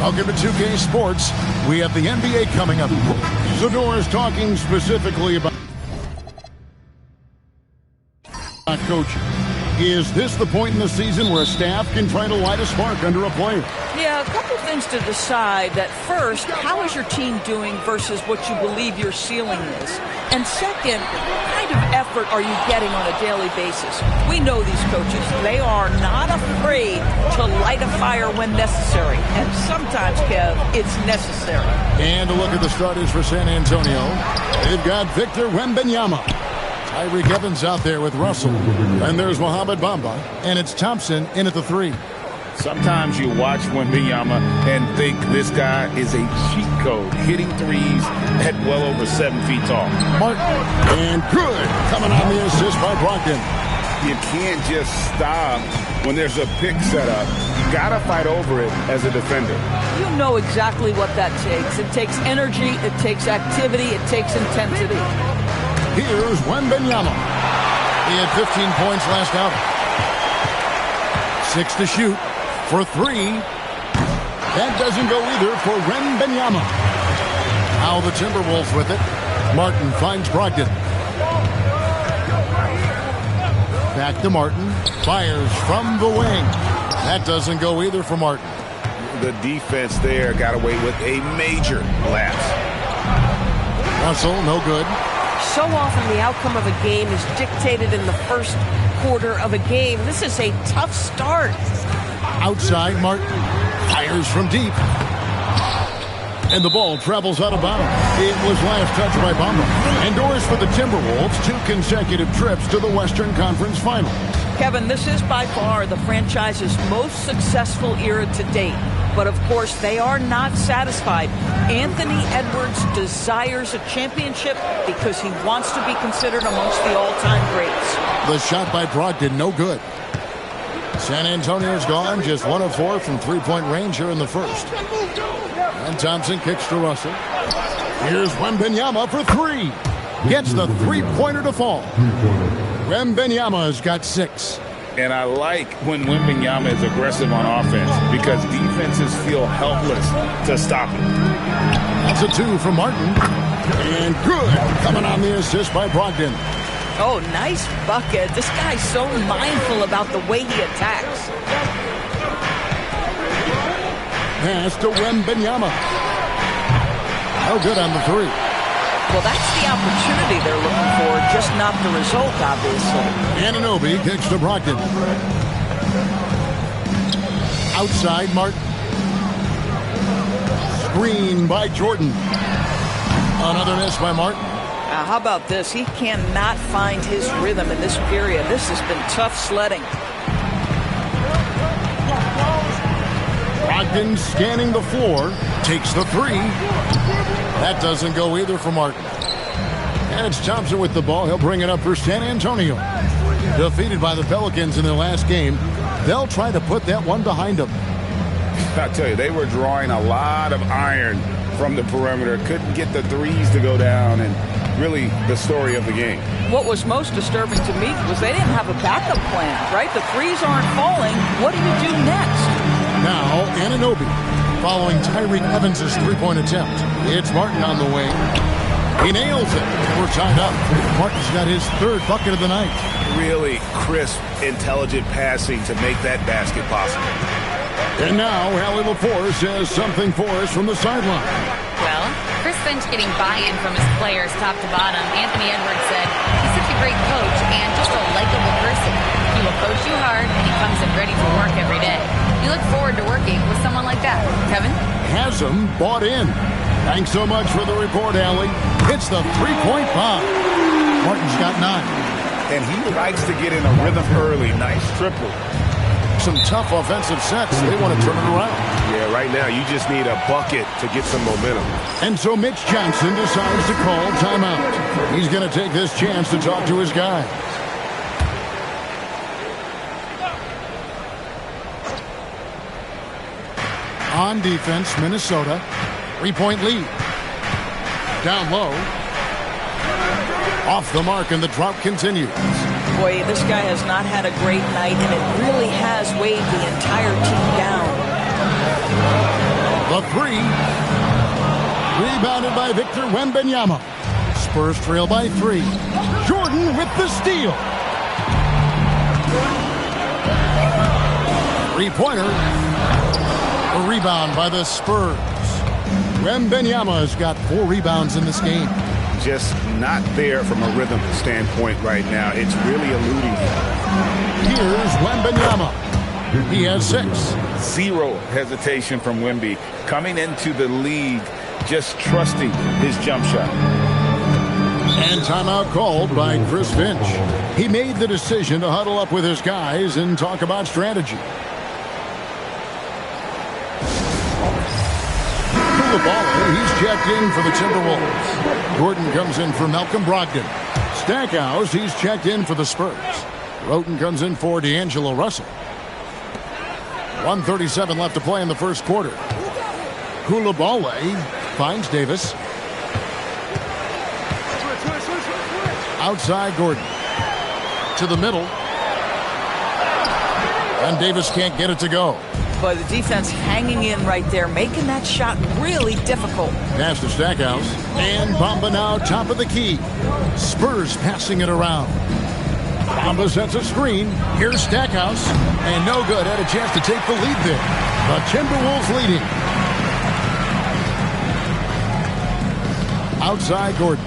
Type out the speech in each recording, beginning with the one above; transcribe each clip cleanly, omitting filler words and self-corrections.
Welcome to 2K Sports. We have the NBA coming up. Zador is talking specifically about coaching. Is this the point in the season where a staff can try to light a spark under a player? Yeah, a couple things to decide. That first, how is your team doing versus what you believe your ceiling is? And second, what kind of effort are you getting on a daily basis? We know these coaches. They are not afraid to light a fire when necessary. And sometimes, Kev, it's necessary. And a look at the starters for San Antonio. They've got Victor Wembanyama. Tyreek Evans out there with Russell. And there's Mohamed Bamba. And it's Thompson in at the 3. Sometimes you watch Wembanyama and think this guy is a cheat code, hitting threes at well over 7 feet tall. Martin. And good. Coming on the assist by Brogdon. You can't just stop when there's a pick set up. You got to fight over it as a defender. You know exactly what that takes. It takes energy. It takes activity. It takes intensity. Here's Wembanyama. He had 15 points last outing. 6 to shoot for 3. That doesn't go either for Wembanyama. Now the Timberwolves with it. Martin finds Brogdon. Back to Martin. Fires from the wing. That doesn't go either for Martin. The defense there got away with a major lapse. Russell, no good. So often the outcome of a game is dictated in the first quarter of a game. This is a tough start. Outside, Martin fires from deep. And the ball travels out of bounds. It was last touched by Bamba. Endorsed for the Timberwolves 2 consecutive trips to the Western Conference Final. Kevin, this is by far the franchise's most successful era to date. But, of course, they are not satisfied. Anthony Edwards desires a championship because he wants to be considered amongst the all-time greats. The shot by Brogdon, no good. San Antonio's gone, just 1 of 4 from three-point range here in the first. And Thompson kicks to Russell. Here's Wembanyama for 3. Gets the three-pointer to fall. Wembanyama's got 6. And I like when Wembanyama is aggressive on offense because defenses feel helpless to stop him. That's a 2 from Martin. And good. Coming on the assist by Brogdon. Oh, nice bucket. This guy's so mindful about the way he attacks. Pass to Wembanyama. No good on the 3. Well, that's the opportunity they're looking for, just not the result, obviously. Anunoby kicks to Brogdon. Outside, Martin. Screen by Jordan. Another miss by Martin. How about this? He cannot find his rhythm in this period. This has been tough sledding. Brogdon scanning the floor. Takes the 3. That doesn't go either for Martin. And it's Thompson with the ball. He'll bring it up for San Antonio. Defeated by the Pelicans in their last game. They'll try to put that one behind them. I tell you, they were drawing a lot of iron from the perimeter. Couldn't get the threes to go down, and really the story of the game. What was most disturbing to me was they didn't have a backup plan, right? The threes aren't falling. What do you do next? Now, Anunoby following Tyreek Evans' three-point attempt. It's Martin on the wing. He nails it. We're tied up. Martin's got his 3rd bucket of the night. Really crisp, intelligent passing to make that basket possible. And now, Allie LaForce has something for us from the sideline. Well, Chris Finch getting buy-in from his players top to bottom. Anthony Edwards said he's such a great coach and just a likable person. He will coach you hard, and he comes in ready for work every day. You look forward to working with someone like that. Kevin? Hasm bought in. Thanks so much for the report, Allie. It's the three-point bomb. Martin's got 9. And he likes to get in a rhythm early. Nice triple. Some tough offensive sets. They want to turn it around. Yeah, right now you just need a bucket to get some momentum. And so Mitch Johnson decides to call timeout. He's going to take this chance to talk to his guy. On defense, Minnesota. 3-point lead. Down low. Off the mark, and the drought continues. Boy, this guy has not had a great night, and it really has weighed the entire team down. A three. Rebounded by Victor Wembanyama. Spurs trail by 3. Jordan with the steal. Three-pointer. A rebound by the Spurs. Wembanyama has got 4 rebounds in this game. Just not there from a rhythm standpoint right now. It's really eluding him. Here's Wembanyama. He has 6. Zero hesitation from Wemby. Coming into the league, just trusting his jump shot. And timeout called by Chris Finch. He made the decision to huddle up with his guys and talk about strategy. Coulibaly, he's checked in for the Timberwolves. Gordon comes in for Malcolm Brogdon. Stackhouse, he's checked in for the Spurs. Roten comes in for D'Angelo Russell. 1:37 left to play in the first quarter. Coulibaly finds Davis. Outside Gordon. To the middle. And Davis can't get it to go. But the defense hanging in right there, making that shot really difficult. Pass to Stackhouse. And Bamba now top of the key. Spurs passing it around. Bamba sets a screen. Here's Stackhouse. And no good. Had a chance to take the lead there. The Timberwolves leading. Outside Gordon.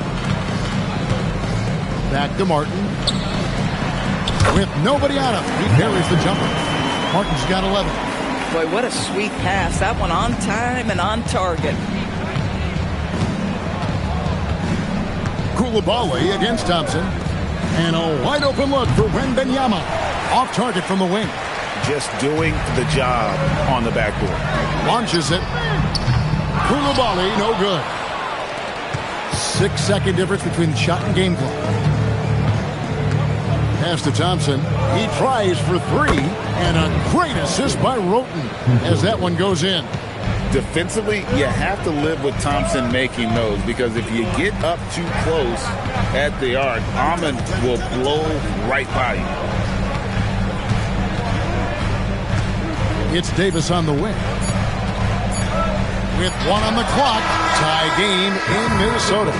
Back to Martin. With nobody on him. He parries the jumper. Martin's got 11. Boy, what a sweet pass. That one on time and on target. Coulibaly against Thompson. And a wide open look for Wembanyama. Off target from the wing. Just doing the job on the backboard. Launches it. Coulibaly, no good. 6-second difference between the shot and game clock. Pass to Thompson. He tries for 3. And a great assist by Roten as that one goes in. Defensively, you have to live with Thompson making those, because if you get up too close at the arc, Ahmed will blow right by you. It's Davis on the wing. With 1 on the clock, tie game in Minnesota.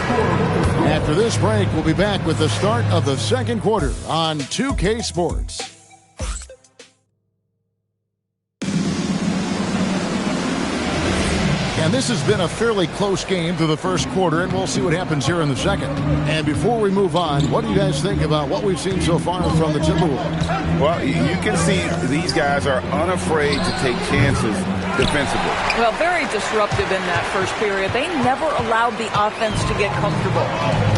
After this break, we'll be back with the start of the second quarter on 2K Sports. And this has been a fairly close game through the first quarter, and we'll see what happens here in the second. And before we move on, what do you guys think about what we've seen so far from the Timberwolves? Well, you can see these guys are unafraid to take chances defensively. Well, very disruptive in that first period. They never allowed the offense to get comfortable.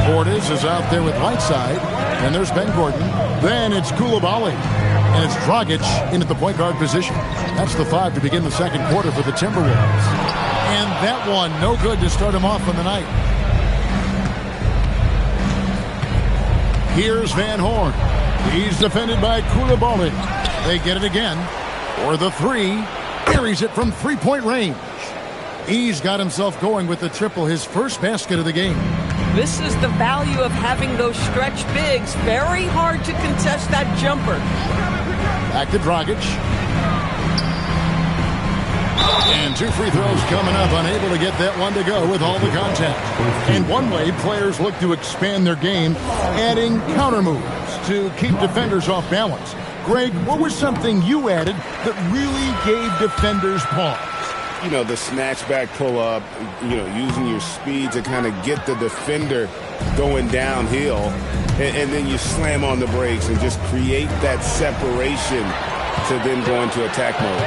Portis is out there with Whiteside, and there's Ben Gordon. Then it's Coulibaly, and it's Dragic in at the point guard position. That's the 5 to begin the second quarter for the Timberwolves. And that one, no good to start him off on the night. Here's Van Horn. He's defended by Coulibaly. They get it again. For the 3. Carries it from 3-point range. He's got himself going with the triple, his first basket of the game. This is the value of having those stretch bigs. Very hard to contest that jumper. Back to Dragic. And 2 free throws coming up, unable to get that one to go with all the contact. And one way players look to expand their game, adding counter moves to keep defenders off balance. Greg, what was something you added that really gave defenders pause? You know, the snatch back pull up, using your speed to kind of get the defender going downhill, and then you slam on the brakes and just create that separation to then go into attack mode.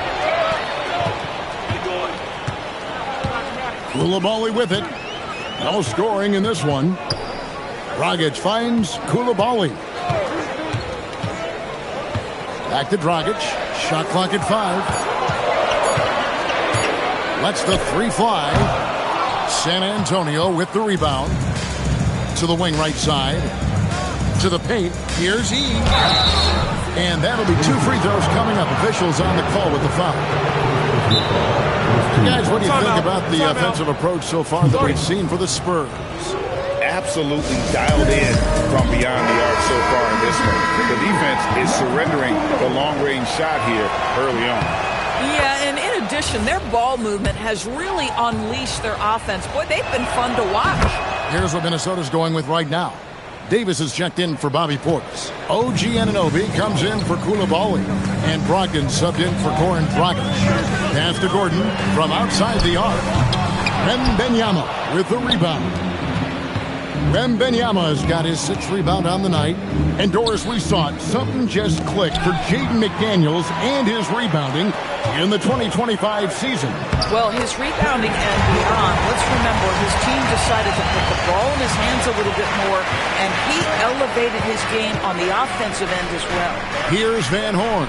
Coulibaly with it. No scoring in this one. Dragic finds Coulibaly. Back to Dragic. Shot clock at 5. Lets the 3 fly. San Antonio with the rebound. To the wing right side. To the paint. Here's E. And that'll be 2 free throws coming up. Officials on the call with the foul. Guys, what do you think about the offensive approach so far that we've seen for the Spurs? Absolutely dialed in from beyond the arc so far in this one. The defense is surrendering the long-range shot here early on. Yeah, and in addition, their ball movement has really unleashed their offense. Boy, they've been fun to watch. Here's what Minnesota's going with right now. Davis is checked in for Bobby Portis. OG Anunoby comes in for Koulibaly. And Brogdon subbed in for Goran Dragic. Pass to Gordon from outside the arc. Wembanyama with the rebound. Wembanyama has got his 6th rebound on the night. And Doris, we saw it. Something just clicked for Jaden McDaniels and his rebounding in the 2025 season. Well, his rebounding and beyond, let's remember, his team decided to put the ball in his hands a little bit more, and he elevated his game on the offensive end as well. Here's Van Horn,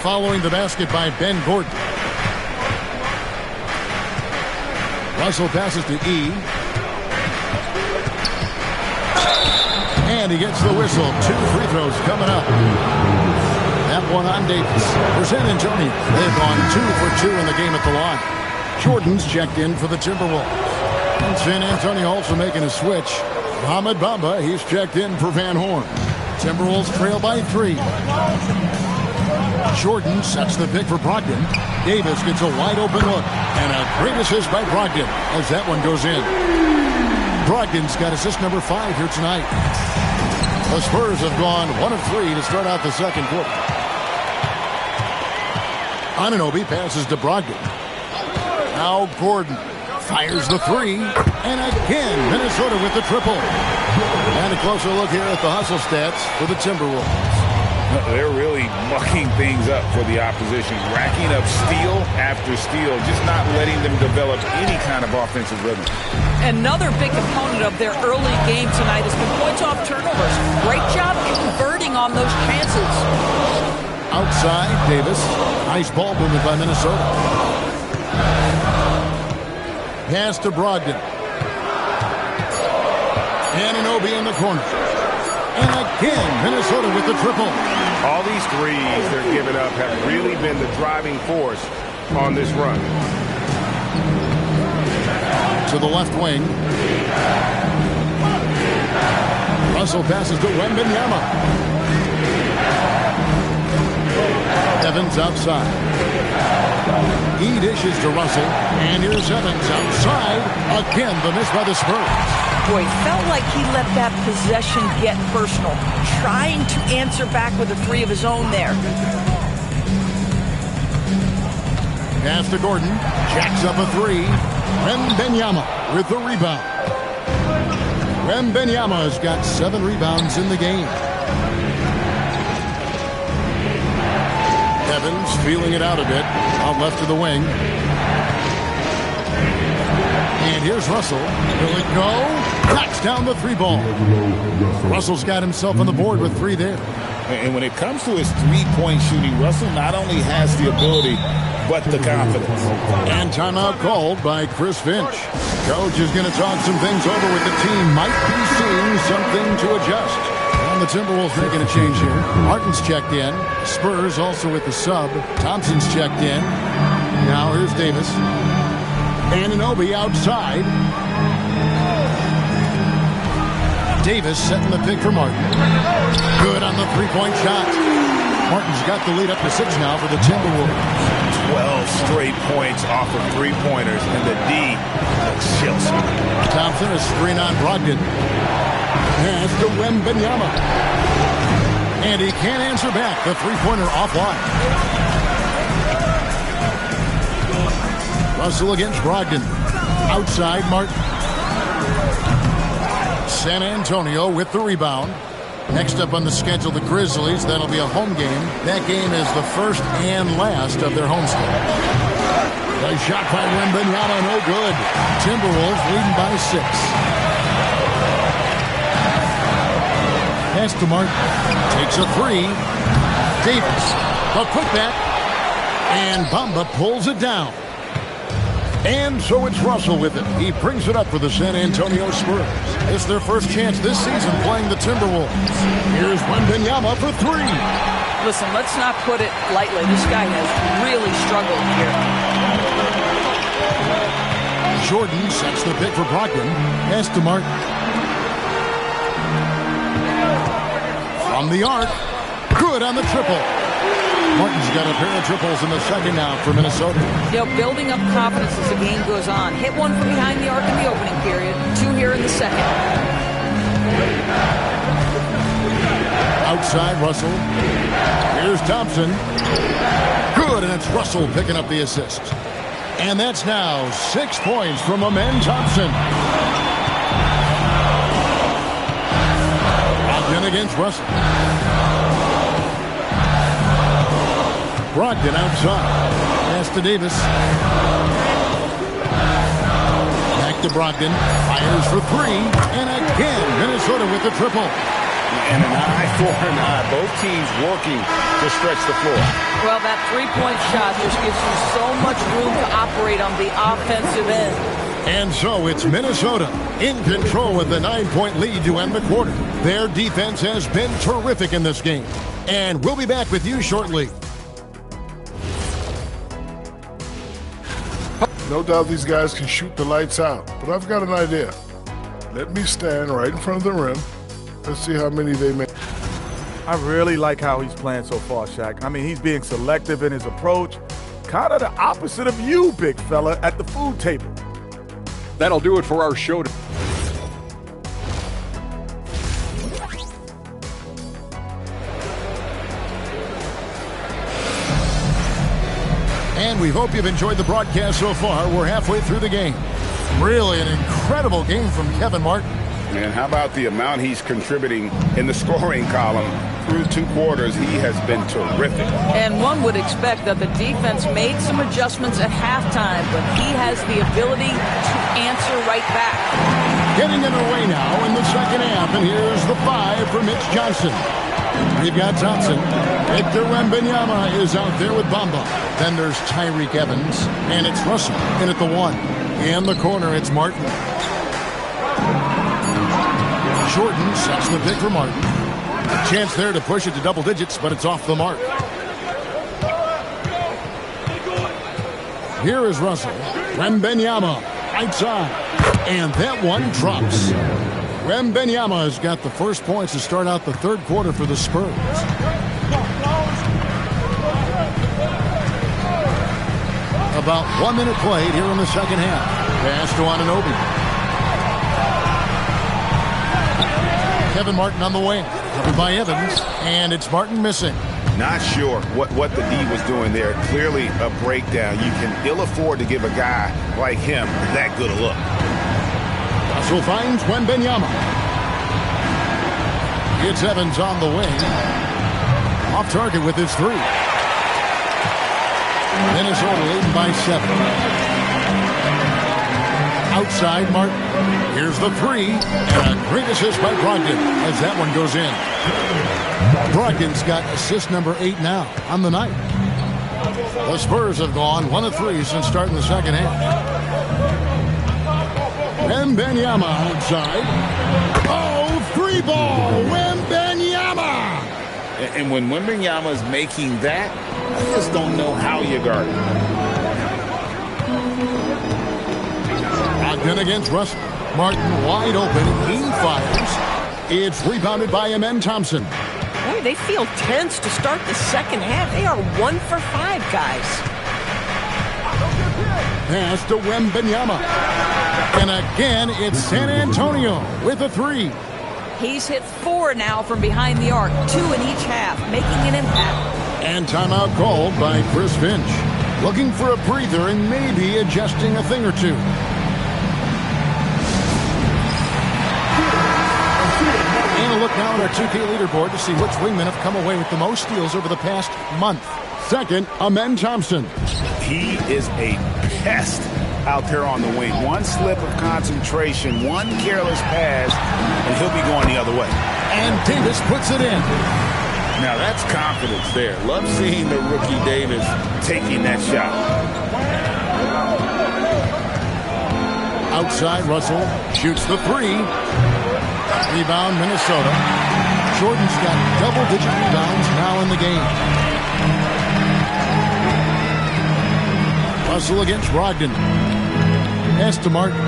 following the basket by Ben Gordon. Russell passes to E. And he gets the whistle. 2 free throws coming up. That one on Davis. For San Antonio, they've gone 2 for 2 in the game at the line. Jordan's checked in for the Timberwolves. And San Antonio also making a switch. Mohamed Bamba, he's checked in for Van Horn. Timberwolves trail by 3. Jordan sets the pick for Brogdon. Davis gets a wide open look. And a great assist by Brogdon as that one goes in. Brogdon's got assist number 5 here tonight. The Spurs have gone 1 of 3 to start out the second quarter. Anunoby passes to Brogdon. Now Gordon fires the 3. And again, Minnesota with the triple. And a closer look here at the hustle stats for the Timberwolves. They're really mucking things up for the opposition, racking up steal after steal, just not letting them develop any kind of offensive rhythm. Another big component of their early game tonight has been points off turnovers. Great job converting on those chances. Outside, Davis. Nice ball movement by Minnesota. Pass to Brogdon. Anunoby in the corner. And again, Minnesota with the triple. All these threes they're giving up have really been the driving force on this run. To the left wing. Russell passes to Wembanyama. Evans outside. He dishes to Russell. And here's Evans outside. Again, the miss by the Spurs. Boy, felt like he let that possession get personal, trying to answer back with a 3 of his own there. Pass to Gordon. Jacks up a 3. Wembanyama with the rebound. Wembanyama has got 7 rebounds in the game. Evans feeling it out a bit. Out left to the wing. And here's Russell. Will it go? Knocks down the 3 ball. Russell's got himself on the board with 3 there. And when it comes to his three-point shooting, Russell not only has the ability, but the confidence. And timeout called by Chris Finch. Coach is going to talk some things over with the team. Might be seeing something to adjust. And the Timberwolves making a change here. Martin's checked in. Spurs also with the sub. Thompson's checked in. Now here's Davis. Anunoby outside. Davis setting the pick for Martin. Good on the 3-point shot. Martin's got the lead up to 6 now for the Timberwolves. 12 straight points off of 3-pointers, and the D looks chills. Thompson, a screen on Brogdon. Pass to Wembanyama. And he can't answer back. The 3-pointer offline. Russell against Brogdon. Outside, Martin. San Antonio with the rebound. Next up on the schedule, the Grizzlies. That'll be a home game. That game is the first and last of their homestand. A shot by Wembanyama, no good. Timberwolves leading by 6. Pass to Martin. Takes a 3. Davis, the putback. And Bamba pulls it down. And so it's Russell with it. He brings it up for the San Antonio Spurs. It's their first chance this season playing the Timberwolves. Here's Wembanyama for 3. Listen, let's not put it lightly. This guy has really struggled here. Jordan sets the pick for Brogdon. Pass to Martin. From the arc. Good on the triple. Martin's got a pair of triples in the second now for Minnesota. You know, building up confidence as the game goes on. Hit one from behind the arc in the opening period. 2 here in the second. Outside, Russell. Here's Thompson. Good, and it's Russell picking up the assist. And that's now 6 points from Amen Thompson. Brogdon against Russell. Brogdon outside. Pass to Davis. Back to Brogdon. Fires for 3. And again, Minnesota with the triple. And an eye for an eye. Both teams working to stretch the floor. Well, that three-point shot just gives you so much room to operate on the offensive end. And so it's Minnesota in control with the 9-point lead to end the quarter. Their defense has been terrific in this game. And we'll be back with you shortly. No doubt these guys can shoot the lights out, but I've got an idea. Let me stand right in front of the rim. Let's see how many they make. I really like how he's playing so far, Shaq. I mean, he's being selective in his approach. Kind of the opposite of you, big fella, at the food table. That'll do it for our show. And we hope you've enjoyed the broadcast so far. We're halfway through the game. Really an incredible game from Kevin Martin. And how about the amount he's contributing in the scoring column? Through 2 quarters, he has been terrific. And one would expect that the defense made some adjustments at halftime, but he has the ability to answer right back. Getting underway now in the second half, and here's the 5 for Mitch Johnson. We've got Thompson. Victor Wembanyama is out there with Bamba. Then there's Tyreke Evans, and it's Russell in at the 1. In the corner, it's Martin. Jordan sets the pick for Martin. Chance there to push it to double digits, but it's off the mark. Here is Russell. Wembanyama outside. And that one drops. Wembanyama has got the first points to start out the third quarter for the Spurs. About 1 minute played here in the second half. Pass to Anunoby. Kevin Martin on the wing. Covered by Evans. And it's Martin missing. Not sure what the D was doing there. Clearly a breakdown. You can ill afford to give a guy like him that good a look. Russell finds Wembanyama. It's Evans on the wing. Off target with his 3. Minnesota leading by 7. Outside Martin. Here's the 3. And a great assist by Brogdon as that one goes in. Brogdon's got assist number 8 now on the night. The Spurs have gone 1 of 3 since starting the second half. Wembanyama outside. Oh, 3 ball. Wembanyama. And when Wembanyama is making that, I just don't know how you guard it. Brogdon against Russell. Martin wide open. He fires. It's rebounded by Amen Thompson. Boy, they feel tense to start the second half. They are 1 for 5, guys. Pass to Wembanyama. And again, it's San Antonio with a 3. He's hit 4 now from behind the arc, 2 in each half, making an impact. And timeout called by Chris Finch. Looking for a breather and maybe adjusting a thing or two. And a look now at our 2K leaderboard to see which wingmen have come away with the most steals over the past month. Second, Amen Thompson. He is a pest out there on the wing. One slip of concentration, one careless pass, and he'll be going the other way. And Davis puts it in. Now that's confidence there. Love seeing the rookie Davis Taking that shot. Outside, Russell shoots the 3. Rebound, Minnesota. Jordan's got double-digit rebounds now in the game. Russell against Brogdon. Pass to Martin.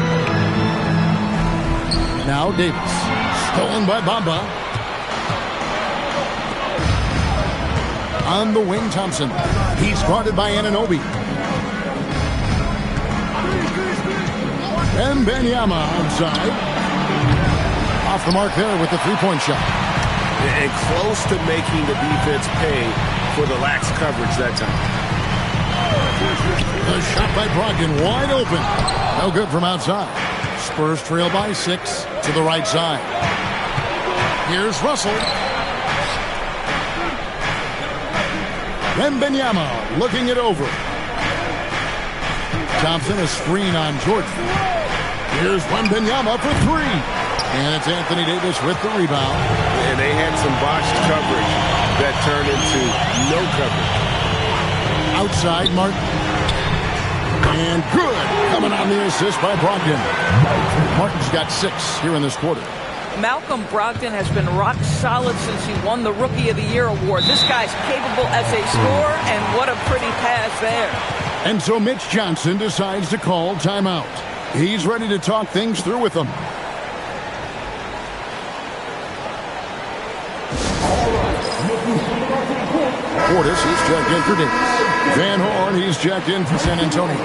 Now Davis. Stolen by Bamba. On the wing, Thompson. He's guarded by Anunoby. Wembanyama outside. Off the mark there with the three-point shot. And close to making the defense pay for the lax coverage that time. The shot by Brogdon wide open. No good from outside. Spurs trail by 6 to the right side. Here's Russell. Wembanyama looking it over. Thompson a screen on Jordan. Here's Wembanyama for 3. And it's Anthony Davis with the rebound. And they had some botched coverage that turned into no coverage. Outside, Martin. And good. Coming on the assist by Brogdon. Martin's got 6 here in this quarter. Malcolm Brogdon has been rock solid since he won the Rookie of the Year award. This guy's capable as a scorer, and what a pretty pass there. And so Mitch Johnson decides to call timeout. He's ready to talk things through with them. Portis, he's checked in for Davis. Van Horn, he's checked in for San Antonio.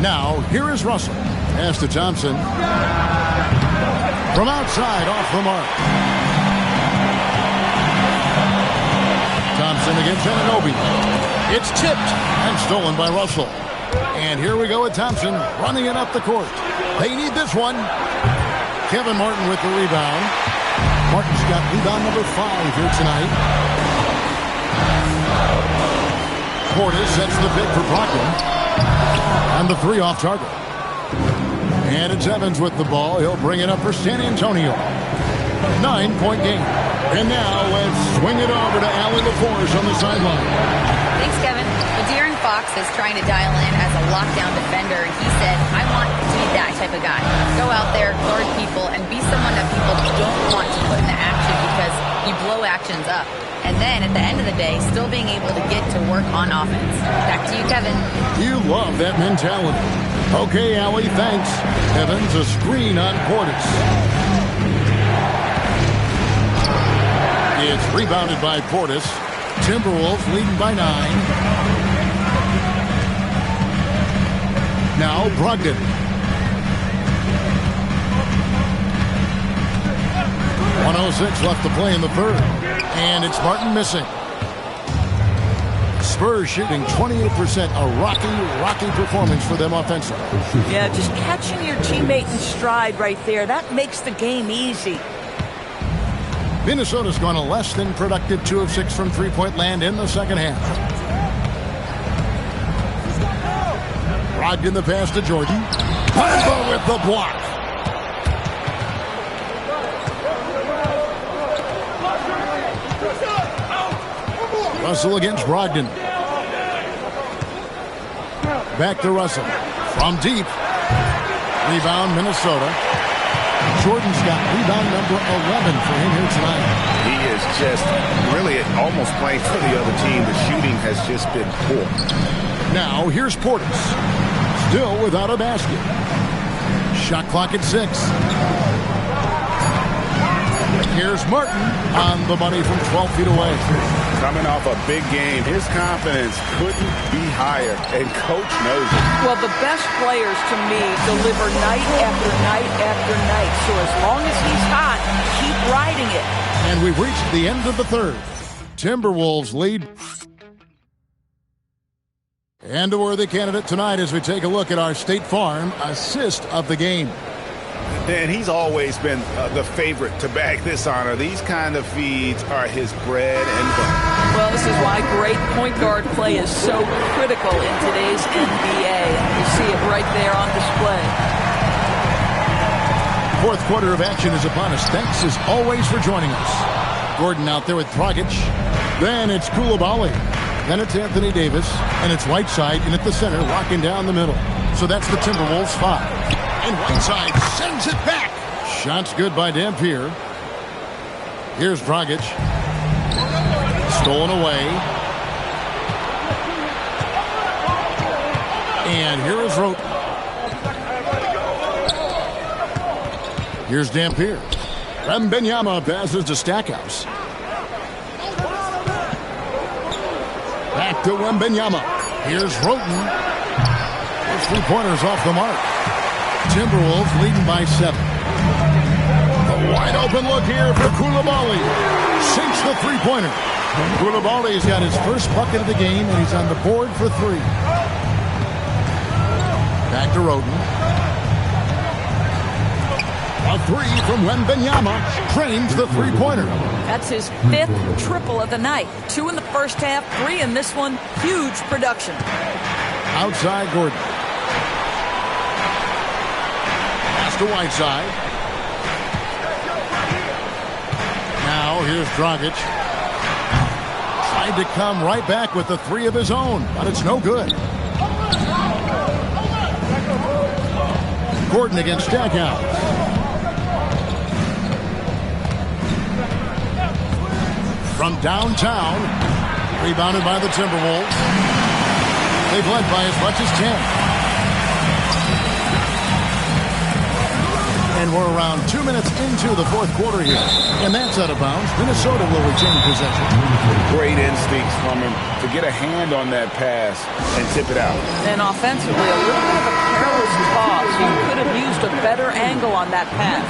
Now, here is Russell. Pass to Thompson. From outside, off the mark. Thompson against Anunoby. It's tipped and stolen by Russell. And here we go with Thompson running it up the court. They need this one. Kevin Martin with the rebound. Martin's got rebound number 5 here tonight. Portis sets the pick for Brogdon. And the 3 off target. And it's Evans with the ball. He'll bring it up for San Antonio. 9-point game. And now let's swing it over to Allie LaForce on the sideline. Thanks, Kevin. Well, De'Aaron Fox is trying to dial in as a lockdown defender, and he said, I want to be that type of guy. Go out there, guard people, and be someone that people don't want to put into action because you blow actions up. And then, at the end of the day, still being able to get to work on offense. Back to you, Kevin. You love that mentality. Okay, Allie, thanks. Evans, a screen on Portis. It's rebounded by Portis. Timberwolves leading by 9. Now Brogdon. .106 left to play in the third. And it's Martin missing. Spurs shooting 28%. A rocky performance for them offensively. Yeah, just catching your teammate in stride right there. That makes the game easy. Minnesota's gone a less than productive 2 of 6 from three-point land in the second half. Brogdon the pass to Jordan. Wemba with the block. Russell against Brogdon. Back to Russell. From deep. Rebound, Minnesota. Jordan's got rebound number 11 for him here tonight. He is just really almost playing for the other team. The shooting has just been poor. Now, here's Portis. Still without a basket. Shot clock at 6. Here's Martin on the money from 12 feet away. Coming off a big game, his confidence couldn't be higher, and coach knows it. Well, the best players, to me, deliver night after night after night. So as long as he's hot, keep riding it. And we've reached the end of the third. Timberwolves lead. And a worthy candidate tonight as we take a look at our State Farm assist of the game. And he's always been the favorite to bag this honor. These kind of feeds are his bread and butter. Well, this is why great point guard play is so critical in today's NBA. You see it right there on display. Fourth quarter of action is upon us. Thanks as always for joining us. Gordon out there with Dragic. Then it's Koulibaly. Then it's Anthony Davis. And it's Whiteside in at the center, locking down the middle. So that's the Timberwolves 5. And Whiteside sends it back. Shot's good by Dampier. Here's Dragic. Stolen away. And here is Rote. Here's Dampier. Wembanyama passes to Stackhouse. Back to Wembanyama. Here's Roten. Those 3-pointers off the mark. Timberwolves leading by 7. A wide open look here for Coulibaly. Sinks the 3-pointer. Coulibaly's got his first bucket of the game, and he's on the board for 3. Back to Roten. A 3 from Wembanyama drains the 3-pointer. That's his 5th triple of the night. 2 in the first half, 3 in this one. Huge production. Outside Gordon. Pass to Whiteside. Now here's Dragic. Tried to come right back with the 3 of his own, but it's no good. Gordon against Stackhouse. From downtown, rebounded by the Timberwolves. They've led by as much as 10. And we're around 2 minutes into the fourth quarter here. And that's out of bounds. Minnesota will retain possession. Great instincts from him to get a hand on that pass and tip it out. And offensively, a little bit of a careless toss. He could have used a better angle on that pass.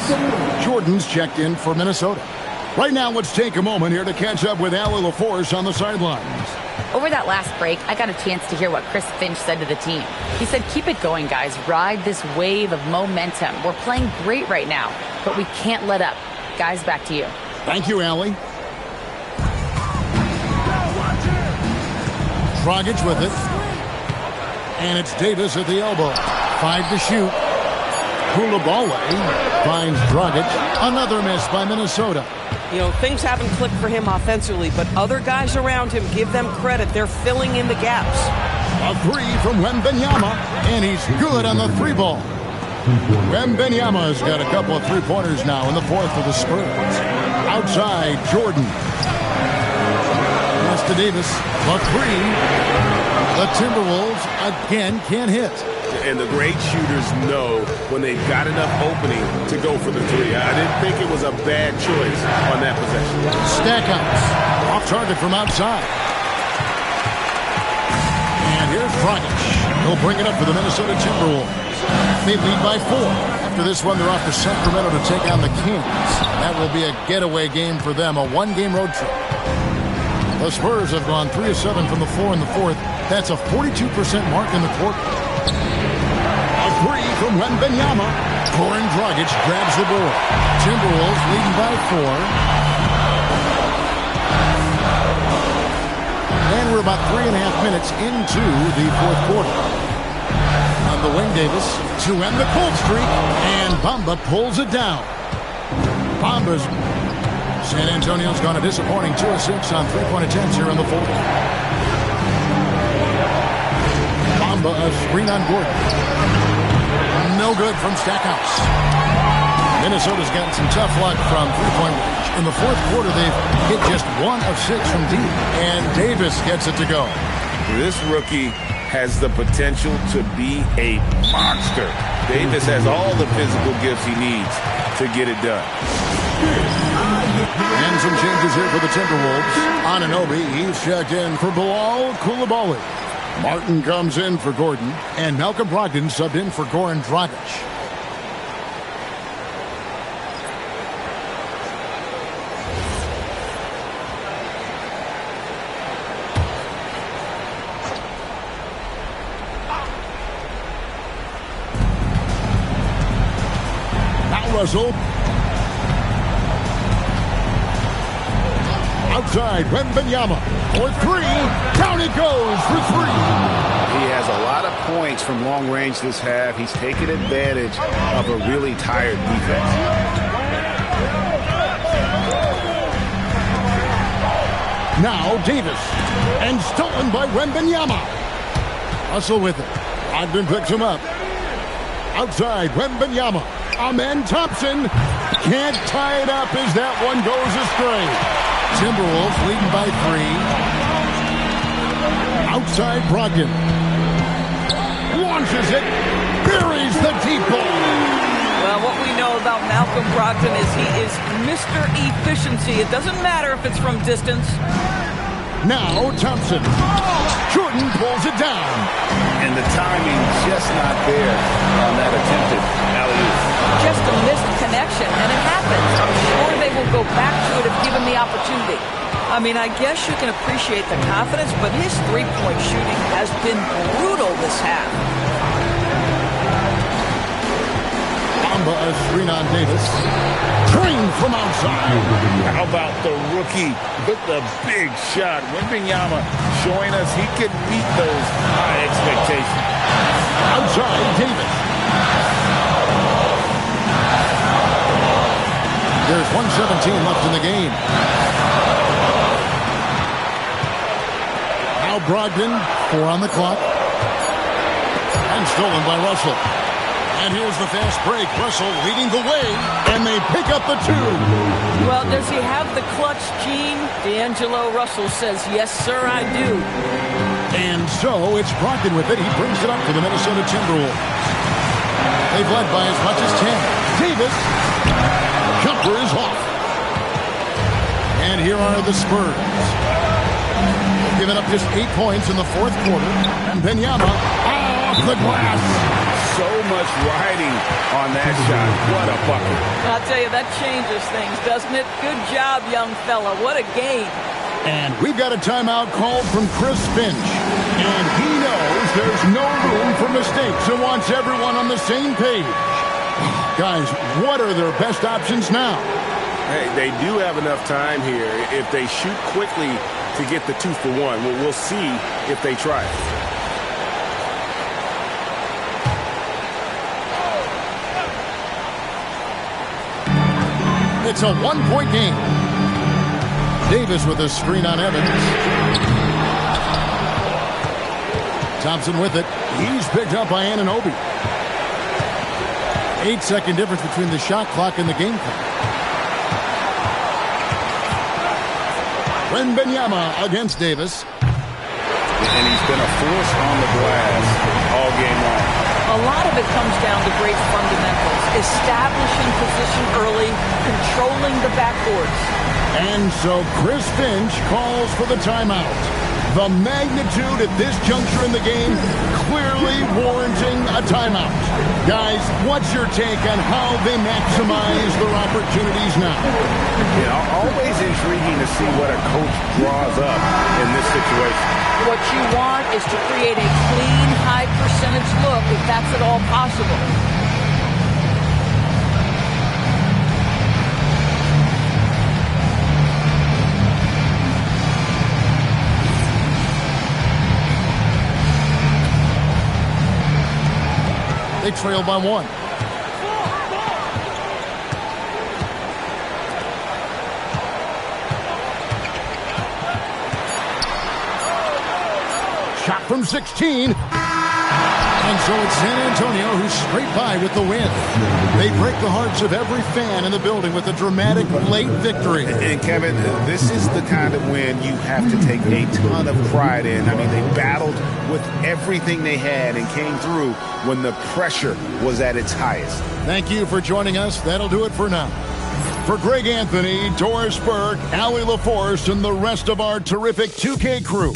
Jordan's checked in for Minnesota. Right now, let's take a moment here to catch up with Allie LaForce on the sidelines. Over that last break, I got a chance to hear what Chris Finch said to the team. He said, keep it going, guys. Ride this wave of momentum. We're playing great right now, but we can't let up. Guys, back to you. Thank you, Allie. Dragic with it. And it's Davis at the elbow. 5 to shoot. Coulibaly finds Dragic. Another miss by Minnesota. You know, things haven't clicked for him offensively, but other guys around him, give them credit. They're filling in the gaps. A 3 from Wembanyama, and he's good on the 3-ball. Wembanyama's got a couple of 3-pointers now in the fourth for the Spurs. Outside, Jordan. Pass to Davis. A 3. The Timberwolves again can't hit. And the great shooters know when they've got enough opening to go for the 3. I didn't think it was a bad choice on that possession. Stackhouse. Off target from outside. And here's Dragic. He'll bring it up for the Minnesota Timberwolves. They lead by 4. After this one, they're off to Sacramento to take on the Kings. That will be a getaway game for them, a 1-game road trip. The Spurs have gone 3 of 7 from the floor in the fourth. That's a 42% mark in the quarter. A 3 from Wembanyama. Goran Dragic grabs the board. Timberwolves leading by 4. And we're about 3.5 minutes into the fourth quarter. On the wing, Davis to end the cold streak. And Bamba pulls it down. San Antonio's gone a disappointing 2 of 6 on 3-point attempts here in the fourth. Bamba, a screen on Gordon. No good from Stackhouse. Minnesota's gotten some tough luck from 3-point range. In the fourth quarter, they've hit just 1 of 6 from deep. And Davis gets it to go. This rookie has the potential to be a monster. Davis has all the physical gifts he needs to get it done. And some changes here for the Timberwolves. Anunoby, he's checked in for Bilal Coulibaly. Martin comes in for Gordon. And Malcolm Brogdon subbed in for Goran Dragic. Now Russell. Outside, Wembanyama for 3. Down it goes for 3. He has a lot of points from long range this half. He's taken advantage of a really tired defense. Now Davis. And stolen by Wembanyama. Russell with it. Ogden picks him up. Outside, Wembanyama. Amen Thompson. Can't tie it up as that one goes astray. Timberwolves leading by 3. Outside Brogdon. Launches it. Buries the deep ball. Well, what what we know about Malcolm Brogdon is he is Mr. Efficiency. It doesn't matter if it's from distance. Now Thompson. Jordan pulls it down. And the timing just not there on that attempted alley-oop. Just a missed connection, and it happens. I'm sure they will go back to it if given the opportunity. I mean, I guess you can appreciate the confidence, but his three-point shooting has been brutal this half. Amba a screen on Davis. Trained from outside. How about the rookie with the big shot? Wembanyama showing us he can meet those high expectations. Outside Davis. There's 1:17 left in the game. Now Brogdon, 4 on the clock. And stolen by Russell. And here's the fast break. Russell leading the way, and they pick up the 2. Well, does he have the clutch gene? D'Angelo Russell says, yes, sir, I do. And so it's Brogdon with it. He brings it up for the Minnesota Timberwolves. They've led by as much as 10. Davis. Jumper is off. And here are the Spurs. Giving up just 8 points in the fourth quarter. And Wembanyama off the glass. So much riding on that shot. What a bucket. I'll tell you, that changes things, doesn't it? Good job, young fella. What a game. And we've got a timeout called from Chris Finch. And he knows there's no room for mistakes and wants everyone on the same page. Guys, what are their best options now? Hey, they do have enough time here. If they shoot quickly to get the 2 for 1, we'll see if they try it. It's a 1-point game. Davis with a screen on Evans. Thompson with it. He's picked up by Anunoby. 8-second difference between the shot clock and the game clock. Wembanyama against Davis. And he's been a force on the glass all game long. A lot of it comes down to great fundamentals. Establishing position early, controlling the backboards. And so Chris Finch calls for the timeout. The magnitude at this juncture in the game clearly warranting a timeout. Guys, what's your take on how they maximize their opportunities now? Yeah, always intriguing to see what a coach draws up in this situation. What you want is to create a clean, high percentage look if that's at all possible. They trail by 1. Shot from 16. And so it's San Antonio who scrape by with the win. They break the hearts of every fan in the building with a dramatic late victory. And Kevin, this is the kind of win you have to take a ton of pride in. I mean, they battled with everything they had and came through when the pressure was at its highest. Thank you for joining us. That'll do it for now. For Greg Anthony, Doris Burke, Allie LaForce, and the rest of our terrific 2K crew,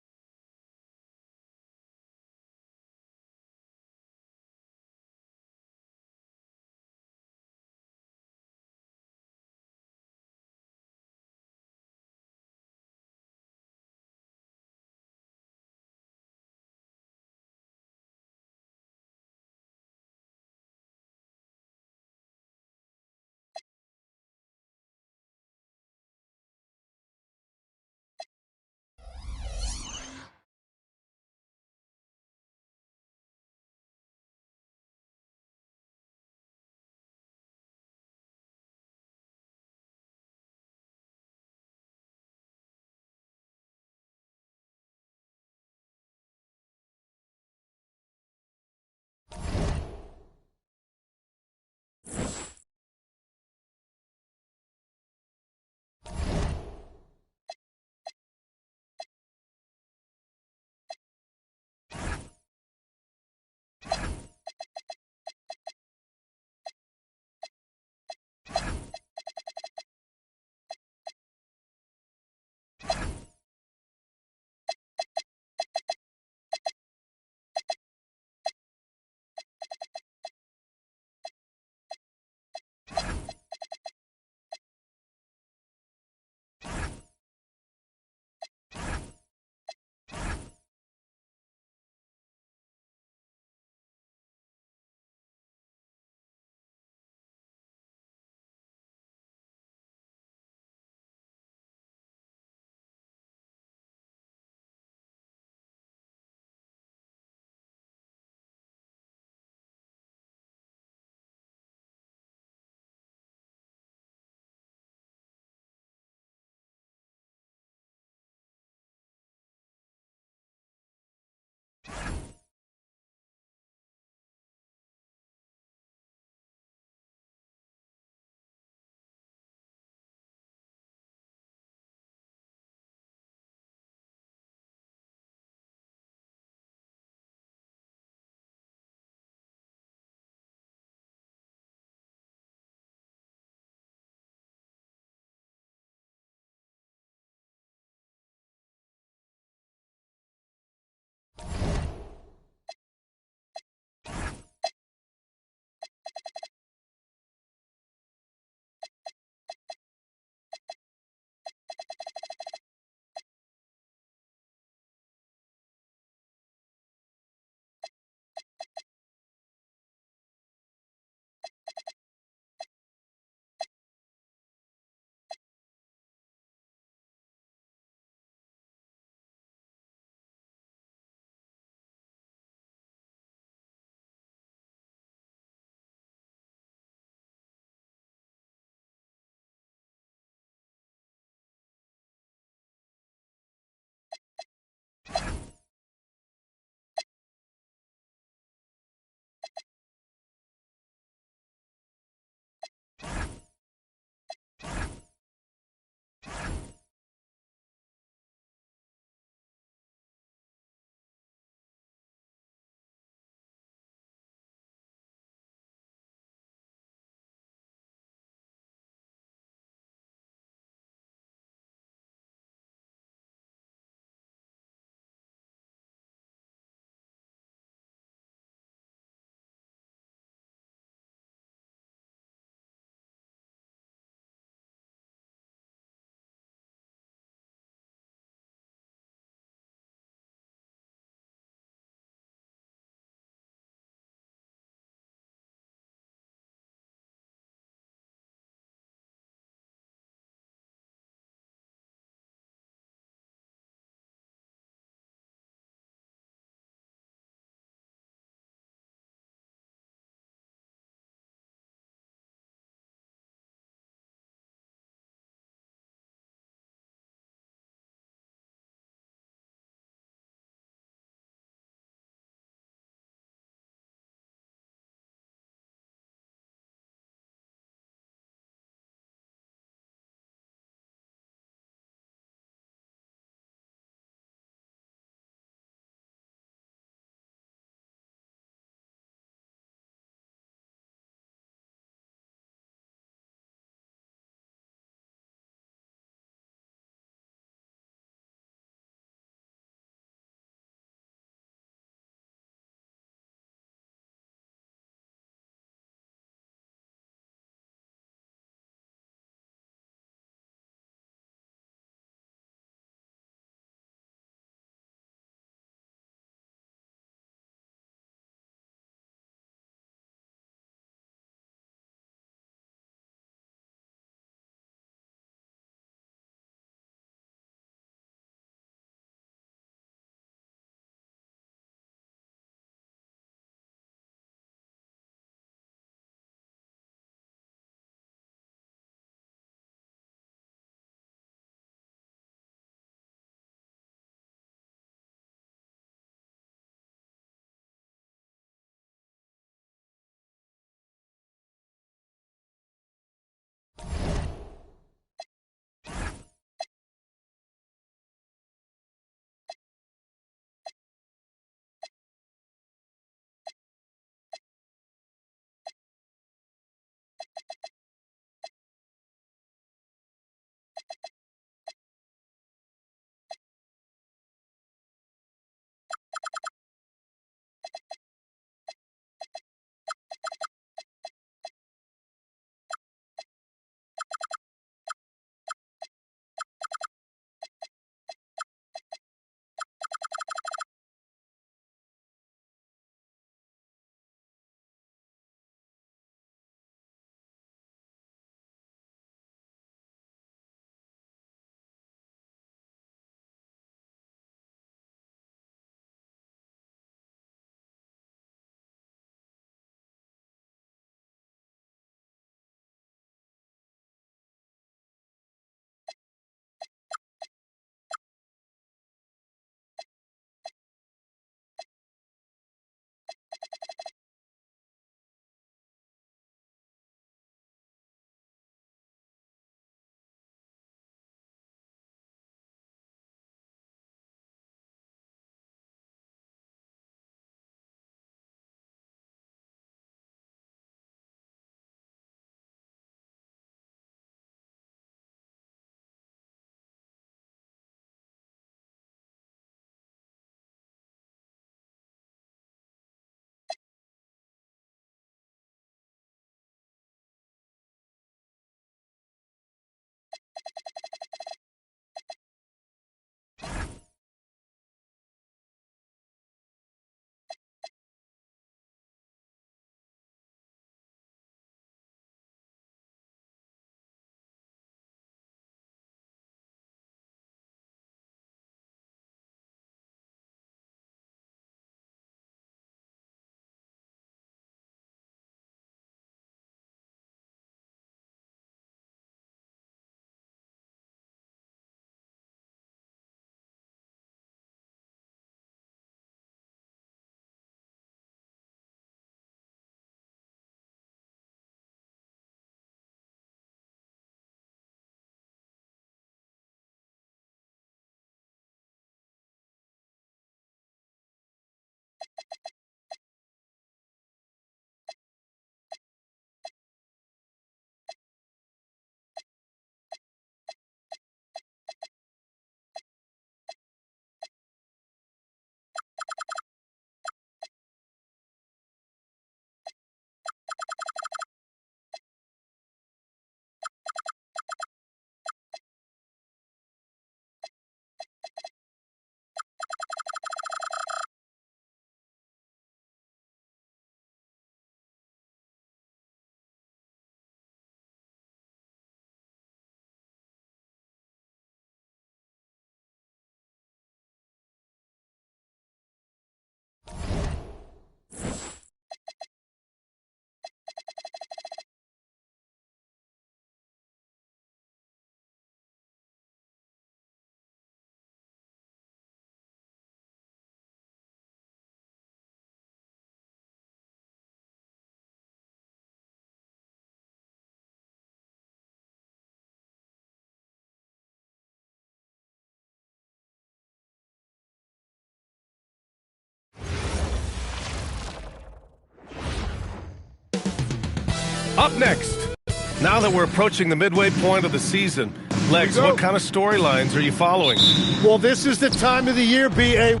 Up next, now that we're approaching the midway point of the season, Legs, what kind of storylines are you following? Well, this is the time of the year, B.A.,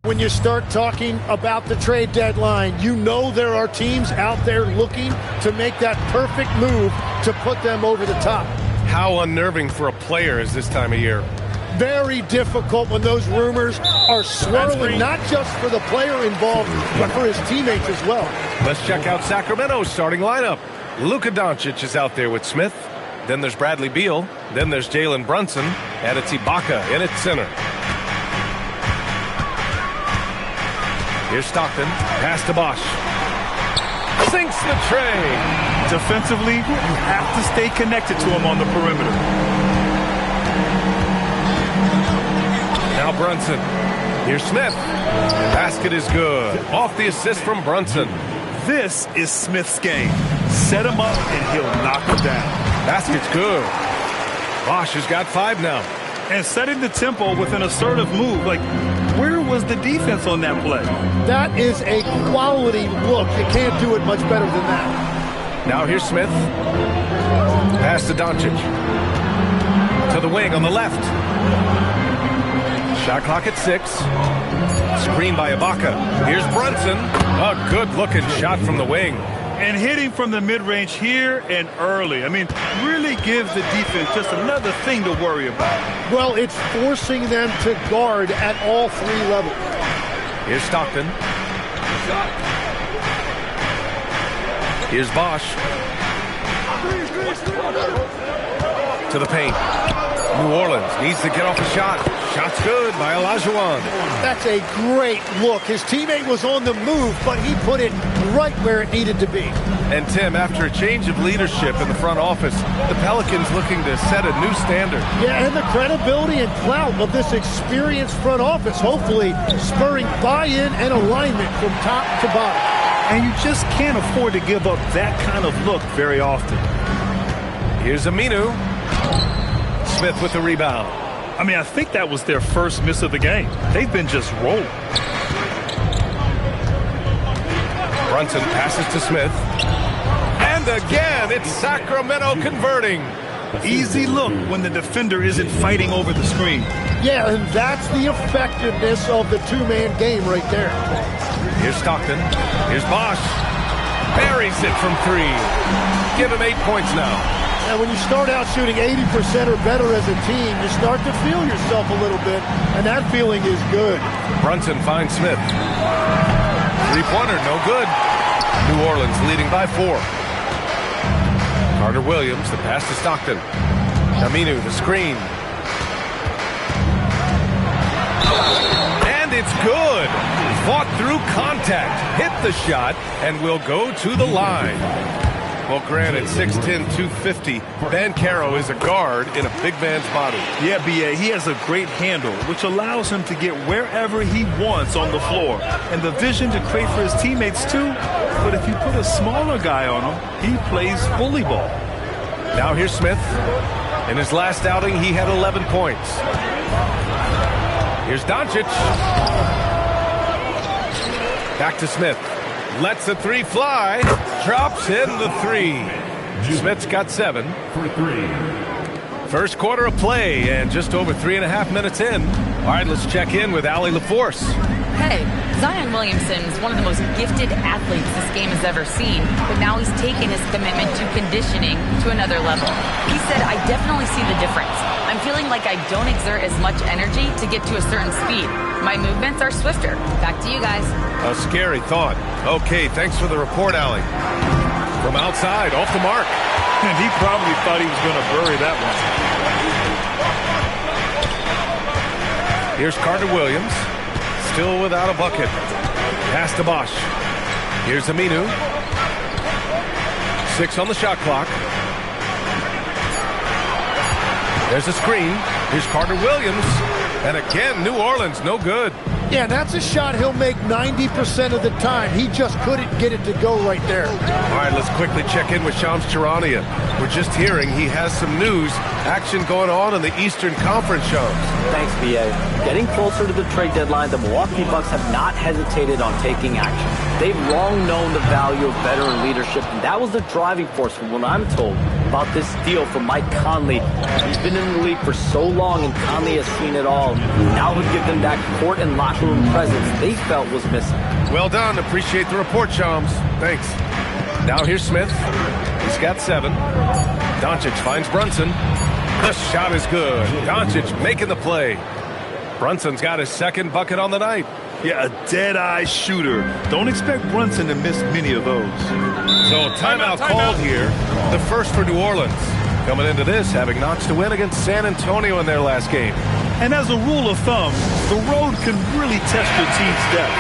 when you start talking about the trade deadline. You know there are teams out there looking to make that perfect move to put them over the top. How unnerving for a player is this time of year? Very difficult when those rumors are swirling, not just for the player involved, but for his teammates as well. Let's check out Sacramento's starting lineup. Luka Doncic is out there with Smith. Then there's Bradley Beal. Then there's Jalen Brunson. And it's Ibaka in at center. Here's Stockton. Pass to Bosch. Sinks the tray. Defensively, you have to stay connected to him on the perimeter. Now Brunson. Here's Smith. Basket is good. Off the assist from Brunson. This is Smith's game. Set him up and he'll knock him down. Basket's good. Bosch has got 5 now. And setting the tempo with an assertive move. Like, where was the defense on that play? That is a quality look. You can't do it much better than that. Now here's Smith. Pass to Doncic. To the wing on the left. Shot clock at 6. Screen by Ibaka. Here's Brunson. A good-looking shot from the wing. And hitting from the mid-range here and early. I mean, really gives the defense just another thing to worry about. Well, it's forcing them to guard at all 3 levels. Here's Stockton. Here's Bosch. To the paint. New Orleans needs to get off a shot. Shot's good by Olajuwon. That's a great look. His teammate was on the move, but he put it right where it needed to be. And Tim, after a change of leadership in the front office, the Pelicans looking to set a new standard. Yeah, and the credibility and clout of this experienced front office, hopefully spurring buy-in and alignment from top to bottom. And you just can't afford to give up that kind of look very often. Here's Aminu. Smith with the rebound. I mean, I think that was their first miss of the game. They've been just rolling. Brunson passes to Smith. And again, it's Sacramento converting. Easy look when the defender isn't fighting over the screen. Yeah, and that's the effectiveness of the 2-man game right there. Here's Stockton. Here's Bosch. Buries it from 3. Give him 8 points now. And when you start out shooting 80% or better as a team, you start to feel yourself a little bit, and that feeling is good. Brunson finds Smith. 3-pointer, no good. New Orleans leading by 4. Carter Williams, the pass to Stockton. Aminu, the screen. And it's good. Fought through contact, hit the shot, and will go to the line. Well, granted, 6'10", 250, Banchero is a guard in a big man's body. Yeah, B.A., he has a great handle, which allows him to get wherever he wants on the floor. And the vision to create for his teammates, too. But if you put a smaller guy on him, he plays bully ball. Now here's Smith. In his last outing, he had 11 points. Here's Doncic. Back to Smith. Lets the 3 fly. Drops in the 3. Smith's got 7 for 3. First quarter of play and just over 3.5 minutes in. All right, let's check in with Allie LaForce. Hey, Zion Williamson is one of the most gifted athletes this game has ever seen, but now he's taken his commitment to conditioning to another level. He said, I definitely see the difference. I'm feeling like I don't exert as much energy to get to a certain speed. My movements are swifter. Back to you guys. A scary thought. Okay, thanks for the report, Allie. From outside, off the mark. And he probably thought he was going to bury that one. Here's Carter Williams. Still without a bucket. Pass to Bosch. Here's Aminu. 6 on the shot clock. There's a screen. Here's Carter Williams. And again, New Orleans, no good. Yeah, that's a shot he'll make 90% of the time. He just couldn't get it to go right there. All right, let's quickly check in with Shams Charania. We're just hearing he has some news. Action going on in the Eastern Conference, Shams. Thanks, B.A. Getting closer to the trade deadline, the Milwaukee Bucks have not hesitated on taking action. They've long known the value of veteran leadership, and that was the driving force from what I'm told about this deal for Mike Conley. He's been in the league for so long, and Conley has seen it all. Now he'll give them that court and locker room presence they felt was missing. Well done. Appreciate the report, Shams. Thanks. Now here's Smith. He's got 7. Doncic finds Brunson. The shot is good. Doncic making the play. Brunson's got his second bucket on the night. Yeah, a dead-eye shooter. Don't expect Brunson to miss many of those. So timeout called here. The first for New Orleans. Coming into this, having notched a win against San Antonio in their last game. And as a rule of thumb, the road can really test your team's depth.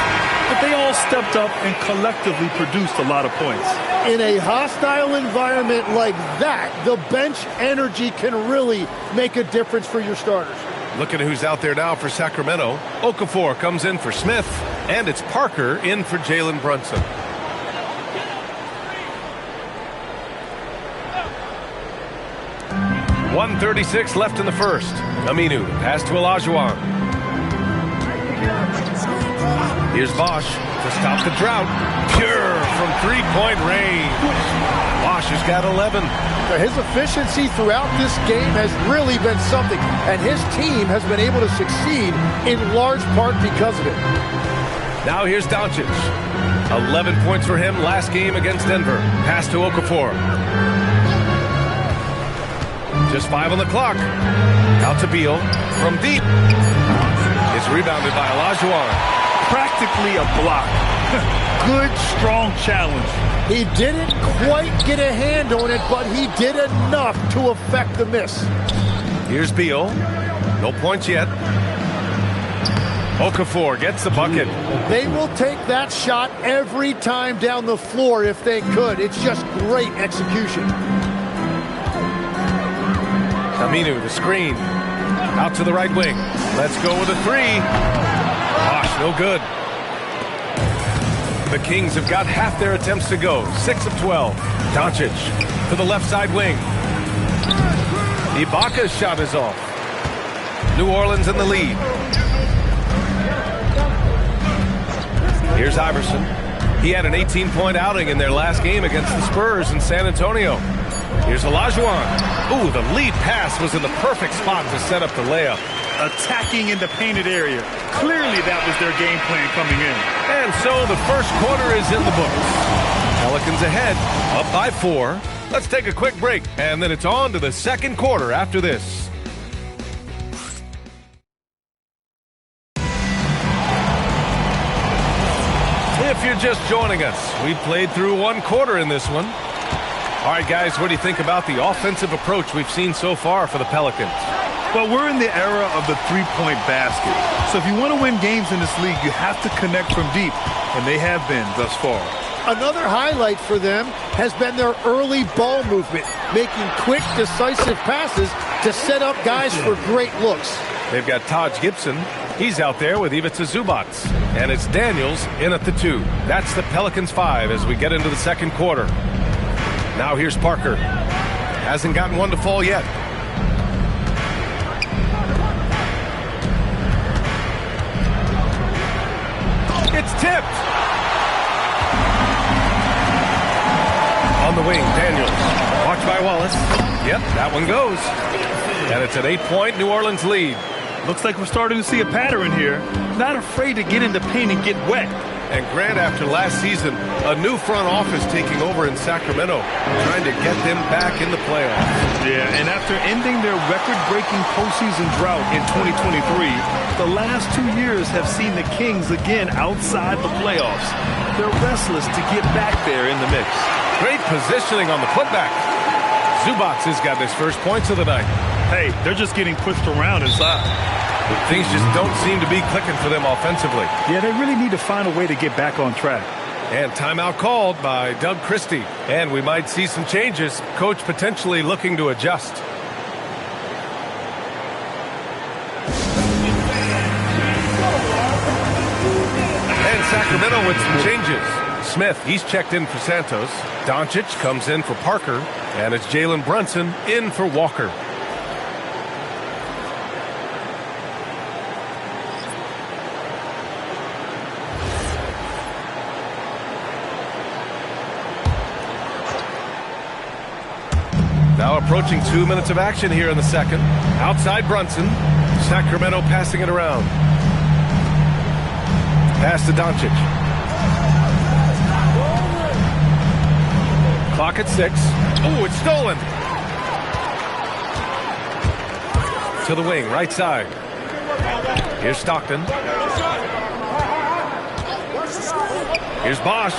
But they all stepped up and collectively produced a lot of points. In a hostile environment like that, the bench energy can really make a difference for your starters. Look at who's out there now for Sacramento. Okafor comes in for Smith, and it's Parker in for Jalen Brunson. .136 left in the first. Aminu, pass to Olajuwon. Here's Bosch to stop the drought. Pure from three-point range. Bosch has got 11. His efficiency throughout this game has really been something, and his team has been able to succeed in large part because of it. Now here's Doncic. 11 points for him last game against Denver. Pass to Okafor. Just 5 on the clock. Out to Beal from deep. It's rebounded by Olajuwon. Practically a block. Good, strong challenge. He didn't quite get a hand on it, but he did enough to affect the miss. Here's Beal. No points yet. Okafor gets the bucket. They will take that shot every time down the floor if they could. It's just great execution. Aminu, the screen. Out to the right wing. Let's go with a 3. Bosch, no good. The Kings have got half their attempts to go. 6 of 12. Doncic to the left side wing. Ibaka's shot is off. New Orleans in the lead. Here's Iverson. He had an 18-point outing in their last game against the Spurs in San Antonio. Here's Olajuwon. Ooh, the lead pass was in the perfect spot to set up the layup. Attacking in the painted area. Clearly that was their game plan coming in. And so the first quarter is in the books. Pelicans ahead, up by 4. Let's take a quick break, and then it's on to the second quarter after this. If you're just joining us, we've played through one quarter in this one. All right, guys, what do you think about the offensive approach we've seen so far for the Pelicans? Well, we're in the era of the three-point basket. So if you want to win games in this league, you have to connect from deep, and they have been thus far. Another highlight for them has been their early ball movement, making quick, decisive passes to set up guys for great looks. They've got Taj Gibson. He's out there with Ivica Zubac. And it's Daniels in at the 2. That's the Pelicans 5 as we get into the second quarter. Now here's Parker. Hasn't gotten one to fall yet. It's tipped. On the wing, Daniels. Watched by Wallace. Yep, that one goes. And it's an 8-point New Orleans lead. Looks like we're starting to see a pattern here. Not afraid to get in the paint and get wet. And Grant, after last season, a new front office taking over in Sacramento, trying to get them back in the playoffs. Yeah, and after ending their record-breaking postseason drought in 2023, the last 2 years have seen the Kings again outside the playoffs. They're restless to get back there in the mix. Great positioning on the putback. Zubac has got his first points of the night. Hey, they're just getting pushed around inside. Things just don't seem to be clicking for them offensively. Yeah, they really need to find a way to get back on track. And timeout called by Doug Christie. And we might see some changes. Coach potentially looking to adjust. Sacramento with some changes. Smith, he's checked in for Santos. Doncic comes in for Parker. And it's Jalen Brunson in for Walker. Now approaching 2 minutes of action here in the second. Outside Brunson. Sacramento passing it around. Pass to Doncic. Clock at 6. Oh, it's stolen. To the wing, right side. Here's Stockton. Here's Bosch.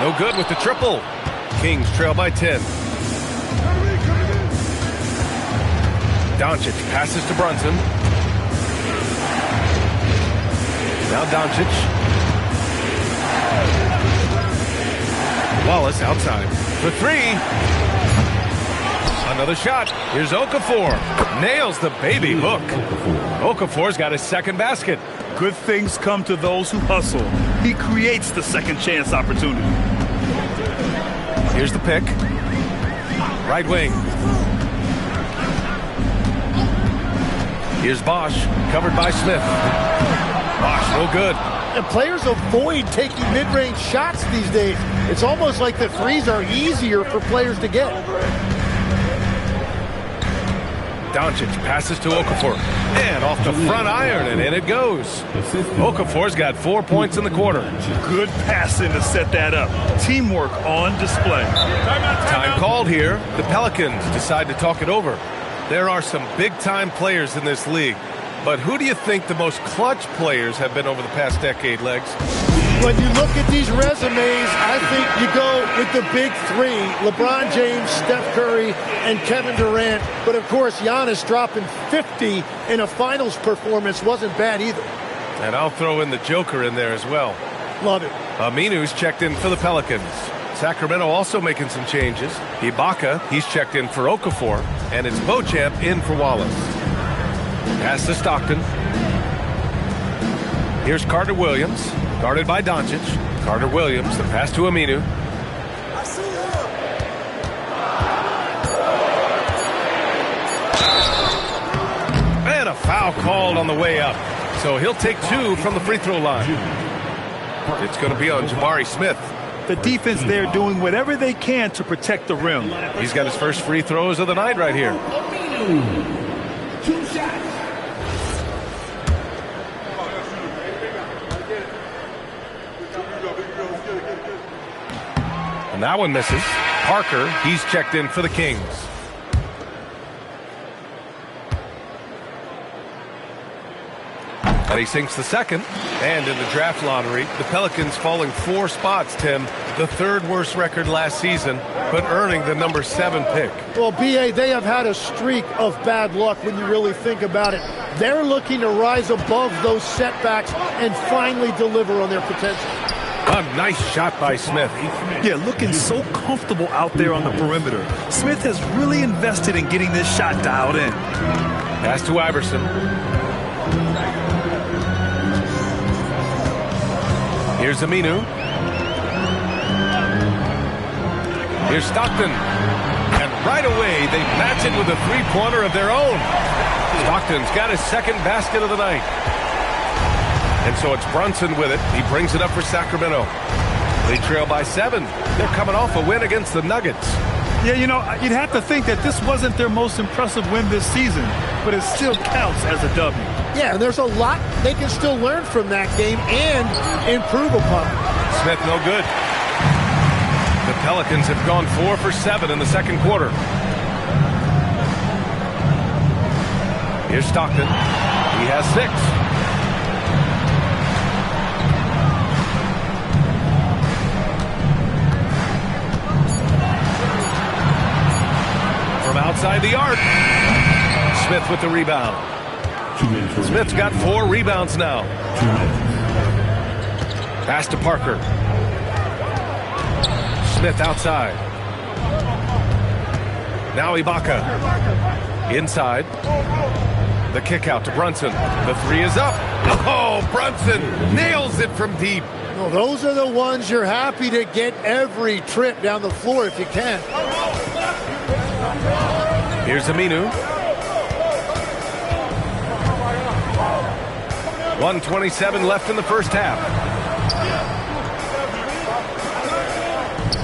No good with the triple. Kings trail by 10. Doncic passes to Brunson. Now Doncic. Wallace outside for 3. Another shot. Here's Okafor. Nails the baby hook. Okafor's got his second basket. Good things come to those who hustle. He creates the second chance opportunity. Here's the pick. Right wing. Here's Bosch, covered by Smith. Bosch, no good. And players avoid taking mid-range shots these days. It's almost like the threes are easier for players to get. Doncic passes to Okafor. And off the front iron, and in it goes. Okafor's got 4 points in the quarter. Good passing to set that up. Teamwork on display. Time called here. The Pelicans decide to talk it over. There are some big-time players in this league. But who do you think the most clutch players have been over the past decade, Legs? When you look at these resumes, I think you go with the big 3. LeBron James, Steph Curry, and Kevin Durant. But, of course, Giannis dropping 50 in a finals performance wasn't bad either. And I'll throw in the Joker in there as well. Love it. Aminu's checked in for the Pelicans. Sacramento also making some changes. Ibaka, he's checked in for Okafor. And it's Beauchamp in for Wallace. Pass to Stockton. Here's Carter Williams, guarded by Doncic. Carter Williams, the pass to Aminu. And a foul called on the way up. So he'll take 2 from the free throw line. It's going to be on Jabari Smith. The defense there doing whatever they can to protect the rim. He's got his first free throws of the night right here. And that one misses. Parker, he's checked in for the Kings. And he sinks the second. And in the draft lottery, the Pelicans falling 4 spots, Tim. The 3rd worst record last season, but earning the number 7 pick. Well, B.A., they have had a streak of bad luck when you really think about it. They're looking to rise above those setbacks and finally deliver on their potential. A nice shot by Smith. Yeah, looking so comfortable out there on the perimeter. Smith has really invested in getting this shot dialed in. Pass to Iverson. Here's Aminu. Here's Stockton. And right away, they match it with a 3-pointer of their own. Stockton's got his second basket of the night. And so it's Brunson with it. He brings it up for Sacramento. They trail by 7. They're coming off a win against the Nuggets. Yeah, you know, you'd have to think that this wasn't their most impressive win this season, but it still counts as a W. Yeah, there's a lot they can still learn from that game and improve upon it. Smith, no good. The Pelicans have gone 4 for 7 in the second quarter. Here's Stockton. He has 6. From outside the arc. Smith with the rebound. Smith's got 4 rebounds now. Pass to Parker. Smith outside. Now Ibaka. Inside. The kick out to Brunson. The three is up. Oh, Brunson nails it from deep. Well, those are the ones you're happy to get every trip down the floor if you can. Here's Aminu. 1:27 left in the first half.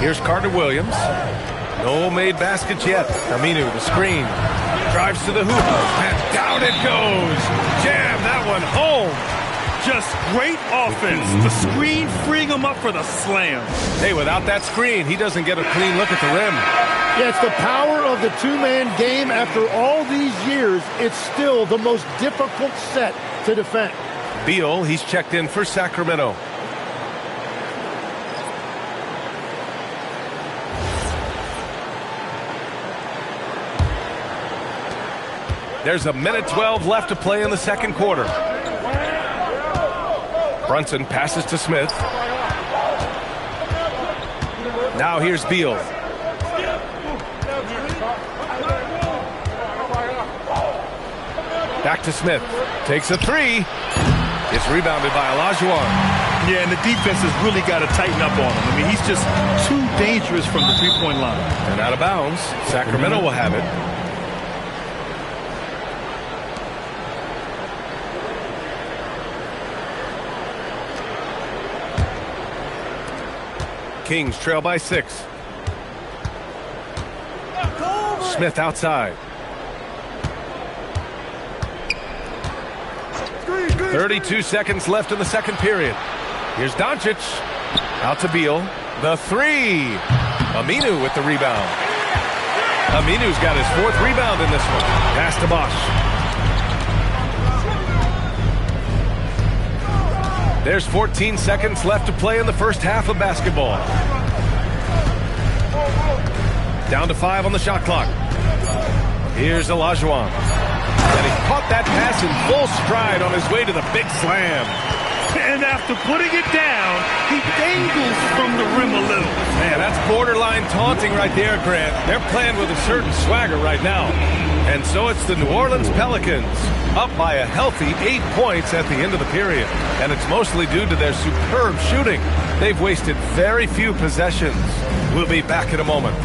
Here's Carter Williams. No made baskets yet. Aminu, the screen. Drives to the hoop. And down it goes. Jam that one home. Just great offense. The screen freeing him up for the slam. Hey, without that screen, he doesn't get a clean look at the rim. Yeah, it's the power of the two-man game. After all these years, it's still the most difficult set to defend. Beal, he's checked in for Sacramento. There's a minute 12 left to play in the second quarter. Brunson passes to Smith. Now here's Beal. Back to Smith. Takes a three. It's rebounded by Olajuwon. Yeah, and the defense has really got to tighten up on him. I mean, he's just too dangerous from the three-point line. And out of bounds. Sacramento will have it. Kings trail by 6. Smith outside. 32 seconds left in the second period. Here's Doncic. Out to Beal. The three. Aminu with the rebound. Aminu's got his 4th rebound in this one. Pass to Bosch. There's 14 seconds left to play in the first half of basketball. Down to 5 on the shot clock. Here's Olajuwon. And he caught that pass in full stride on his way to the big slam. And after putting it down, he dangles from the rim a little. Man, that's borderline taunting right there, Grant. They're playing with a certain swagger right now. And so it's the New Orleans Pelicans, up by a healthy 8 points at the end of the period. And it's mostly due to their superb shooting. They've wasted very few possessions. We'll be back in a moment.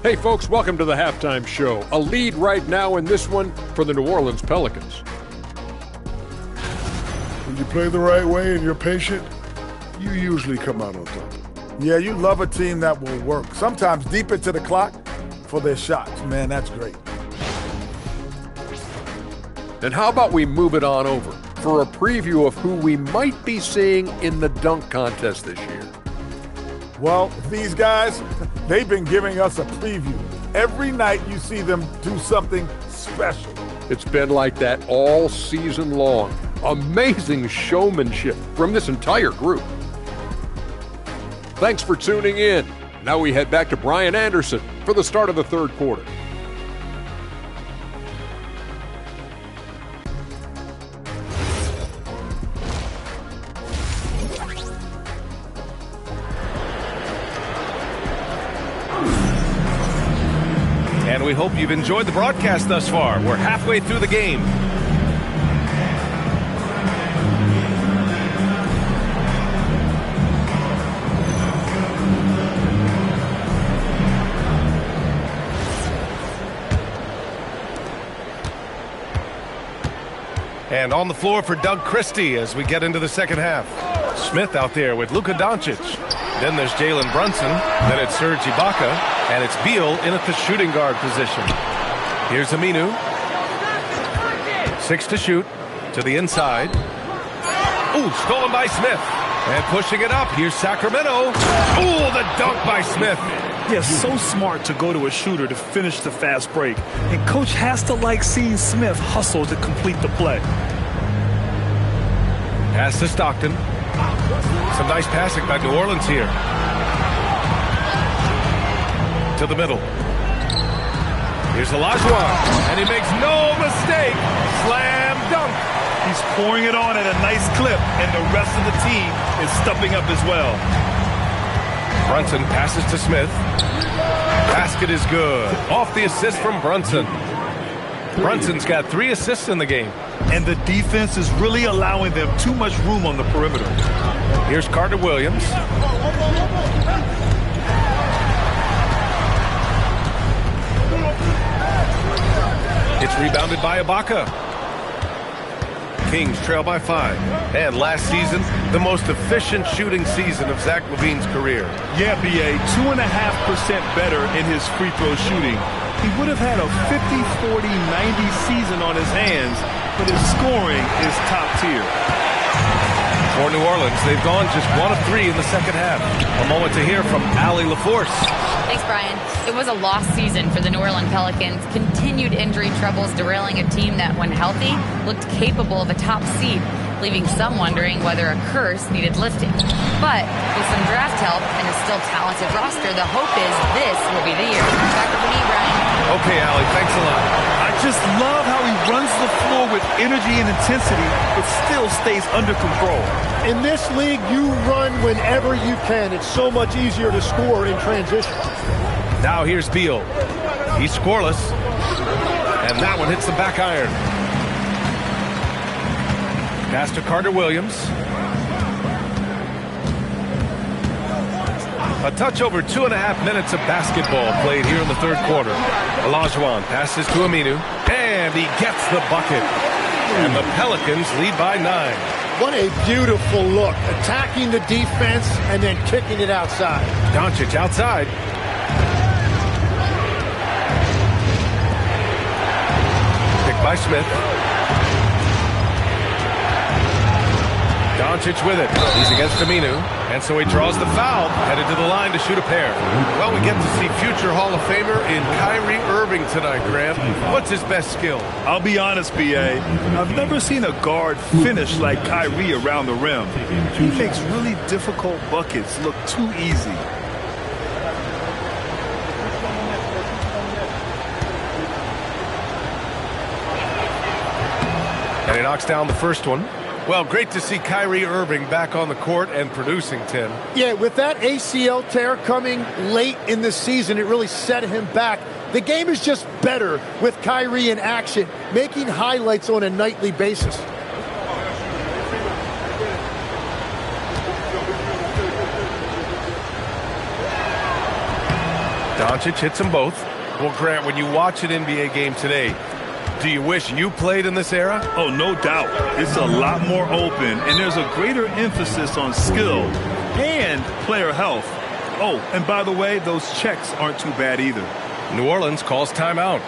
Hey folks, welcome to the halftime show. A lead right now in this one for the New Orleans Pelicans. When you play the right way and you're patient, you usually come out on top. Yeah, you love a team that will work, sometimes deep into the clock for their shots. Man, that's great. And how about we move it on over for a preview of who we might be seeing in the dunk contest this year. Well, these guys, they've been giving us a preview. Every night you see them do something special. It's been like that all season long. Amazing showmanship from this entire group. Thanks for tuning in. Now we head back to Brian Anderson for the start of the third quarter. And we hope you've enjoyed the broadcast thus far. We're halfway through the game. And on the floor for Doug Christie as we get into the second half. Smith out there with Luka Doncic. Then there's Jalen Brunson. Then it's Serge Ibaka. And it's Beal in at the shooting guard position. Here's Aminu. 6 to shoot. To the inside. Ooh, stolen by Smith. And pushing it up. Here's Sacramento. Ooh, the dunk by Smith. Yeah, so smart to go to a shooter to finish the fast break. And coach has to like seeing Smith hustle to complete the play. Pass to Stockton. Some nice passing by New Orleans here. To the middle. Here's Olajuwon, and he makes no mistake. Slam dunk. He's pouring it on at a nice clip, and the rest of the team is stepping up as well. Brunson passes to Smith. Basket is good. Off the assist from Brunson. Brunson's got 3 assists in the game. And the defense is really allowing them too much room on the perimeter. Here's Carter Williams. It's rebounded by Ibaka. Kings trail by 5. And last season, the most efficient shooting season of Zach LaVine's career. Yeah, B.A., 2.5% better in his free throw shooting. He would have had a 50, 40, 90 season on his hands, but his scoring is top tier. For New Orleans, they've gone just 1 of 3 in the second half. A moment to hear from Allie LaForce. Thanks, Brian. It was a lost season for the New Orleans Pelicans. Continued injury troubles derailing a team that, when healthy, looked capable of a top seed, leaving some wondering whether a curse needed lifting. But with some draft help and a still talented roster, the hope is this will be the year. Back over to me, Brian. Okay, Allie, thanks a lot. I just love how he runs the floor with energy and intensity, but still stays under control. In this league, you run whenever you can. It's so much easier to score in transition. Now here's Beal. He's scoreless. And that one hits the back iron. Pass to Carter Williams. A touch over 2.5 minutes of basketball played here in the third quarter. Olajuwon passes to Aminu, and he gets the bucket. And the Pelicans lead by 9. What a beautiful look. Attacking the defense and then kicking it outside. Doncic outside. Picked by Smith. Doncic with it. He's against Aminu. And so he draws the foul, headed to the line to shoot a pair. Well, we get to see future Hall of Famer in Kyrie Irving tonight, Grant. What's his best skill? I'll be honest, B.A. I've never seen a guard finish like Kyrie around the rim. He makes really difficult buckets look too easy. And he knocks down the first one. Well, great to see Kyrie Irving back on the court and producing, Tim. Yeah, with that ACL tear coming late in the season, it really set him back. The game is just better with Kyrie in action, making highlights on a nightly basis. Doncic hits them both. Well, Grant, when you watch an NBA game today, do you wish you played in this era? Oh, no doubt. It's a lot more open, and there's a greater emphasis on skill and player health. Oh, and by the way, those checks aren't too bad either. New Orleans calls timeout.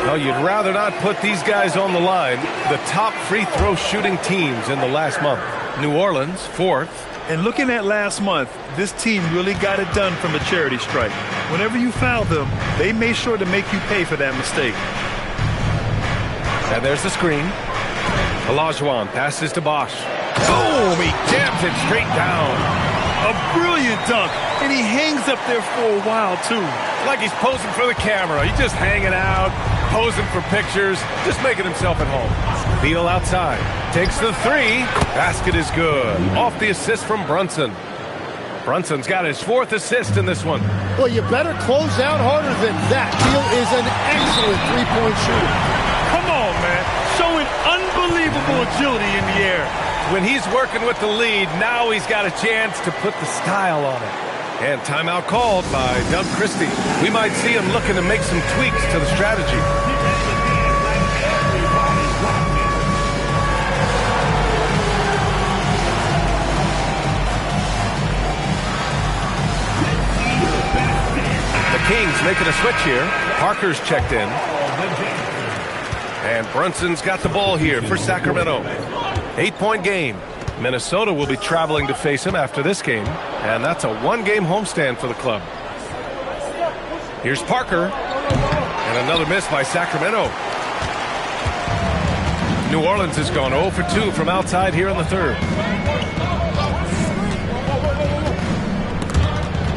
Well, you'd rather not put these guys on the line. The top free throw shooting teams in the last month. New Orleans, 4th. And looking at last month, this team really got it done from a charity strike. Whenever you fouled them, they made sure to make you pay for that mistake. And there's the screen. Olajuwon passes to Bosch. Boom! He jams it straight down. A brilliant dunk, and he hangs up there for a while, too. Like he's posing for the camera. He's just hanging out, posing for pictures, just making himself at home. Beal outside. Takes the 3. Basket is good. Off the assist from Brunson. Brunson's got his 4th assist in this one. Well, you better close out harder than that. Beal is an excellent three-point shooter. Come on, man. Showing unbelievable agility in the air. When he's working with the lead, now he's got a chance to put the style on it. And timeout called by Doug Christie. We might see him looking to make some tweaks to the strategy. The Kings making a switch here. Parker's checked in. And Brunson's got the ball here for Sacramento. 8-point game. Minnesota will be traveling to face him after this game, and that's a 1-game homestand for the club. Here's Parker, and another miss by Sacramento. New Orleans has gone 0 for 2 from outside here in the third.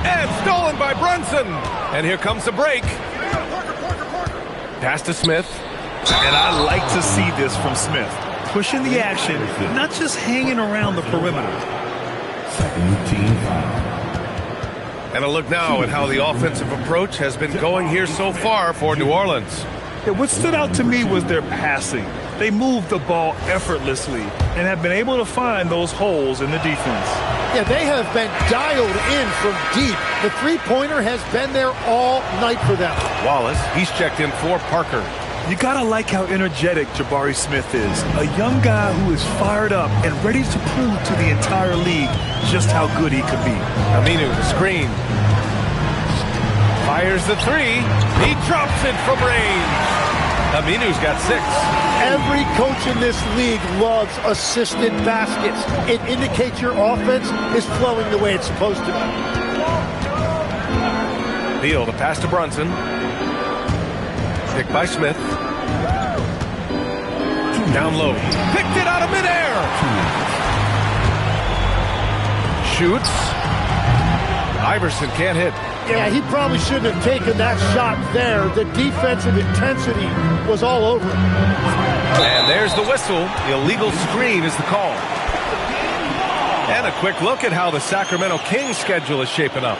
And stolen by Brunson. And here comes the break. Pass to Smith. And I like to see this from Smith. Pushing the action, not just hanging around the perimeter. And a look now at how the offensive approach has been going here so far for New Orleans. Yeah, what stood out to me was their passing. They moved the ball effortlessly and have been able to find those holes in the defense. Yeah, they have been dialed in from deep. The three-pointer has been there all night for them. Wallace, he's checked in for Parker. You gotta like how energetic Jabari Smith is. A young guy who is fired up and ready to prove to the entire league just how good he could be. Aminu, the screen. Fires the three. He drops it from range. Aminu's got 6. Every coach in this league loves assisted baskets. It indicates your offense is flowing the way it's supposed to. Beal, the pass to Brunson. Picked by Smith. Down low. Picked it out of midair. Shoots. Iverson can't hit. Yeah, he probably shouldn't have taken that shot there. The defensive intensity was all over him. And there's the whistle. Illegal screen is the call. And a quick look at how the Sacramento Kings schedule is shaping up.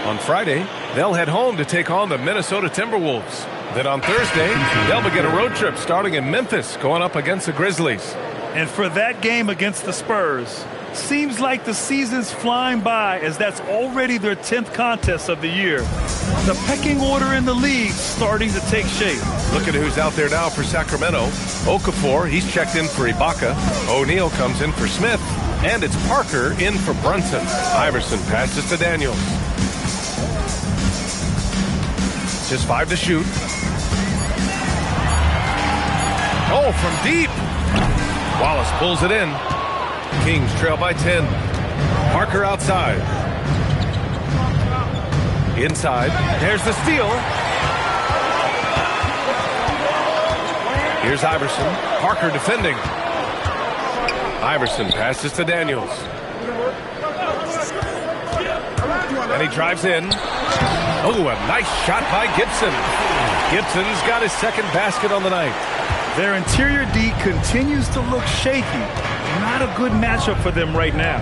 On Friday, they'll head home to take on the Minnesota Timberwolves. Then on Thursday, they'll begin a road trip starting in Memphis, going up against the Grizzlies. And for that game against the Spurs, seems like the season's flying by as that's already their 10th contest of the year. The pecking order in the league starting to take shape. Look at who's out there now for Sacramento. Okafor, he's checked in for Ibaka. O'Neal comes in for Smith. And it's Parker in for Brunson. Iverson passes to Daniels. Just 5 to shoot. Oh, from deep. Wallace pulls it in. Kings trail by 10. Parker outside. Inside. There's the steal. Here's Iverson. Parker defending. Iverson passes to Daniels. And he drives in. Oh, a nice shot by Gibson. Gibson's got his second basket on the night. Their interior D continues to look shaky. Not a good matchup for them right now.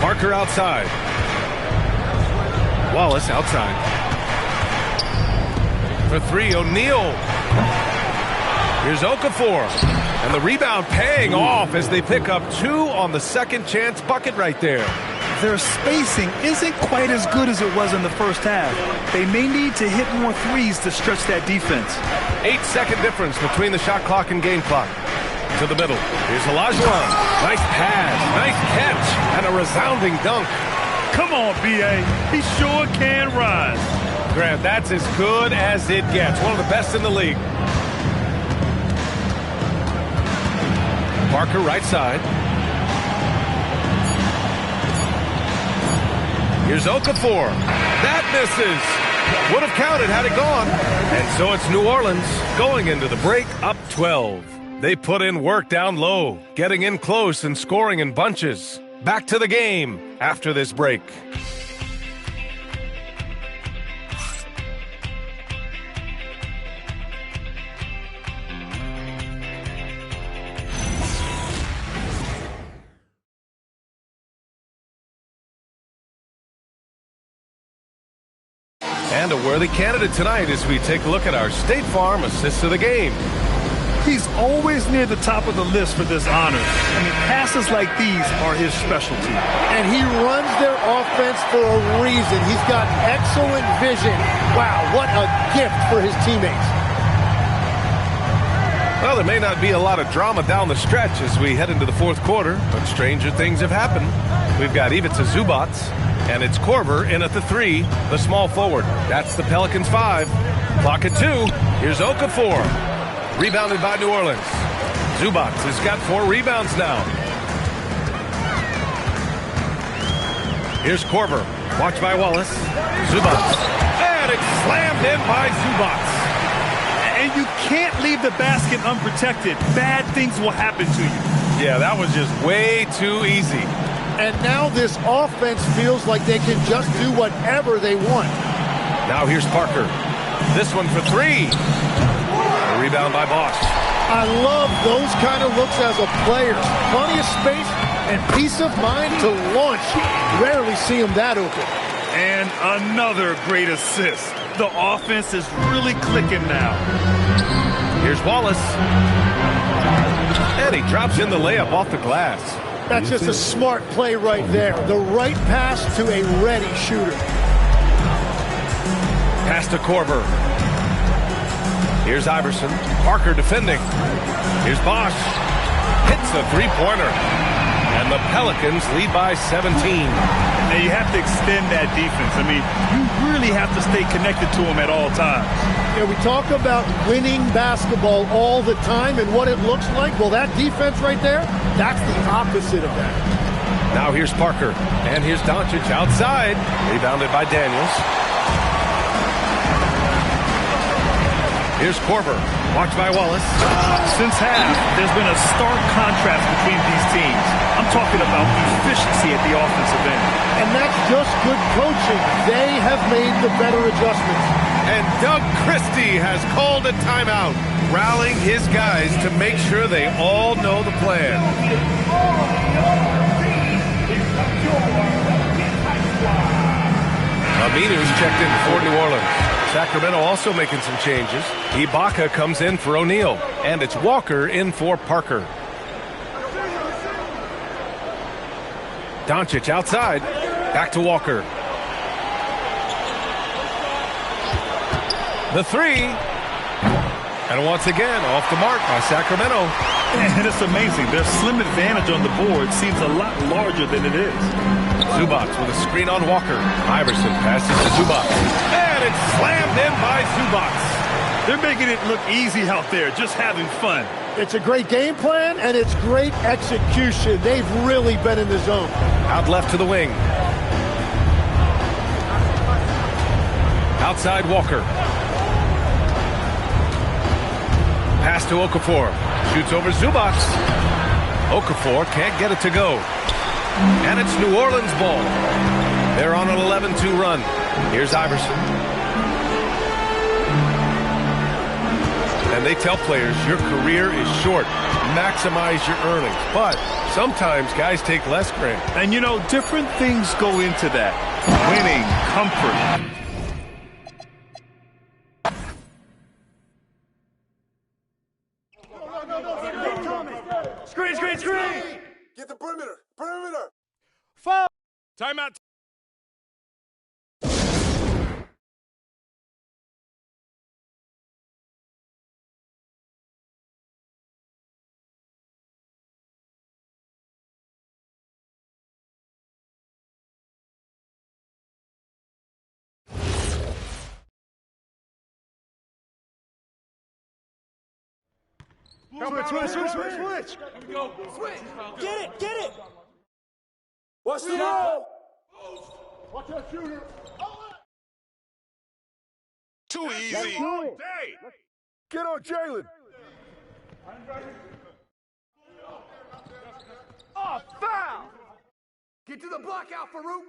Parker outside. Wallace outside. For 3, O'Neal. Here's Okafor. And the rebound paying off as they pick up 2 on the second chance bucket right there. Their spacing isn't quite as good as it was in the first half. They may need to hit more threes to stretch that defense. 8-second difference between the shot clock and game clock. To the middle. Here's Olajuwon. Nice pass, nice catch, and a resounding dunk. Come on, B.A. He sure can rise. Grant, that's as good as it gets. One of the best in the league. Parker right side. Here's Okafor. That misses. Would have counted had it gone. And so it's New Orleans going into the break up 12. They put in work down low, getting in close and scoring in bunches. Back to the game after this break. And a worthy candidate tonight as we take a look at our State Farm Assist of the Game. He's always near the top of the list for this honor. I mean, passes like these are his specialty. And he runs their offense for a reason. He's got excellent vision. Wow, what a gift for his teammates. Well, there may not be a lot of drama down the stretch as we head into the fourth quarter, but stranger things have happened. We've got Ivica Zubac, and it's Korver in at the 3, the small forward. That's the Pelicans 5. Clock at 2. Here's Okafor. Rebounded by New Orleans. Zubac has got 4 rebounds now. Here's Korver. Watched by Wallace. Zubac. And it's slammed in by Zubac. And can't leave the basket unprotected. Bad things will happen to you. Yeah, that was just way too easy. And now this offense feels like they can just do whatever they want. Now here's Parker. This one for three. A rebound by Bosch. I love those kind of looks as a player. Plenty of space and peace of mind to launch. Rarely see him that open. And another great assist. The offense is really clicking now. Here's Wallace. And he drops in the layup off the glass. That's just a smart play right there. The right pass to a ready shooter. Pass to Korver. Here's Iverson. Parker defending. Here's Bosch. Hits a three-pointer. And the Pelicans lead by 17. Now you have to extend that defense. I mean, you really have to stay connected to them at all times. Yeah, we talk about winning basketball all the time and what it looks like. Well, that defense right there, that's the opposite of that. Now here's Parker. And here's Doncic outside. Rebounded by Daniels. Here's Korver. Watched by Wallace. Since half, there's been a stark contrast between these teams. I'm talking about efficiency at the offensive end. And that's just good coaching. They have made the better adjustments. And Doug Christie has called a timeout, rallying his guys to make sure they all know the plan. Aminu's checked in for New Orleans. Sacramento also making some changes. Ibaka comes in for O'Neal, and it's Walker in for Parker. Doncic outside. Back to Walker. The three. And once again, off the mark by Sacramento. And it's amazing. Their slim advantage on the board seems a lot larger than it is. Zubac with a screen on Walker. Iverson passes to Zubac. And it's slammed in by Zubac. They're making it look easy out there, just having fun. It's a great game plan, and it's great execution. They've really been in the zone. Out left to the wing. Outside Walker. Pass to Okafor. Shoots over Zubac. Okafor can't get it to go. And it's New Orleans ball. They're on an 11-2 run. Here's Iverson. And they tell players your career is short. Maximize your earnings. But sometimes guys take less granted. And you know, different things go into that. Winning, comfort. Screen, screen, screen! Get the perimeter! Perimeter! Foul! Timeout. Switch! Here we go. Switch! Get it! Watch the ball! Watch that shooter! Too easy. Get on Jalen. Oh, foul! Get to the block out, Farouk!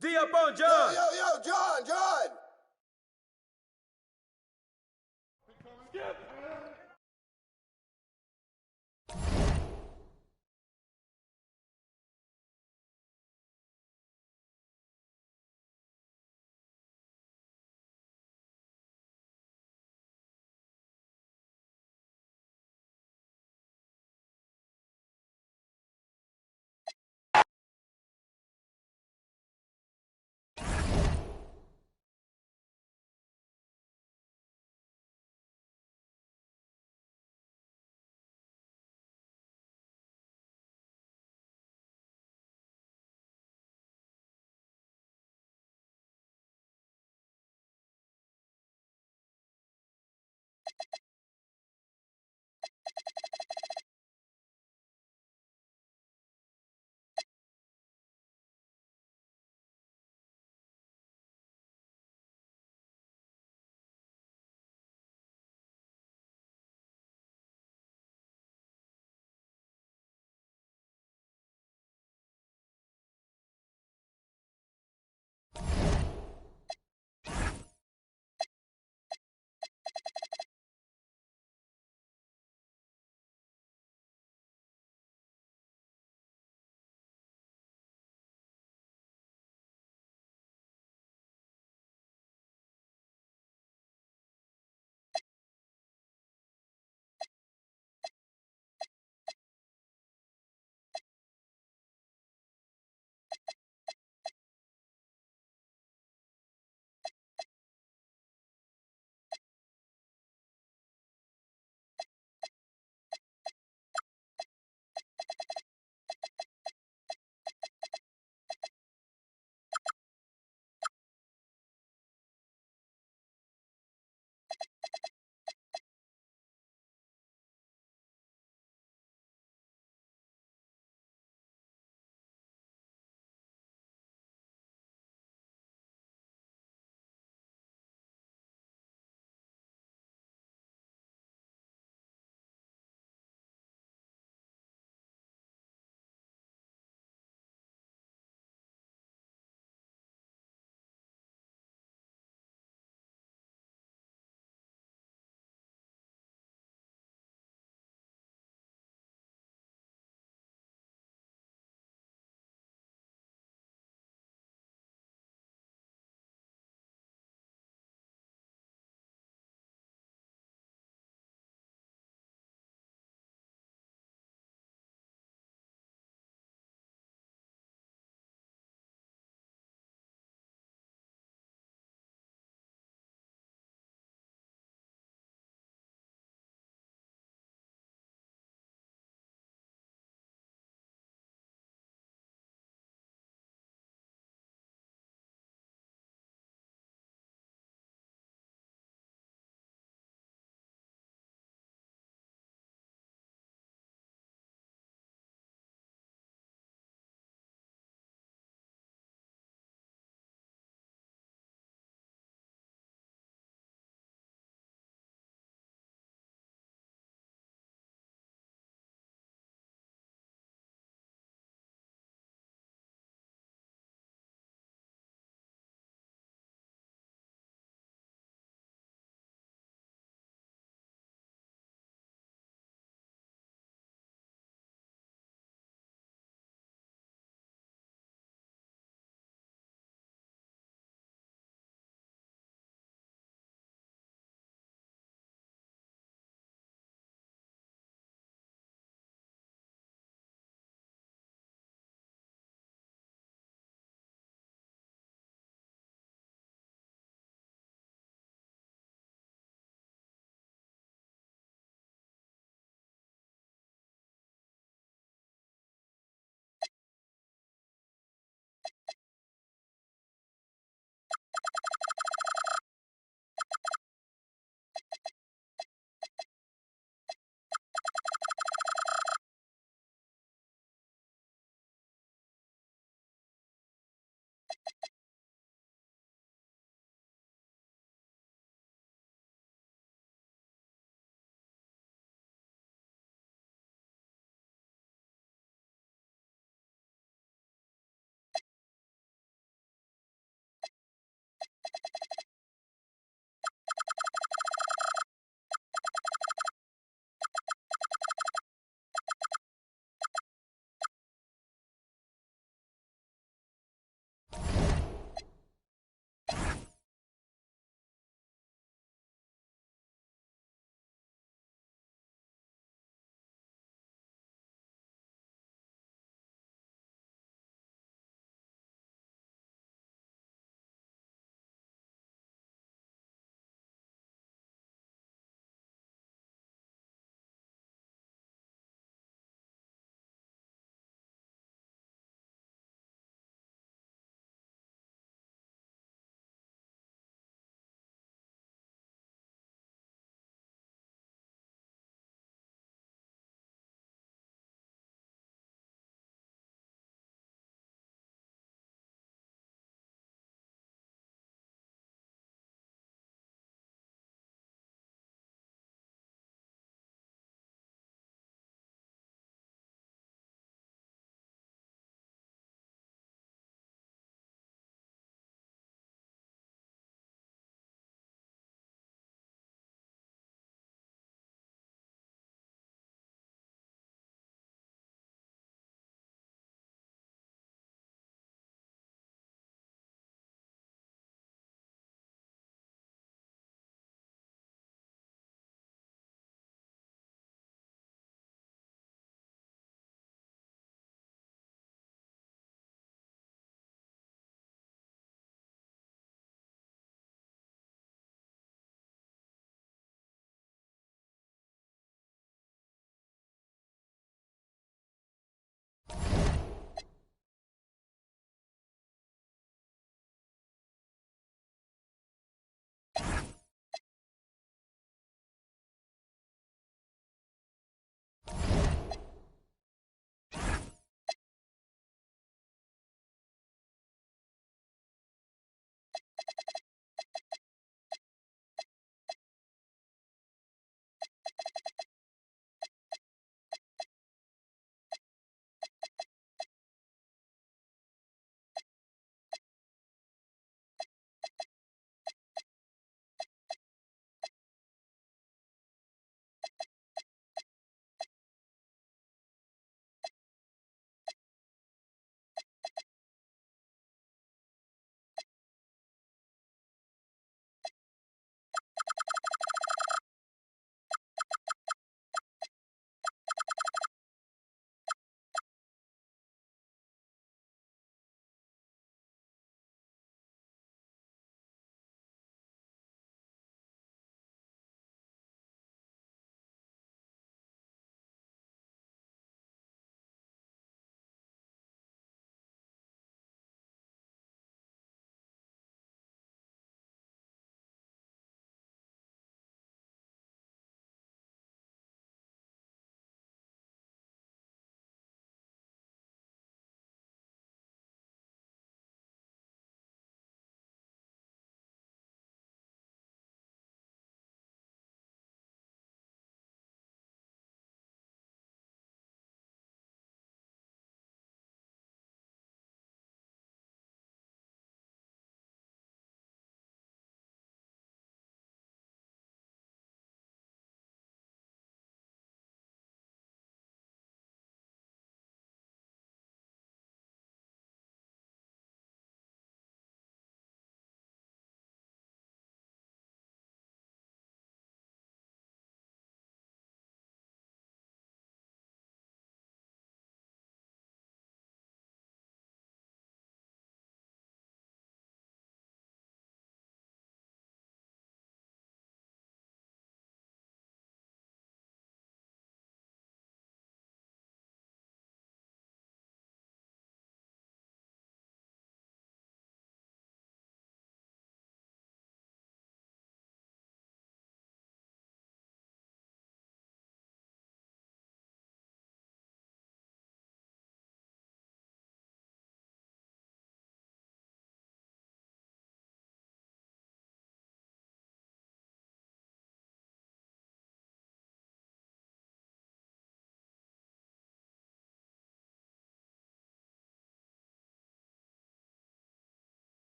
D up on John! Yo, John! Skip!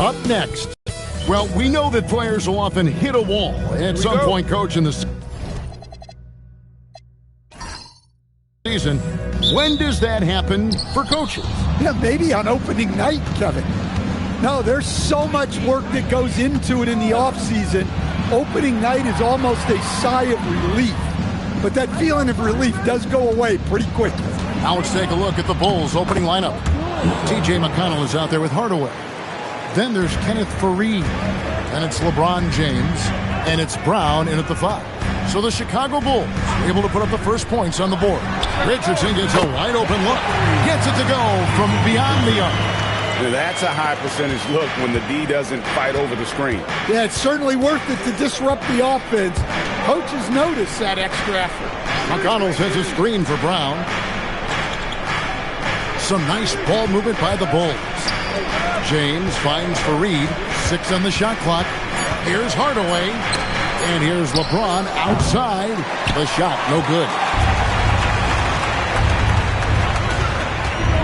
Up next. Well, we know that players will often hit a wall at some point, Coach, in the season. When does that happen for coaches? Yeah, maybe on opening night, Kevin. No, there's so much work that goes into it in the offseason. Opening night is almost a sigh of relief. But that feeling of relief does go away pretty quickly. Now let's take a look at the Bulls' opening lineup. T.J. McConnell is out there with Hardaway. Then there's Kenneth Faried. And it's LeBron James. And it's Brown in at the 5. So the Chicago Bulls able to put up the first points on the board. Richardson gets a wide open look. Gets it to go from beyond the arc. Now that's a high percentage look when the D doesn't fight over the screen. Yeah, it's certainly worth it to disrupt the offense. Coaches notice that extra effort. McConnell sends a screen for Brown. Some nice ball movement by the Bulls. James finds Faried. 6 on the shot clock. Here's Hardaway. And here's LeBron outside. The shot, no good.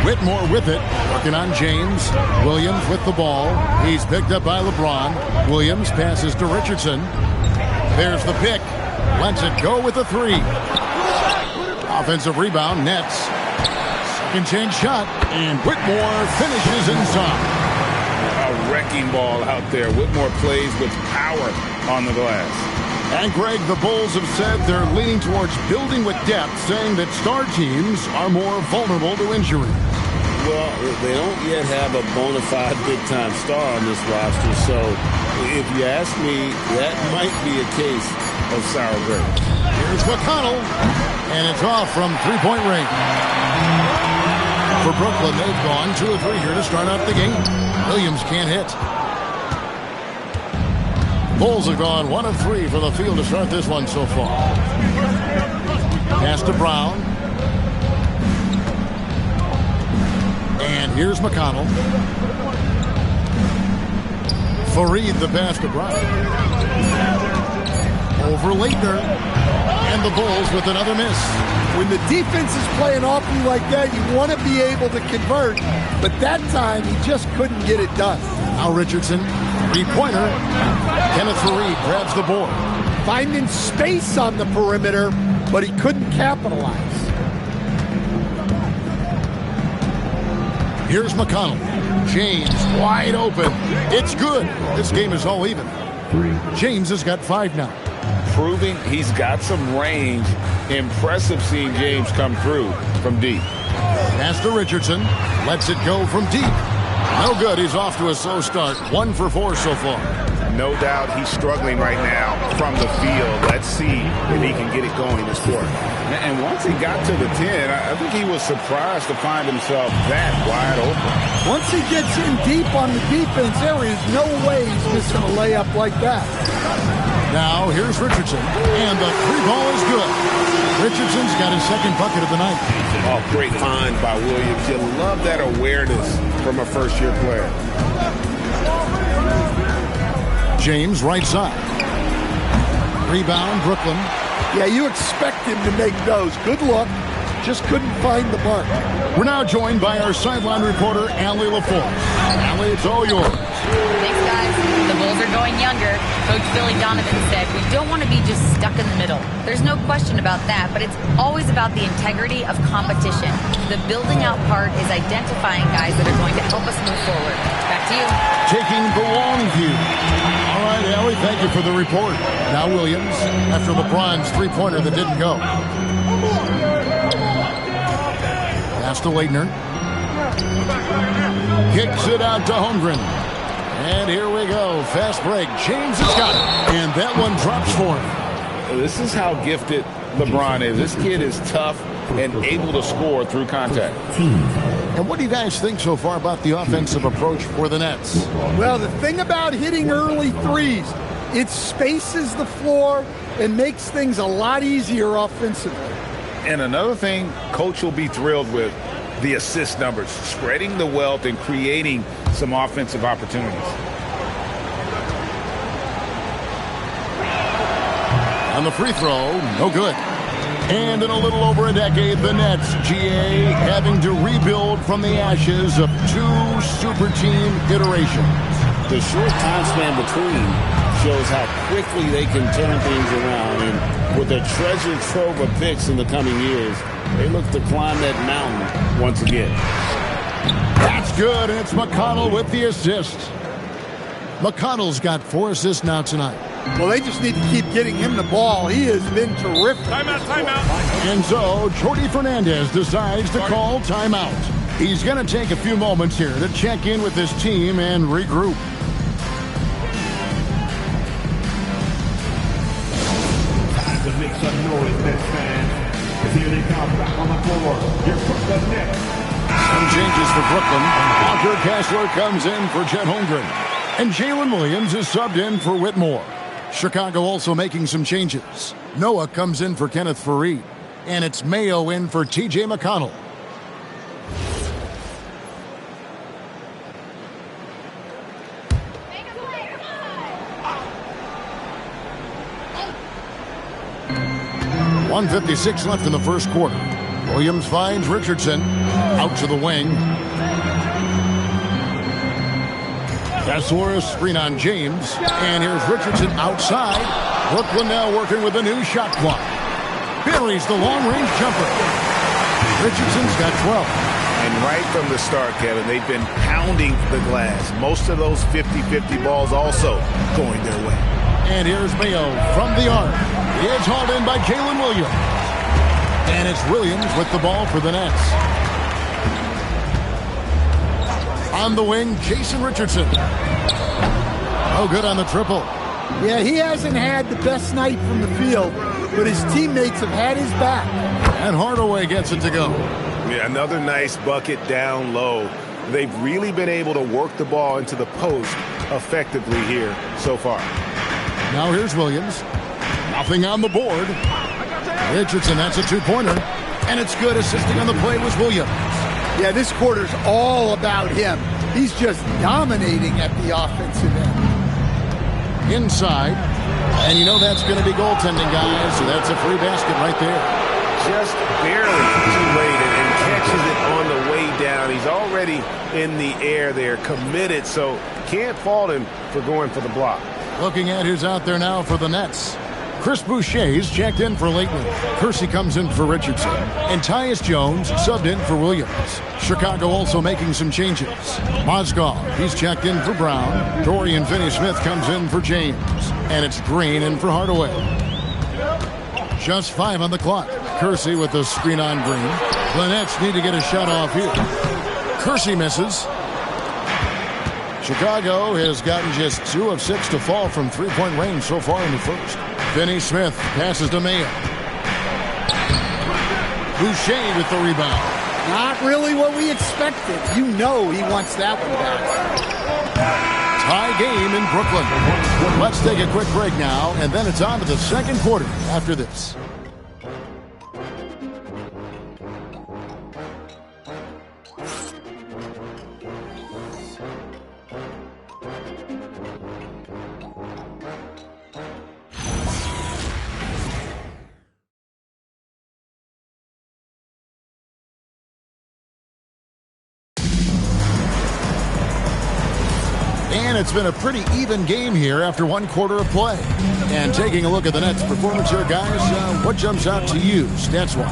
Whitmore with it, working on James. Williams with the ball. He's picked up by LeBron. Williams passes to Richardson. There's the pick. Lets it go with the 3. Offensive rebound, Nets. Second chance shot, and Whitmore finishes inside. A wrecking ball out there. Whitmore plays with power on the glass. And Greg, the Bulls have said they're leaning towards building with depth, saying that star teams are more vulnerable to injury. Well, they don't yet have a bona fide big-time star on this roster, so if you ask me, that might be a case of sour grapes. Here's McConnell, and it's off from three-point range. For Brooklyn, they've gone 2 of 3 here to start out the game. Williams can't hit. Bulls have gone 1 of 3 for the field to start this one so far. Pass to Brown. And here's McConnell. Faried the pass to Brown. Over Leitner. And the Bulls with another miss. When the defense is playing off you like that, you want to be able to convert. But that time, he just couldn't get it done. Now Richardson, 3-pointer. Kenneth Faried grabs the board. Finding space on the perimeter, but he couldn't capitalize. Here's McConnell. James wide open. It's good. This game is all even. James has got 5 now. Proving he's got some range. Impressive seeing James come through from deep. Pass to Richardson. Lets it go from deep. No good. He's off to a slow start. 1 for 4 so far. No doubt he's struggling right now from the field. Let's see if he can get it going this quarter. And once he got to the 10, I think he was surprised to find himself that wide open. Once he gets in deep on the defense, there is no way he's missing a layup like that. Now here's Richardson, and the 3-ball is good. Richardson's got his 2nd bucket of the night. Oh, great find by Williams. You love that awareness from a first-year player. James right side. Rebound, Brooklyn. Yeah, you expect him to make those. Good luck. Just couldn't find the mark. We're now joined by our sideline reporter, Allie LaForce. Allie, it's all yours. Thanks, guys. The Bulls are going younger. Coach Billy Donovan said, we don't want to be just stuck in the middle. There's no question about that, but it's always about the integrity of competition. The building out part is identifying guys that are going to help us move forward. Back to you. Taking the long view. All right, Allie, thank you for the report. Now Williams, after LeBron's 3-pointer that didn't go. Pass to Leitner. Kicks it out to Holmgren. And here we go. Fast break. James has got it. And that one drops for him. This is how gifted LeBron is. This kid is tough and able to score through contact. And what do you guys think so far about the offensive approach for the Nets? Well, the thing about hitting early threes, it spaces the floor and makes things a lot easier offensively. And another thing Coach will be thrilled with, the assist numbers, spreading the wealth and creating some offensive opportunities. On the free throw, no good. And in a little over a decade, the Nets, GA, having to rebuild from the ashes of 2 super team iterations. the short time span between shows how quickly they can turn things around. And with a treasure trove of picks in the coming years, they look to climb that mountain once again. That's good, and it's McConnell with the assist. McConnell's got 4 assists now tonight. Well, they just need to keep getting him the ball. He has been terrific. Timeout. And so, Jordi Fernandez decides to call timeout. He's going to take a few moments here to check in with his team and regroup. Time to make some noise, Nets fans. Because here they come back on the floor. Your Brooklyn Nets. Some changes for Brooklyn. Walker Kessler comes in for Chet Holmgren. And Jalen Williams is subbed in for Whitmore. Chicago also making some changes. Noah comes in for Kenneth Faried. And it's Mayo in for T.J. McConnell. .156 left in the first quarter. Williams finds Richardson out to the wing. Kessler screen on James. And here's Richardson outside. Brooklyn now working with a new shot clock. Buries the long-range jumper. Richardson's got 12. And right from the start, Kevin, they've been pounding the glass. Most of those 50-50 balls also going their way. And here's Mayo from the arc. It's hauled in by Jalen Williams. And it's Williams with the ball for the Nets. On the wing, Jason Richardson. Oh, good on the triple. Yeah, he hasn't had the best night from the field, but his teammates have had his back. And Hardaway gets it to go. Yeah, another nice bucket down low. They've really been able to work the ball into the post effectively here so far. Now here's Williams. Nothing on the board. Richardson, that's a two-pointer. And it's good. Assisting on the play was Williams. Yeah, this quarter's all about him. He's just dominating at the offensive end. Inside. And you know that's going to be goaltending, guys. So that's a free basket right there. Just barely too late and catches it on the way down. He's already in the air there, committed, so can't fault him for going for the block. Looking at who's out there now for the Nets. Chris Boucher's checked in for Leighton. Kersey comes in for Richardson. And Tyus Jones subbed in for Williams. Chicago also making some changes. Mozgov, he's checked in for Brown. Dorian Finney-Smith comes in for James. And it's Green in for Hardaway. Just 5 on the clock. Kersey with the screen on Green. The Nets need to get a shot off here. Kersey misses. Chicago has gotten just 2 of 6 to fall from three-point range so far in the first. Finney-Smith passes to Mayo. Boucher with the rebound. Not really what we expected. You know he wants that one back. Tie game in Brooklyn. Let's take a quick break now, and then it's on to the second quarter after this. And it's been a pretty even game here after one quarter of play. And taking a look at the Nets' performance here, guys, what jumps out to you, stats-wise?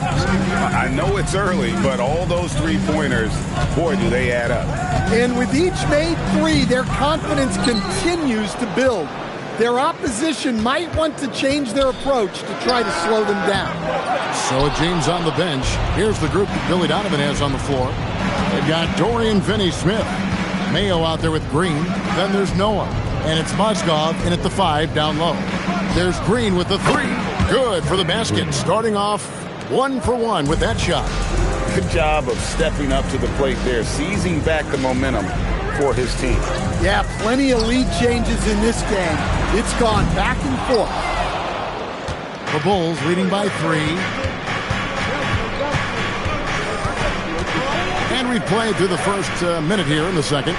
I know it's early, but all those three-pointers, boy, do they add up. And with each made 3, their confidence continues to build. Their opposition might want to change their approach to try to slow them down. So James on the bench. Here's the group that Billy Donovan has on the floor. They've got Dorian Finney-Smith. Mayo out there with Green. Then there's Noah. And it's Mozgov in at the 5 down low. There's Green with the 3. Good for the basket. Starting off 1 for 1 with that shot. Good job of stepping up to the plate there, seizing back the momentum for his team. Yeah, plenty of lead changes in this game. It's gone back and forth. The Bulls leading by 3. And we've played through the first minute here in the second.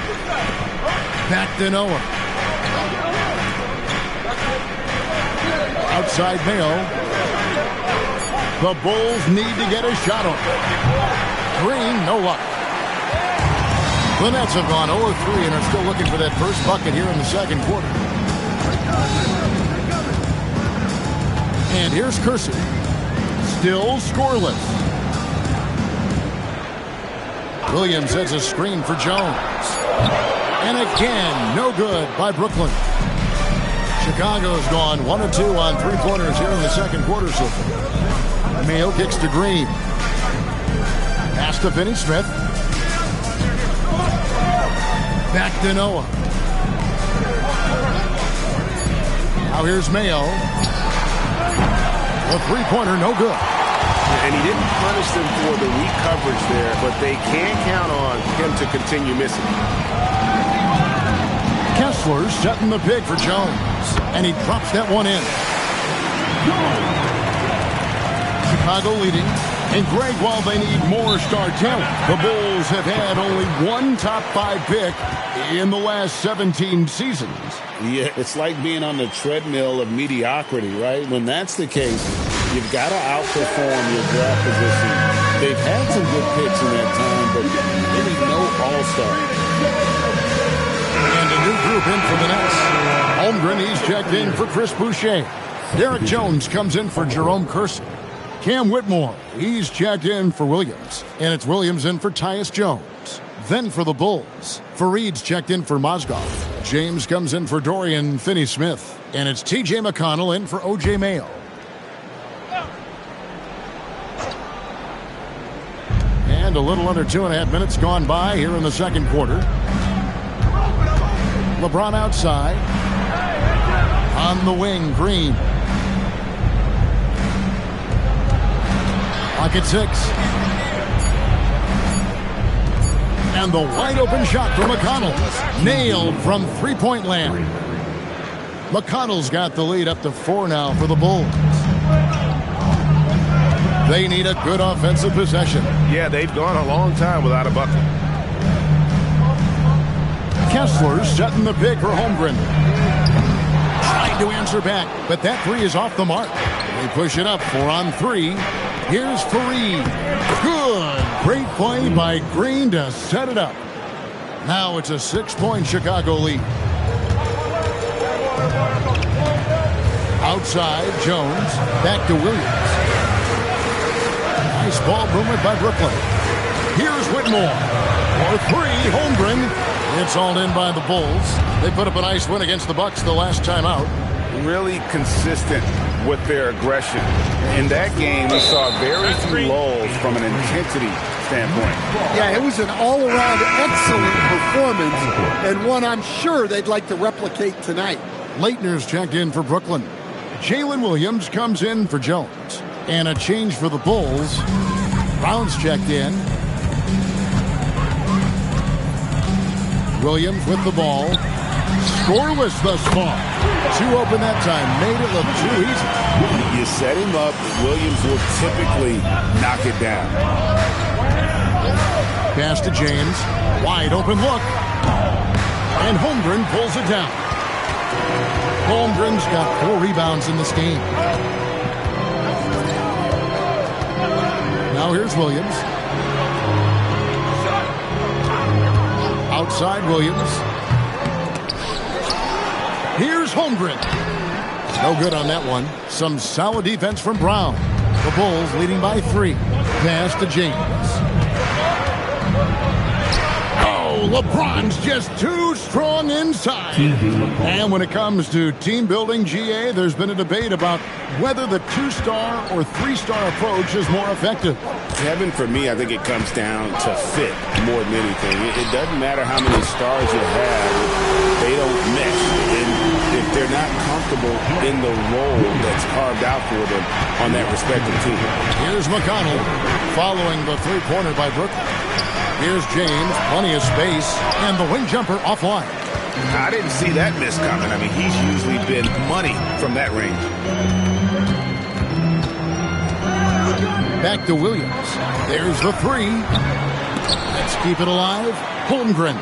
Back to Noah. Outside Mayo. The Bulls need to get a shot on. Green, no luck. The Nets have gone 0-3 and are still looking for that first bucket here in the second quarter. And here's Kersey. Still scoreless. Williams sets a screen for Jones. And again, no good by Brooklyn. Chicago's gone 1 of 2 on three-pointers here in the second quarter so far. Mayo kicks to Green. Pass to Finney-Smith. Back to Noah. Now here's Mayo. A three-pointer, no good. And he didn't punish them for the weak coverage there, but they can count on him to continue missing. Kessler setting the pick for Jones, and he drops that one in. Chicago leading. And Greg, while they need more star talent, the Bulls have had only one top 5 pick in the last 17 seasons. Yeah, it's like being on the treadmill of mediocrity, right? When that's the case, you've got to outperform your draft position. They've had some good picks in that time, but really no all-star. And a new group in for the Nets. Holmgren, he's checked in for Chris Boucher. Derek Jones comes in for Jerome Kersey. Cam Whitmore, he's checked in for Williams. And it's Williams in for Tyus Jones. Then for the Bulls, Fareed's checked in for Mozgov. James comes in for Dorian Finney-Smith. And it's T.J. McConnell in for O.J. Mayo. And a little under 2.5 minutes gone by here in the second quarter. LeBron outside. On the wing, Green. Clock at 6. And the wide open shot for McConnell. Nailed from three-point land. McConnell's got the lead up to 4 now for the Bulls. They need a good offensive possession. Yeah, they've gone a long time without a bucket. Kessler setting the pick for Holmgren. Trying to answer back, but that three is off the mark. They push it up 4 on 3. Here's Fareed. Good. Great play by Green to set it up. Now it's a 6-point Chicago lead. Outside, Jones. Back to Williams. Nice ball movement by Brooklyn. Here's Whitmore. For 3, Holmgren. It's all in by the Bulls. They put up a nice win against the Bucks the last time out. Really consistent with their aggression. In that game, we saw very few lulls from an intensity standpoint. Yeah, it was an all-around excellent performance, and one I'm sure they'd like to replicate tonight. Leitner's checked in for Brooklyn. Jalen Williams comes in for Jones. And a change for the Bulls. Brown's checked in. Williams with the ball. Scoreless thus far. 2 open that time. Made it look too easy. You set him up, Williams will typically knock it down. Pass to James. Wide open look. And Holmgren pulls it down. Holmgren's got 4 rebounds in this game. Now here's Williams. Outside Williams. Here's Holmgren. No good on that one. Some solid defense from Brown. The Bulls leading by 3. Pass to James. Oh, LeBron's just too strong inside. And when it comes to team building, GA, there's been a debate about whether the 2-star or 3-star approach is more effective. Kevin, for me, I think it comes down to fit more than anything. It doesn't matter how many stars you have. They don't mesh. And if they're not comfortable in the role that's carved out for them on that respective team. Here's McConnell following the three-pointer by Brooklyn. Here's James, plenty of space, and the wing jumper offline. I didn't see that miss coming. I mean, he's usually been money from that range. Back to Williams. There's the 3. Let's keep it alive. Holmgren.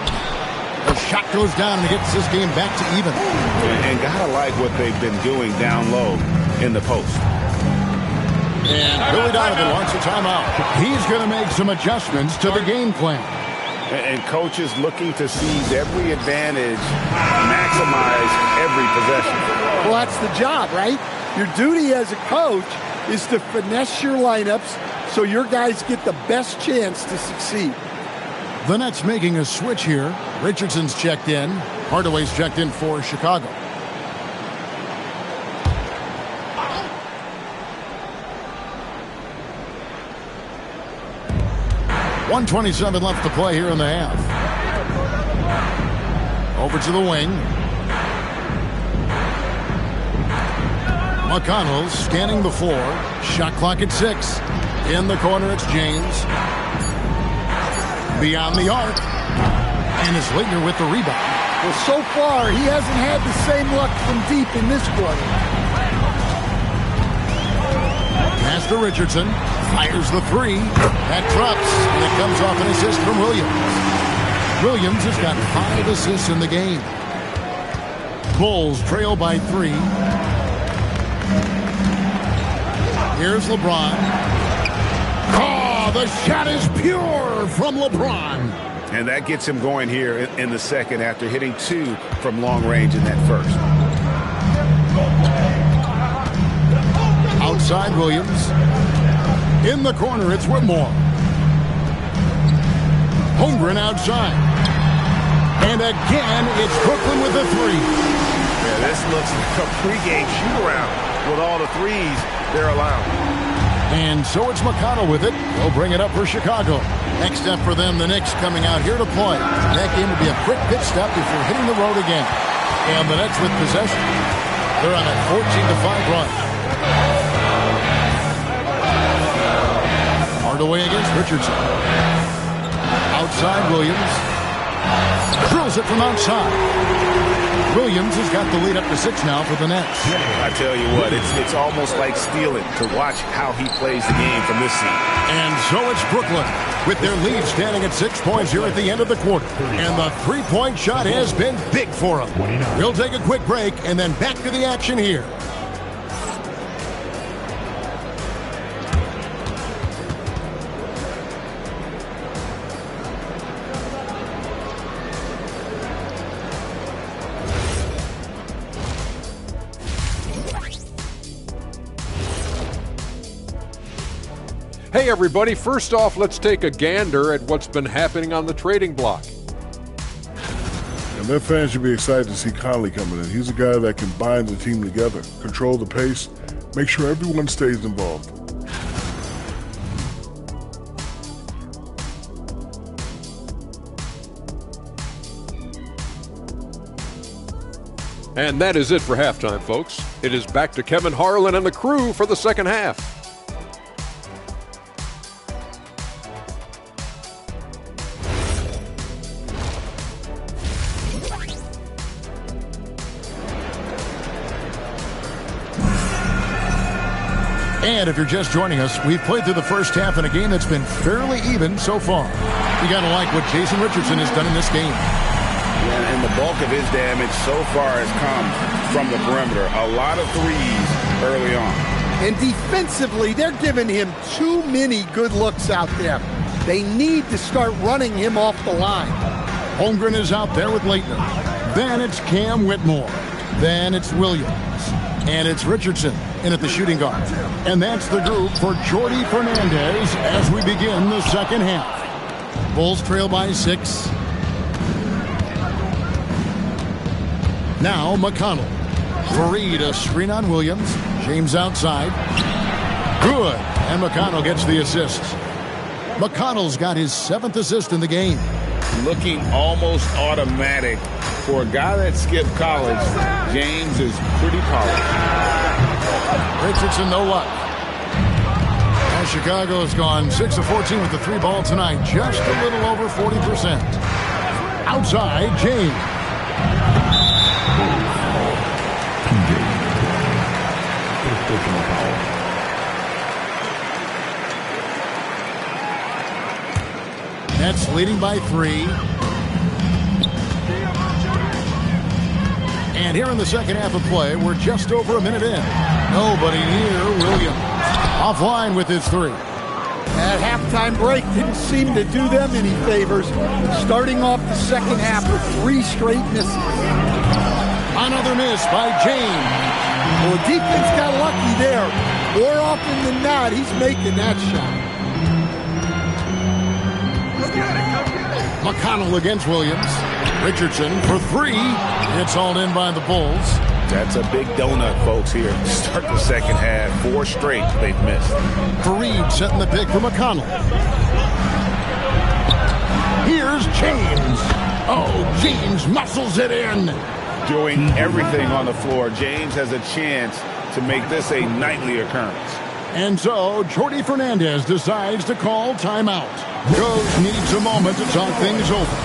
The shot goes down and gets this game back to even. And gotta like what they've been doing down low in the post. And Billy Donovan wants a timeout. He's going to make some adjustments to the game plan. And coaches looking to seize every advantage, maximize every possession. Well, that's the job, right? Your duty as a coach is to finesse your lineups so your guys get the best chance to succeed. The Nets making a switch here. Richardson's checked in. Hardaway's checked in for Chicago. .127 left to play here in the half. Over to the wing. McConnell scanning the floor. Shot clock at 6. In the corner, it's James. Beyond the arc. And it's Leitner with the rebound. Well, so far, he hasn't had the same luck from deep in this quarter. Pass to Richardson. Fires the 3. That drops. And it comes off an assist from Williams. Williams has got 5 assists in the game. Bulls trail by 3. Here's LeBron. Oh, the shot is pure from LeBron. And that gets him going here in the second after hitting 2 from long range in that first. Outside Williams. In the corner, it's Whitmore. Holmgren outside. And again, it's Brooklyn with the 3. Yeah, this looks like a pregame shoot-around with all the threes they're allowed. And so it's McConnell with it. They'll bring it up for Chicago. Next up for them, the Knicks coming out here to play. That game will be a quick pit stop before hitting the road again. And the Nets with possession. They're on a 14-5 run. Hardaway against Richardson. Outside Williams. Drills it from outside. Williams has got the lead up to 6 now for the Nets. I tell you what, it's almost like stealing to watch how he plays the game from this seat. And so it's Brooklyn with their lead standing at 6 points here at the end of the quarter. And the three-point shot has been big for them. We'll take a quick break and then back to the action here. Hey everybody, first off, let's take a gander at what's been happening on the trading block. And their fans should be excited to see Conley coming in. He's a guy that can bind the team together, control the pace, make sure everyone stays involved. And that is it for halftime, folks. It is back to Kevin Harlan and the crew for the second half. And if you're just joining us, we've played through the first half in a game that's been fairly even so far. You got to like what Jason Richardson has done in this game. Yeah, and the bulk of his damage so far has come from the perimeter. A lot of threes early on. And defensively, they're giving him too many good looks out there. They need to start running him off the line. Holmgren is out there with Leitner. Then it's Cam Whitmore. Then it's Williams. And it's Richardson in at the shooting guard. And that's the group for Jordi Fernandez as we begin the second half. Bulls trail by 6. Now McConnell. Fareed a screen on Williams. James outside. Good. And McConnell gets the assist. McConnell's got his 7th assist in the game. Looking almost automatic. For a guy that skipped college, James is pretty polished. Richardson, no luck. And Chicago has gone 6 of 14 with the 3 ball tonight. Just a little over 40%. Outside, James. Nets leading by 3. And here in the second half of play, we're just over a minute in. Nobody near Williams. Offline with his 3. That halftime break didn't seem to do them any favors, starting off the second half with 3 straight misses. Another miss by James. Well, the defense got lucky there. More often than not, he's making that shot. McConnell against Williams. Richardson for 3. It's hauled in by the Bulls. That's a big donut, folks, here. Start the second half. 4 straight they've missed. Fareed setting the pick for McConnell. Here's James. Oh, James muscles it in. Doing everything on the floor. James has a chance to make this a nightly occurrence. And so, Jordi Fernandez decides to call timeout. Coach needs a moment to talk things over.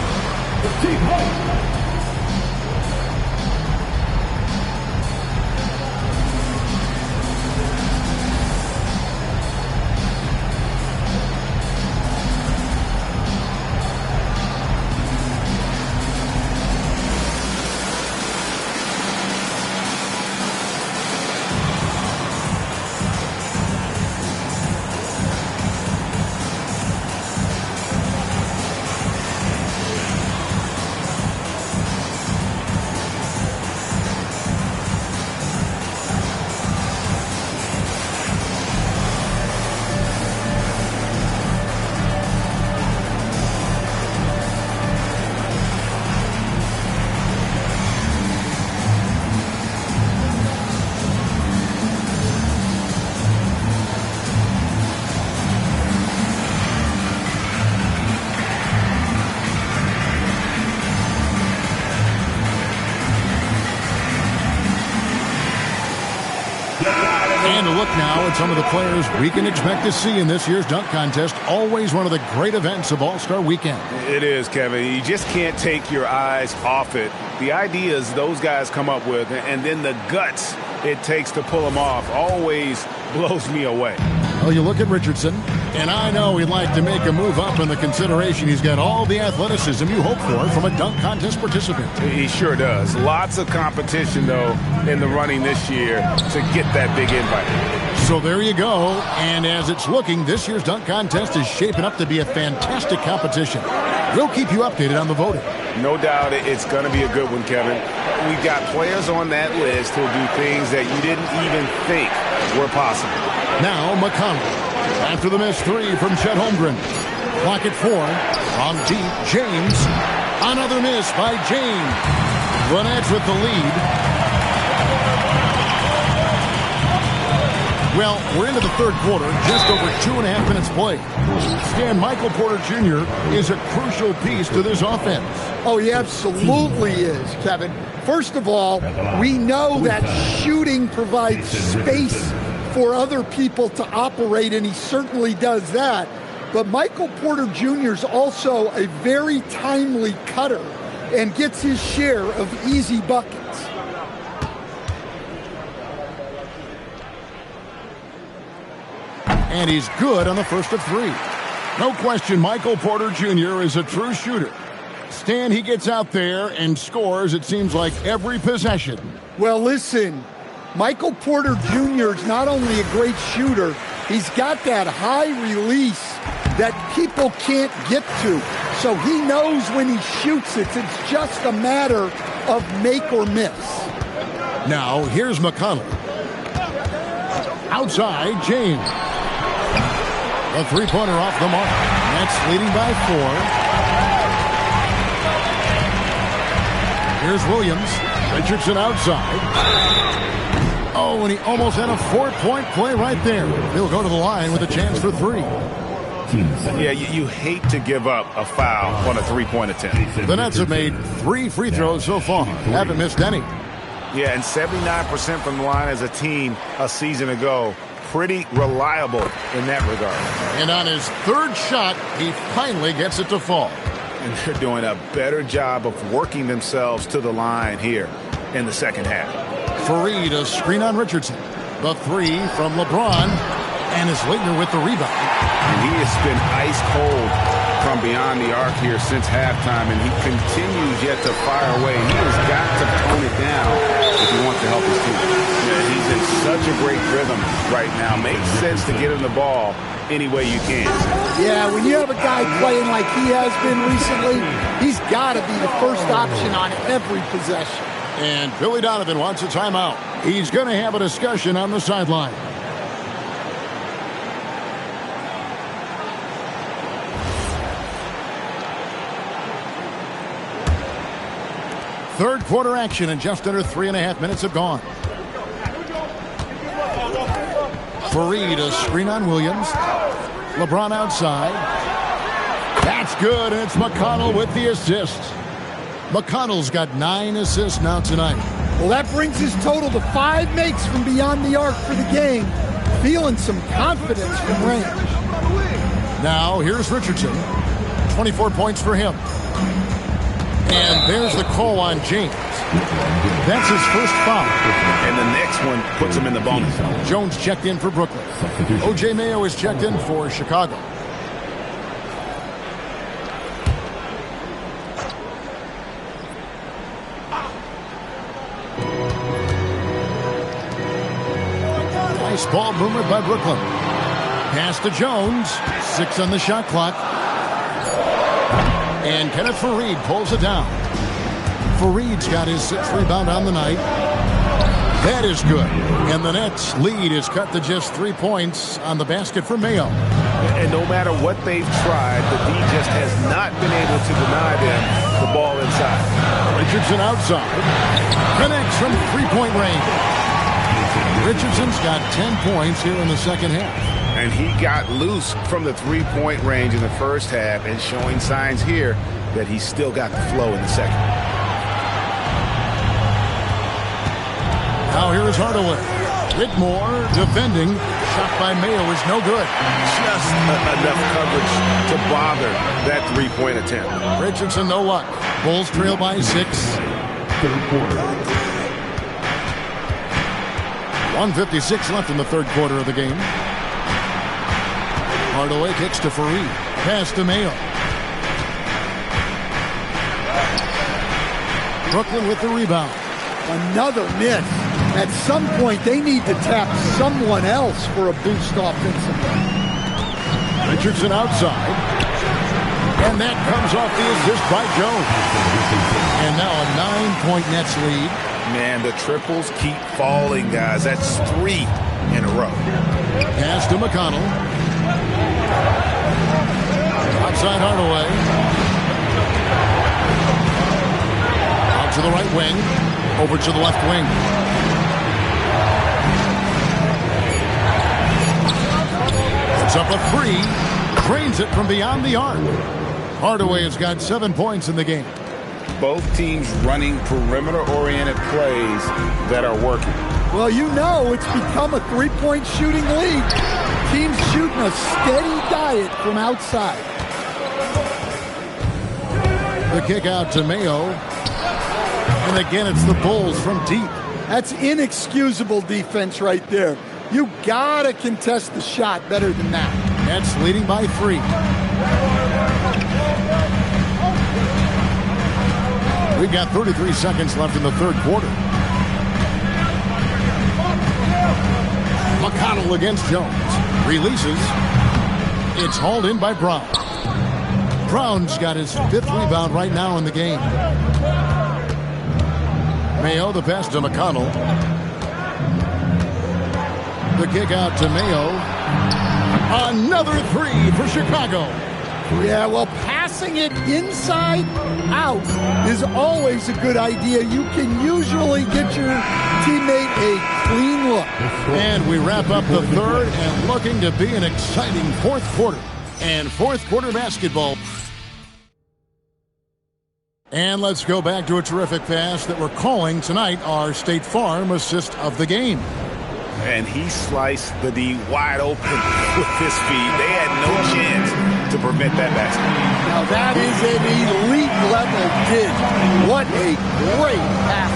And a look now at some of the players we can expect to see in this year's dunk contest. Always one of the great events of All-Star Weekend. It is, Kevin. You just can't take your eyes off it. The ideas those guys come up with, and then the guts it takes to pull them off, always blows me away. Well, you look at Richardson, and I know he'd like to make a move up in the consideration. He's got all the athleticism you hope for from a dunk contest participant. He sure does. Lots of competition, though, in the running this year to get that big invite. So there you go. And as it's looking, this year's dunk contest is shaping up to be a fantastic competition. We'll keep you updated on the voting. No doubt it's going to be a good one, Kevin. We've got players on that list who'll do things that you didn't even think were possible. Now McConnell. After the missed 3 from Chet Holmgren. Clock at 4. From deep, James. Another miss by James. The Nets with the lead. Well, we're into the third quarter, just over 2.5 minutes played. Stan, Michael Porter Jr. is a crucial piece to this offense. Oh, he absolutely is, Kevin. First of all, we know that shooting provides space for other people to operate, and he certainly does that. But Michael Porter Jr. is also a very timely cutter and gets his share of easy buckets. And he's good on the first of 3. No question, Michael Porter Jr. is a true shooter. Stan, he gets out there and scores, it seems like, every possession. Well, listen, Michael Porter Jr. is not only a great shooter, he's got that high release that people can't get to. So he knows when he shoots it, it's just a matter of make or miss. Now, here's McConnell. Outside, James. A 3-pointer off the mark. Nets leading by 4. Here's Williams. Richardson outside. Oh, and he almost had a 4-point play right there. He'll go to the line with a chance for 3. Yeah, you hate to give up a foul on a 3-point attempt. The Nets have made 3 free throws so far. Haven't missed any. Yeah, and 79% from the line as a team a season ago. Pretty reliable in that regard. And on his third shot, he finally gets it to fall. And they're doing a better job of working themselves to the line here in the second half. Fareed, a screen on Richardson. The 3 from LeBron. And is Leitner with the rebound. And he has been ice cold from beyond the arc here since halftime, and he continues yet to fire away. He has got to tone it down if he wants to help his team. Yeah, he's in such a great rhythm right now. Makes sense to get him the ball any way you can. Yeah, when you have a guy playing like he has been recently, he's got to be the first option on every possession. And Billy Donovan wants a timeout. He's going to have a discussion on the sideline. Third quarter action, and just under 3.5 minutes have gone. Fareed, a screen on Williams. LeBron outside. That's good, and it's McConnell with the assist. McConnell's got 9 assists now tonight. Well, that brings his total to 5 makes from beyond the arc for the game. Feeling some confidence from range. Now, here's Richardson. 24 points for him. And there's the call on James. That's his first foul. And the next one puts him in the bonus. Jones checked in for Brooklyn. O.J. Mayo is checked in for Chicago. Nice ball movement by Brooklyn. Pass to Jones. 6 on the shot clock. And Kenneth Fareed pulls it down. Fareed's got his 6th rebound on the night. That is good. And the Nets' lead is cut to just 3 points on the basket for Mayo. And no matter what they've tried, the D just has not been able to deny them the ball inside. Richardson outside. Connects from 3-point range. Richardson's got 10 points here in the second half. And he got loose from the 3-point range in the first half and showing signs here that he's still got the flow in the second. Now here is Hardaway. Whitmore defending. Shot by Mayo is no good. Just enough coverage to bother that 3-point attempt. Richardson, no luck. Bulls trail by 6. Third quarter. 1:56 left in the third quarter of the game. Hardaway kicks to Fareed. Pass to Mayo. Brooklyn with the rebound. Another miss. At some point, they need to tap someone else for a boost offensively. Richardson outside. And that comes off the assist by Jones. And now a 9-point Nets lead. Man, the triples keep falling, guys. That's 3 in a row. Pass to McConnell. Outside Hardaway. Out to the right wing. Over to the left wing. Puts up a 3. Drains it from beyond the arc. Hardaway has got 7 points in the game. Both teams running perimeter-oriented plays that are working. Well, you know it's become a 3-point shooting league. Teams shooting a steady diet from outside. The kick out to Mayo. And again, it's the Bulls from deep. That's inexcusable defense right there. You gotta contest the shot better than that. Nets leading by 3. We've got 33 seconds left in the third quarter. McConnell against Jones. Releases. It's hauled in by Brown. Brown's got his 5th rebound right now in the game. Mayo, the pass to McConnell. The kick out to Mayo. Another 3 for Chicago. Yeah, well, passing it inside out is always a good idea. You can usually get your teammate a clean look. And we wrap up the third and looking to be an exciting fourth quarter. And fourth quarter basketball. And let's go back to a terrific pass that we're calling tonight our State Farm assist of the game. And he sliced the D wide open with his feet. They had no chance to prevent that basket. Now that is an elite level dig. What a great pass.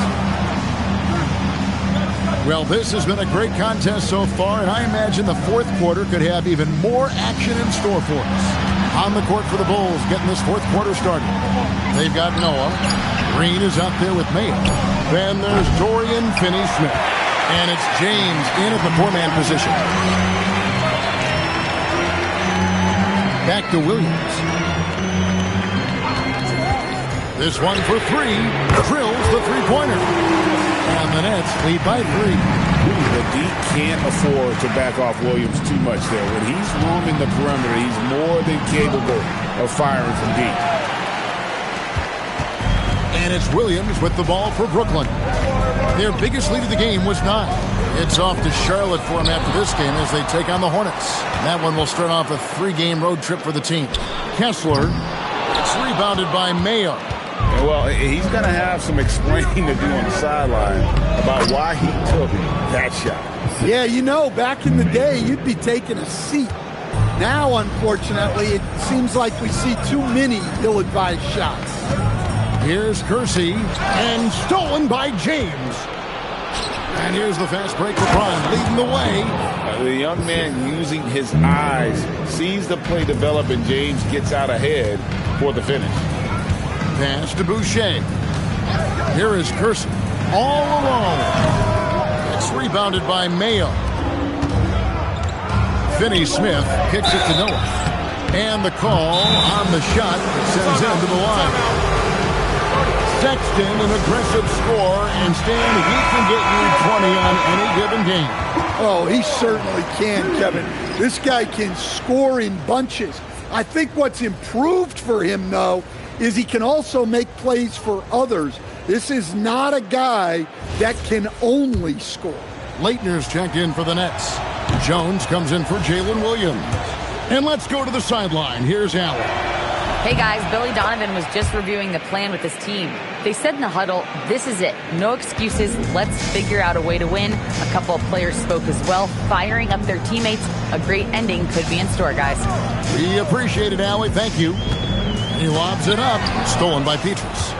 Well, this has been a great contest so far, and I imagine the fourth quarter could have even more action in store for us. On the court for the Bulls, getting this fourth quarter started. They've got Noah. Green is out there with Mayo. Then there's Dorian Finney-Smith. And it's James in at the 4-man position. Back to Williams. This one for three. Drills the three-pointer. And the Nets lead by 3. The D can't afford to back off Williams too much there. When he's roaming the perimeter, he's more than capable of firing from deep. And it's Williams with the ball for Brooklyn. Their biggest lead of the game was 9. It's off to Charlotte for them after this game as they take on the Hornets. That one will start off a 3-game road trip for the team. Kessler, it's rebounded by Mayo. Well, he's going to have some explaining to do on the sideline about why he took that shot. Yeah, you know, back in the day, you'd be taking a seat. Now, unfortunately, it seems like we see too many ill-advised shots. Here's Kersey, and stolen by James. And here's the fast break for Bron, leading the way. The young man using his eyes, sees the play develop, and James gets out ahead for the finish. Pass to Boucher. Here is Kersey, all alone. It's rebounded by Mayo. Finney-Smith kicks it to Noah. And the call on the shot that sends him to the line. Sexton, an aggressive scorer, and Stan, he can get you 20 on any given game. Oh, he certainly can, Kevin. This guy can score in bunches. I think what's improved for him, though, is he can also make plays for others. This is not a guy that can only score. Leitner's checked in for the Nets. Jones comes in for Jalen Williams. And let's go to the sideline. Here's Allen. Hey guys, Billy Donovan was just reviewing the plan with his team. They said in the huddle, this is it. No excuses. Let's figure out a way to win. A couple of players spoke as well, firing up their teammates. A great ending could be in store, guys. We appreciate it, Allie. Thank you. He lobs it up. Stolen by Petrus.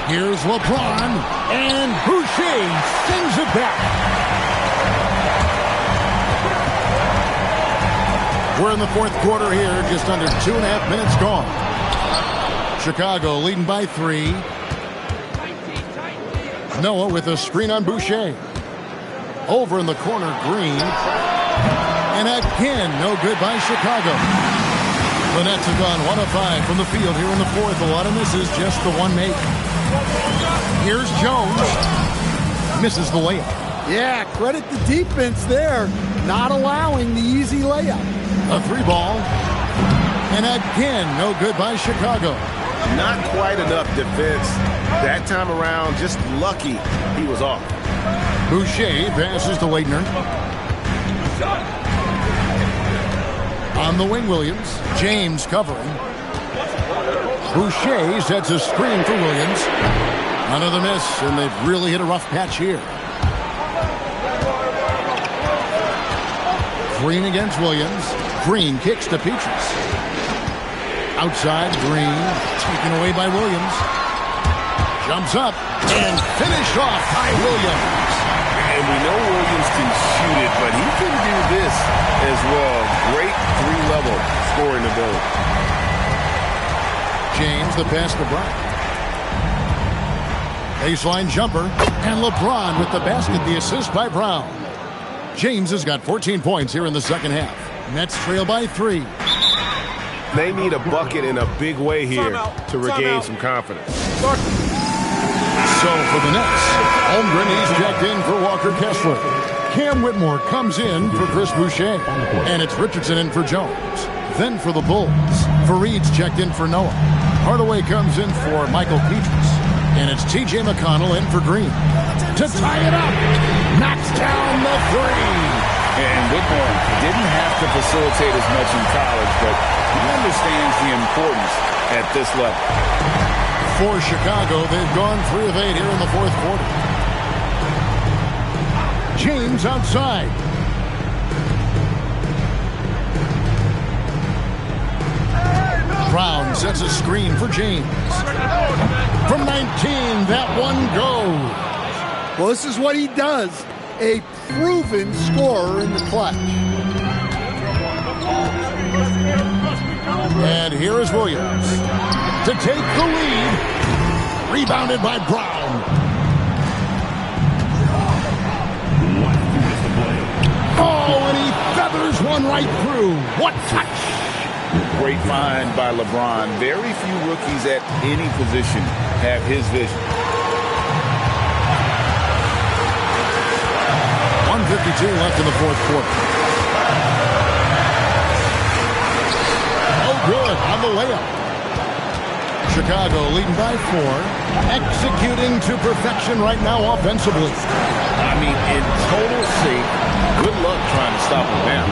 Here's LeBron. And Boucher sends it back. We're in the fourth quarter here. Just under 2.5 minutes gone. Chicago leading by 3. Noah with a screen on Boucher. Over in the corner, Green. And again, no good by Chicago. The Nets have gone 1 of 5 from the field here in the fourth. A lot of misses, just the one make. Here's Jones. Misses the layup. Yeah, credit the defense there. Not allowing the easy layup. A 3-ball. And again, no good by Chicago. Not quite enough defense. That time around, just lucky he was off. Boucher passes to Leitner. On the wing, Williams. James covering. Boucher sets a screen for Williams. Another miss, and they've really hit a rough patch here. Green against Williams. Green kicks to Petrus. Outside, Green taken away by Williams. Jumps up and finished off by Williams. And we know Williams can shoot it, but he can do this as well. Great 3-level scoring ability. James, the pass to Brown. Baseline jumper, and LeBron with the basket, the assist by Brown. James has got 14 points here in the second half. Nets trail by 3. They need a bucket in a big way here to regain some confidence. So for the Nets, Holmgren, he's checked in for Walker Kessler. Cam Whitmore comes in for Chris Boucher. And it's Richardson in for Jones. Then for the Bulls, Fareed's checked in for Noah. Hardaway comes in for Michael Petrus. And it's T.J. McConnell in for Green. To tie it up, knocks down the 3. And Whitmore didn't have to facilitate as much in college, but he understands the importance at this level. For Chicago, they've gone 3 of 8 here in the fourth quarter. James outside. Brown sets a screen for James. From 19, that one goes. Well, this is what he does. A proven scorer in the clutch. And here is Williams to take the lead. Rebounded by Brown. Oh, and he feathers one Going right through. What touch! Great find by LeBron. Very few rookies at any position have his vision. 1:52 left in the fourth quarter. Oh, good on the layup. Chicago leading by 4. Executing to perfection right now offensively. I mean, in total sync. Good luck trying to stop him now.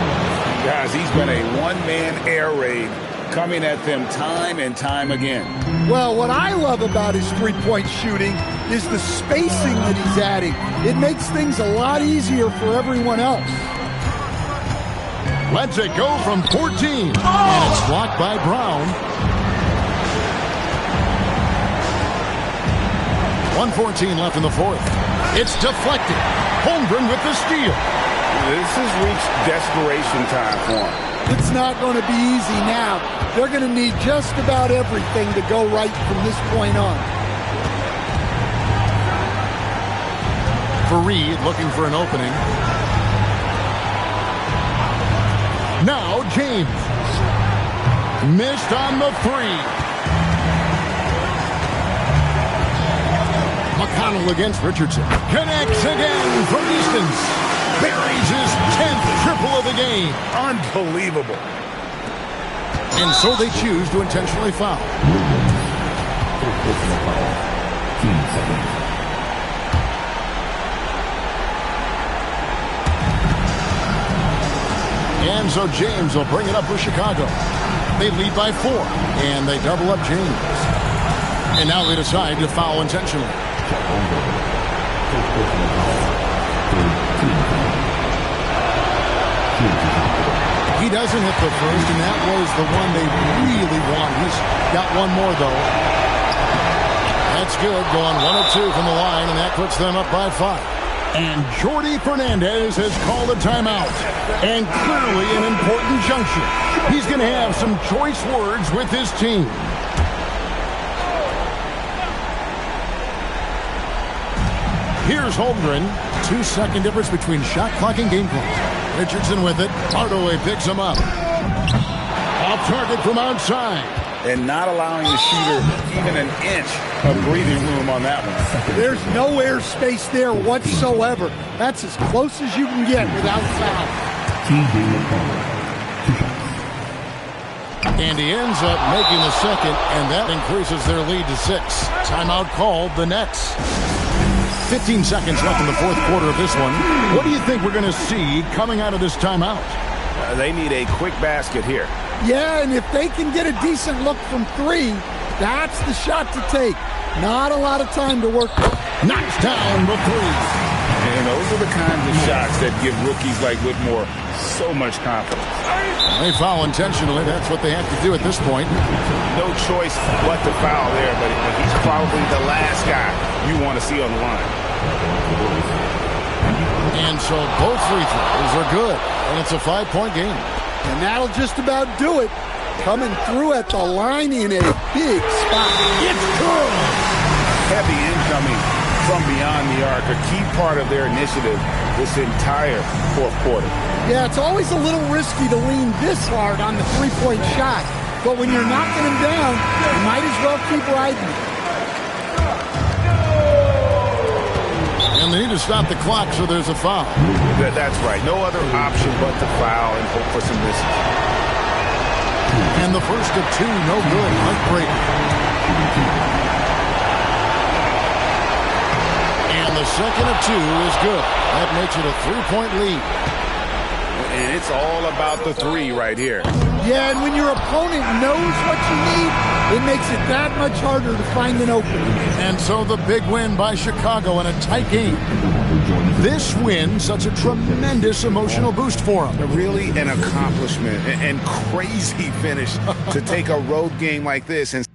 Guys, he's been a one-man air raid coming at them time and time again. Well, what I love about his three-point shooting is the spacing that he's adding. It makes things a lot easier for everyone else. Lets it go from 14. And it's blocked by Brown. 1:14 left in the fourth. It's deflected. Holmgren with the steal. This has reached desperation time for him. It's not going to be easy now. They're going to need just about everything to go right from this point on. For Reed, looking for an opening. Now James. Missed on the 3. McConnell against Richardson. Connects again from distance. Buries his 10th triple of the game. Unbelievable. And so they choose to intentionally foul. And so James will bring it up for Chicago. They lead by 4, and they double up James. And now they decide to foul intentionally. He doesn't hit the first, and that was the one they really want. He's got one more, though. That's good, going 1 of 2 from the line, and that puts them up by 5. And Jordi Fernandez has called a timeout. And clearly an important juncture. He's going to have some choice words with his team. Here's Holmgren. 2-second difference between shot clock and game clock. Richardson with it. Hardaway picks him up. Off target from outside. And not allowing the shooter even an inch of breathing room on that one. There's no air space there whatsoever. That's as close as you can get without foul. And he ends up making the second, and that increases their lead to 6. Timeout called, the Nets. 15 seconds left in the fourth quarter of this one. What do you think we're going to see coming out of this timeout? They need a quick basket here. Yeah, and if they can get a decent look from 3, that's the shot to take. Not a lot of time to work with. Knocks down the 3. And those are the kinds of shots that give rookies like Whitmore so much confidence. They foul intentionally. That's what they have to do at this point. No choice but to foul there, but he's probably the last guy you want to see on the line. And so both free throws are good, and it's a 5-point game. And that'll just about do it. Coming through at the line in a big spot. It's good. Heavy incoming from beyond the arc, a key part of their initiative this entire fourth quarter. Yeah, it's always a little risky to lean this hard on the three-point shot. But when you're knocking him down, you might as well keep riding it. And they need to stop the clock, so there's a foul. That's right. No other option but to foul and hope for some misses. And the first of 2, no good. Heartbreaking. And the second of 2 is good. That makes it a 3-point lead. And it's all about the 3 right here. Yeah, and when your opponent knows what you need, it makes it that much harder to find an opening. And so the big win by Chicago in a tight game. This win, such a tremendous emotional boost for them. Really an accomplishment and crazy finish to take a road game like this and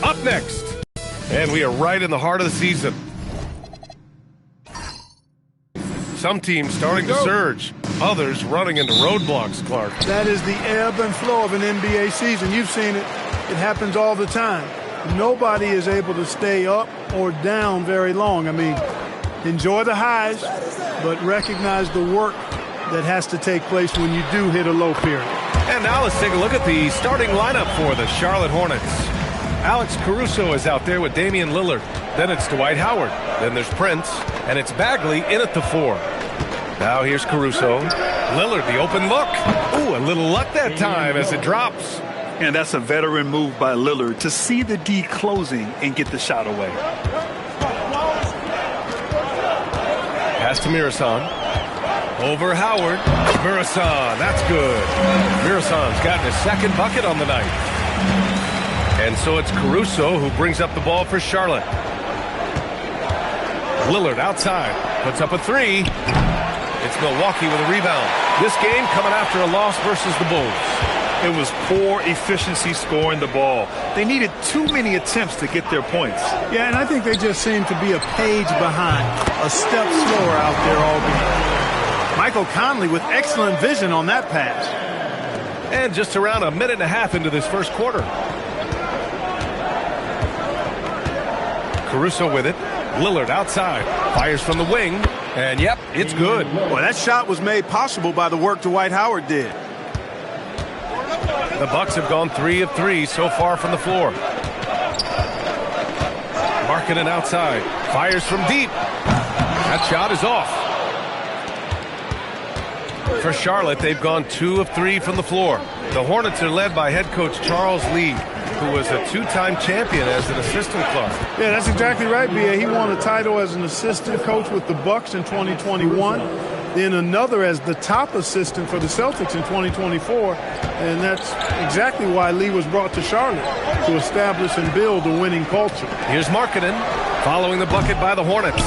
Up next, and we are right in the heart of the season. Some teams starting to surge, others running into roadblocks, Clark. That is the ebb and flow of an NBA season. You've seen it. It happens all the time. Nobody is able to stay up or down very long. I mean, enjoy the highs, but recognize the work that has to take place when you do hit a low period. And now let's take a look at the starting lineup for the Charlotte Hornets. Alex Caruso is out there with Damian Lillard. Then it's Dwight Howard. Then there's Prince. And it's Bagley in at the 4. Now here's Caruso. Lillard, the open look. Ooh, a little luck that time as it drops. And that's a veteran move by Lillard to see the D closing and get the shot away. Pass to Mirasan. Over Howard. Mirasan, that's good. Mirasan's gotten his second bucket on the night. And so it's Caruso who brings up the ball for Charlotte. Lillard outside. Puts up a 3. It's Milwaukee with a rebound. This game coming after a loss versus the Bulls. It was poor efficiency scoring the ball. They needed too many attempts to get their points. Yeah, and I think they just seem to be a page behind, a step slower out there all game. Michael Conley with excellent vision on that pass. And just around a minute and a half into this first quarter. Caruso with it. Lillard outside. Fires from the wing. And yep, it's good. Well, that shot was made possible by the work Dwight Howard did. The Bucks have gone 3 of 3 so far from the floor. Markkanen outside. Fires from deep. That shot is off. For Charlotte, they've gone 2 of 3 from the floor. The Hornets are led by head coach Charles Lee, who was a 2-time champion as an assistant coach. Yeah, that's exactly right, B.A. He won a title as an assistant coach with the Bucks in 2021. Then another as the top assistant for the Celtics in 2024. And that's exactly why Lee was brought to Charlotte, to establish and build a winning culture. Here's Markkanen following the bucket by the Hornets.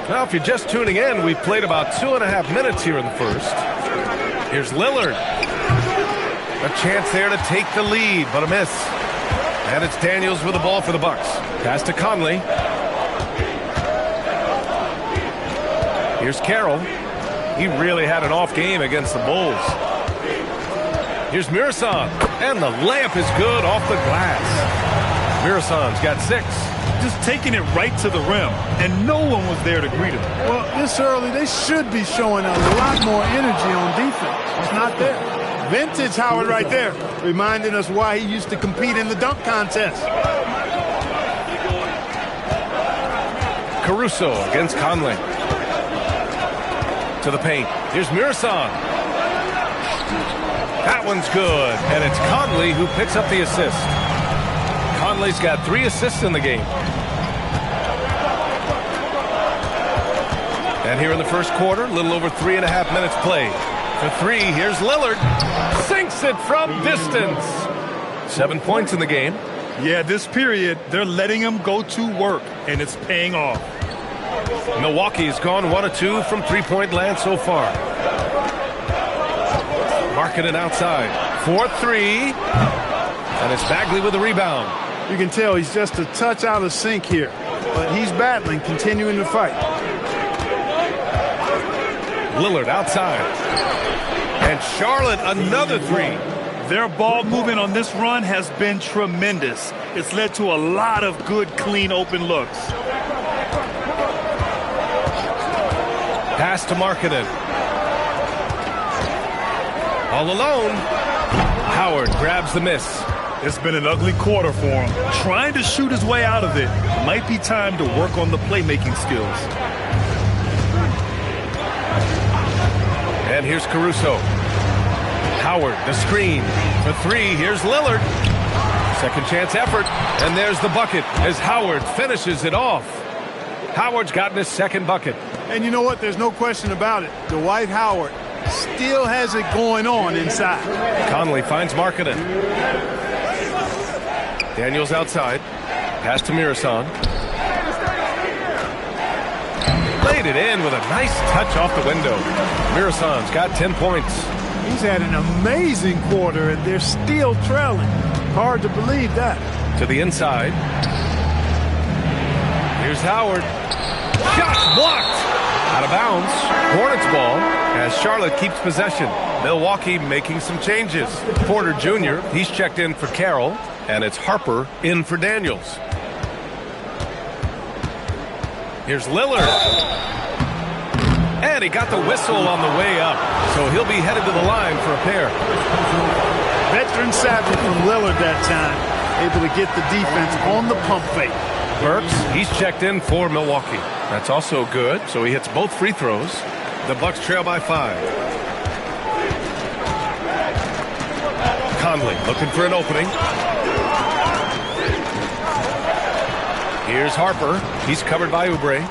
Now, if you're just tuning in, we've played about 2.5 minutes here in the first. Here's Lillard. A chance there to take the lead, but a miss. And it's Daniels with the ball for the Bucks. Pass to Conley. Here's Carroll. He really had an off game against the Bulls. Here's Mirasan. And the layup is good off the glass. Mirasan's got 6. Just taking it right to the rim, and no one was there to greet him. Well, this early, they should be showing a lot more energy on defense. It's not there. Vintage Howard right there, reminding us why he used to compete in the dunk contest. Caruso against Conley. To the paint. Here's Mirasan. That one's good, and it's Conley who picks up the assist. Conley's got 3 assists in the game. And here in the first quarter, a little over 3.5 minutes played. For 3, here's Lillard. Sinks it from distance. 7 points in the game. Yeah, this period, they're letting him go to work, and it's paying off. Milwaukee's gone 1 of 2 from three-point land so far. Markkanen outside. 4-3. And it's Bagley with the rebound. You can tell he's just a touch out of sync here. But he's battling, continuing to fight. Lillard outside. And Charlotte another 3. Their ball movement on this run has been tremendous. It's led to a lot of good, clean, open looks. Pass to Markkanen. All alone. Howard grabs the miss. It's been an ugly quarter for him. Trying to shoot his way out of it. Might be time to work on the playmaking skills. And here's Caruso. Howard, the screen for three. Here's Lillard. Second chance effort. And there's the bucket as Howard finishes it off. Howard's gotten his second bucket. And you know what? There's no question about it. Dwight Howard still has it going on inside. Conley finds Markkanen. Daniels outside. Pass to Mirasan. Laid it in with a nice touch off the window. Mirasan's got 10 points. He's had an amazing quarter, and they're still trailing. Hard to believe that. To the inside. Here's Howard. Shot blocked. Out of bounds. Hornets ball as Charlotte keeps possession. Milwaukee making some changes. Porter Jr., he's checked in for Carroll, and it's Harper in for Daniels. Here's Lillard. And he got the whistle on the way up, so he'll be headed to the line for a pair. Veteran savvy from Lillard that time. Able to get the defense on the pump fake. Burks, he's checked in for Milwaukee. That's also good, so he hits both free throws. The Bucks trail by 5. Conley looking for an opening. Here's Harper. He's covered by Oubre.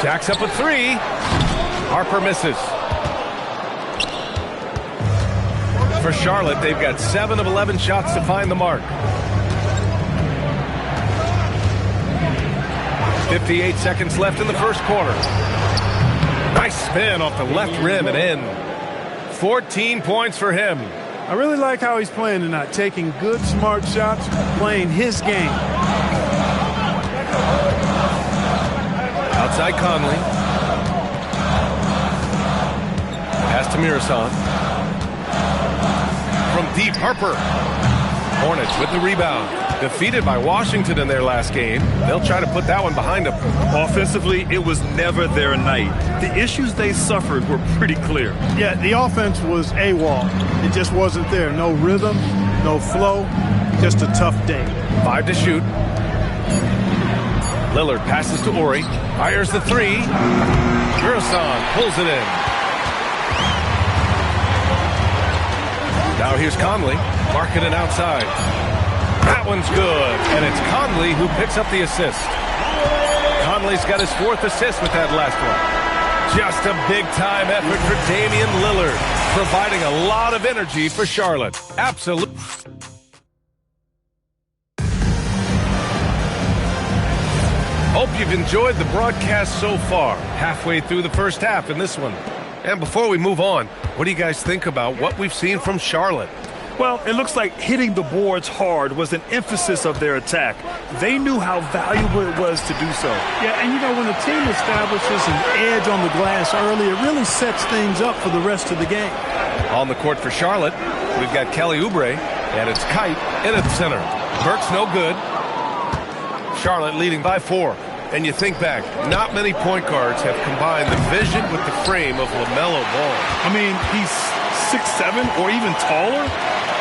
Jacks up a three. Harper misses. For Charlotte, they've got 7 of 11 shots to find the mark. 58 seconds left in the first quarter. Nice spin off the left rim and in. 14 points for him. I really like how he's playing tonight, taking good, smart shots, playing his game. Outside Conley. Pass to Mirasan. From deep, Harper. Hornets with the rebound. Defeated by Washington in their last game. They'll try to put that one behind them. Offensively, it was never their night. The issues they suffered were pretty clear. Yeah, the offense was AWOL. It just wasn't there. No rhythm, no flow, just a tough day. 5 to shoot. Lillard passes to Ori. Fires the three. Mirasan pulls it in. Now here's Conley. Markkanen outside. That one's good. And it's Conley who picks up the assist. Conley's got his 4th assist with that last one. Just a big-time effort for Damian Lillard, providing a lot of energy for Charlotte. Absolutely. Hope you've enjoyed the broadcast so far. Halfway through the first half in this one. And before we move on, what do you guys think about what we've seen from Charlotte? Well, it looks like hitting the boards hard was an emphasis of their attack. They knew how valuable it was to do so. Yeah, and you know, when a team establishes an edge on the glass early, it really sets things up for the rest of the game. On the court for Charlotte, we've got Kelly Oubre, and it's Kite in at the center. Burks no good. Charlotte leading by 4. And you think back, not many point guards have combined the vision with the frame of LaMelo Ball. I mean, he's 6'7" or even taller.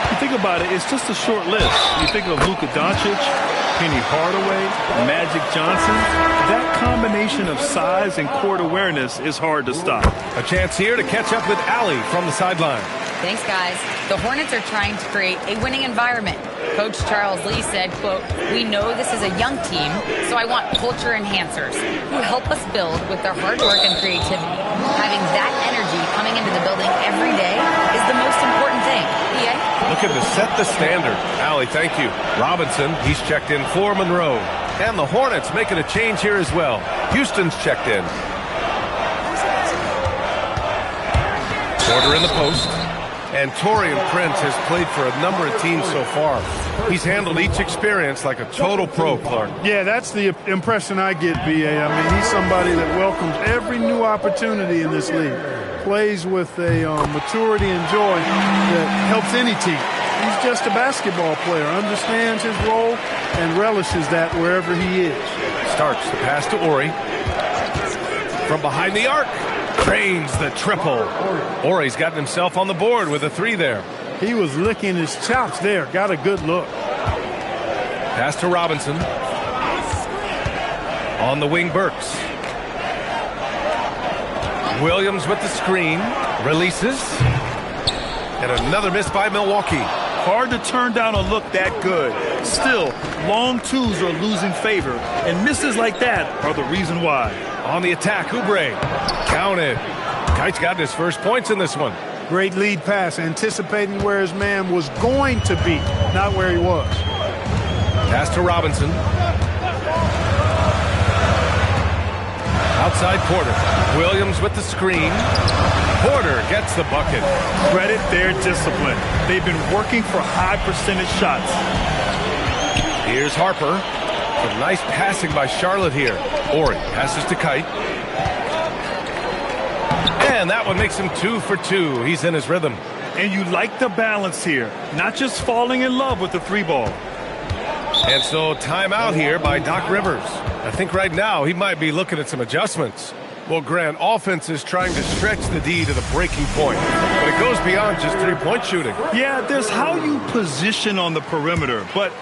You think about it, it's just a short list. You think of Luka Doncic, Penny Hardaway, Magic Johnson. That combination of size and court awareness is hard to stop. A chance here to catch up with Allie from the sideline. Thanks, guys. The Hornets are trying to create a winning environment. Coach Charles Lee said, quote, "We know this is a young team, so I want culture enhancers who help us build with their hard work and creativity. Having that energy coming into the building every day is the most important thing." PA? Looking to set the standard. Allie, thank you. Robinson, he's checked in for Monroe. And the Hornets making a change here as well. Houston's checked in. Porter in the post. And Taurean Prince has played for a number of teams so far. He's handled each experience like a total pro, Clark. Yeah, that's the impression I get, B.A. I mean, he's somebody that welcomes every new opportunity in this league. Plays with a maturity and joy that helps any team. He's just a basketball player, understands his role, and relishes that wherever he is. Starts the pass to Ori. From behind the arc. Trains the triple. Ori's gotten himself on the board with a 3 there. He was licking his chops there. Got a good look. Pass to Robinson. On the wing, Burks. Williams with the screen. Releases. And another miss by Milwaukee. Hard to turn down a look that good. Still, long twos are losing favor, and misses like that are the reason why. On the attack, Oubre. Counted. Kite's got his first points in this one. Great lead pass, anticipating where his man was going to be, not where he was. Pass to Robinson. Outside Porter. Williams with the screen. Porter gets the bucket. Credit their discipline. They've been working for high percentage shots. Here's Harper. Some nice passing by Charlotte here. Ori passes to Kite. And that one makes him 2 for 2. He's in his rhythm. And you like the balance here. Not just falling in love with the three ball. And so timeout here by Doc Rivers. I think right now he might be looking at some adjustments. Well, Grant, offense is trying to stretch the D to the breaking point. But it goes beyond just three-point shooting. Yeah, there's how you position on the perimeter. But,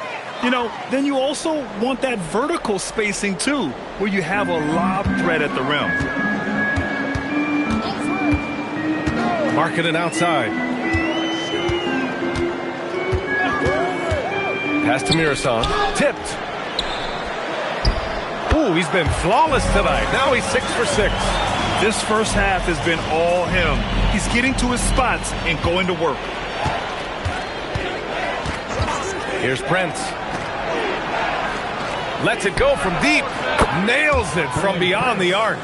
you know, then you also want that vertical spacing, too, where you have a lob threat at the rim. Markkanen outside. Pass to Mirasan. Tipped. Ooh, he's been flawless tonight. Now he's 6 for 6. This first half has been all him. He's getting to his spots and going to work. Here's Prince. Lets it go from deep. Nails it from beyond the arc.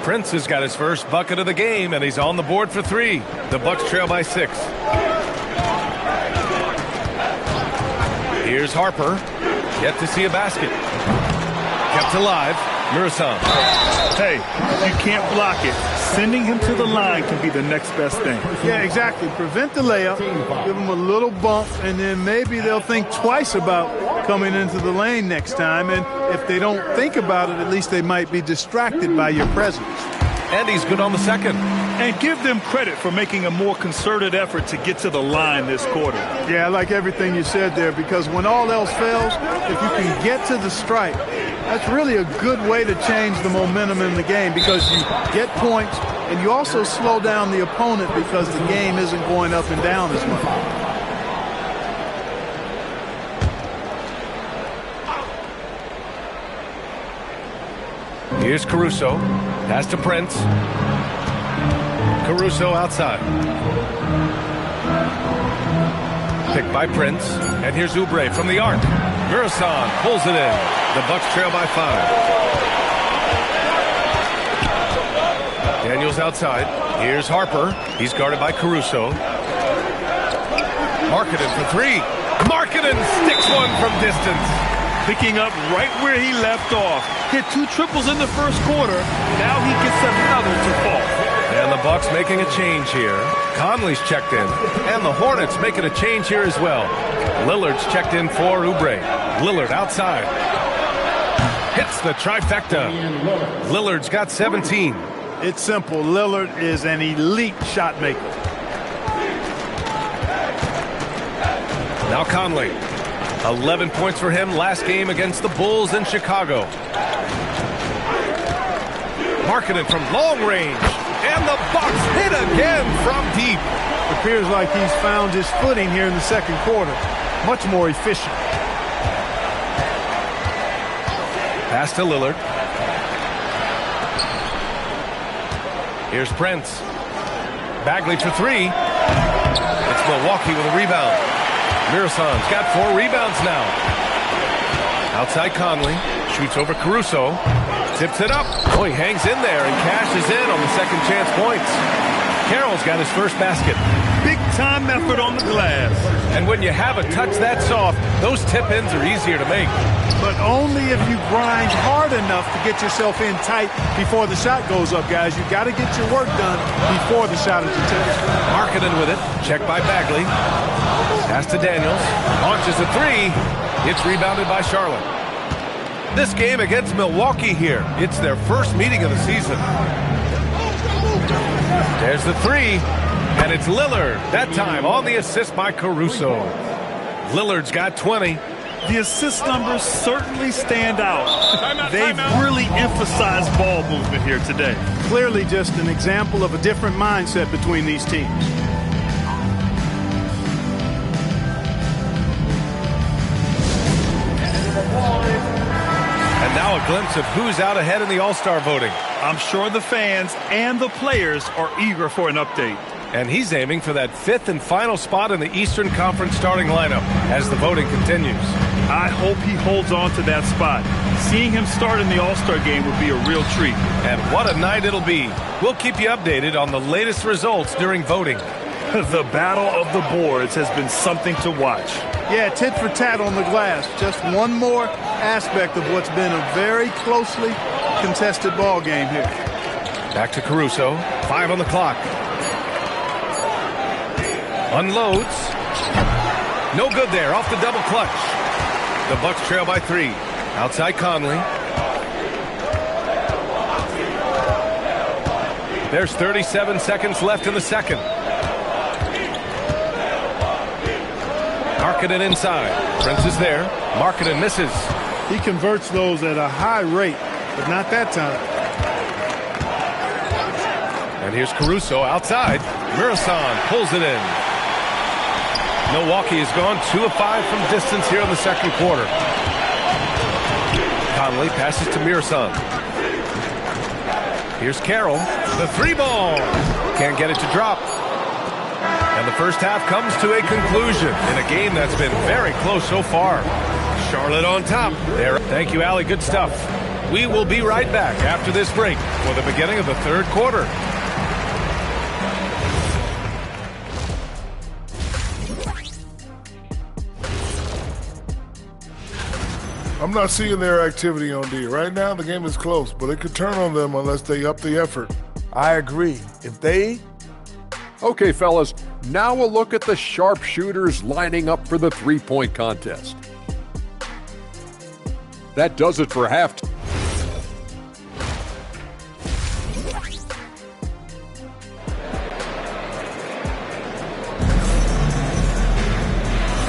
Prince has got his first bucket of the game, and he's on the board for 3. The Bucks trail by 6. Here's Harper. Yet to see a basket. Kept alive. Mirasan. Hey, you can't block it. Sending him to the line can be the next best thing. Yeah, exactly. Prevent the layup, give him a little bump, and then maybe they'll think twice about coming into the lane next time. And if they don't think about it, at least they might be distracted by your presence. And he's good on the second. And give them credit for making a more concerted effort to get to the line this quarter. Yeah, I like everything you said there, because when all else fails, if you can get to the stripe, that's really a good way to change the momentum in the game, because you get points and you also slow down the opponent because the game isn't going up and down as much. Here's Caruso. Pass to Prince. Caruso outside. Picked by Prince. And here's Oubre from the arc. Mirasan pulls it in. The Bucks trail by 5. Daniels outside. Here's Harper. He's guarded by Caruso. Markkanen for 3. Markkanen sticks one from distance. Picking up right where he left off. Hit 2 triples in the first quarter. Now he gets another to fall. And the Bucks making a change here. Conley's checked in. And the Hornets making a change here as well. Lillard's checked in for Oubre. Lillard outside. Hits the trifecta. Lillard's got 17. It's simple. Lillard is an elite shot maker. Now Conley. 11 points for him last game against the Bulls in Chicago. Markkanen from long range. And the Bucks hit again from deep. It appears like he's found his footing here in the second quarter. Much more efficient. Pass to Lillard. Here's Prince. Bagley for 3. It's Milwaukee with a rebound. Mirasan's got 4 rebounds now. Outside Conley. Shoots over Caruso. Tips it up. Oh, he hangs in there and cashes in on the second chance points. Carroll's got his first basket. Big time effort on the glass. And when you have a touch that soft, those tip-ins are easier to make. But only if you grind hard enough to get yourself in tight before the shot goes up, guys. You got to get your work done before the shot is attempted. Markkanen with it. Checked by Bagley. Pass to Daniels. Launches a 3. It's rebounded by Charlotte. This game against Milwaukee here. It's their first meeting of the season. There's the 3. And it's Lillard. That time on the assist by Caruso. Lillard's got 20. The assist numbers certainly stand out. They've really emphasized ball movement here today. Clearly just an example of a different mindset between these teams. And now a glimpse of who's out ahead in the All-Star voting. I'm sure the fans and the players are eager for an update. And he's aiming for that 5th and final spot in the Eastern Conference starting lineup as the voting continues. I hope he holds on to that spot. Seeing him start in the All-Star game would be a real treat. And what a night it'll be. We'll keep you updated on the latest results during voting. The battle of the boards has been something to watch. Yeah, tit for tat on the glass. Just one more aspect of what's been a very closely contested ball game here. Back to Caruso. 5 on the clock. Unloads. No good there. Off the double clutch. The Bucks trail by 3. Outside Conley. There's 37 seconds left in the second. Markkanen inside. Prince is there. Markkanen misses. He converts those at a high rate, but not that time. And here's Caruso outside. Mirasan pulls it in. Milwaukee has gone 2 of 5 from distance here in the second quarter. Conley passes to Mirasan. Here's Carroll. The 3-ball. Can't get it to drop. And the first half comes to a conclusion in a game that's been very close so far. Charlotte on top. There. Thank you, Allie. Good stuff. We will be right back after this break for the beginning of the third quarter. I'm not seeing their activity on D. Right now, the game is close, but it could turn on them unless they up the effort. I agree. If they... Okay, fellas, now a look at the sharpshooters lining up for the three-point contest. That does it for halftime.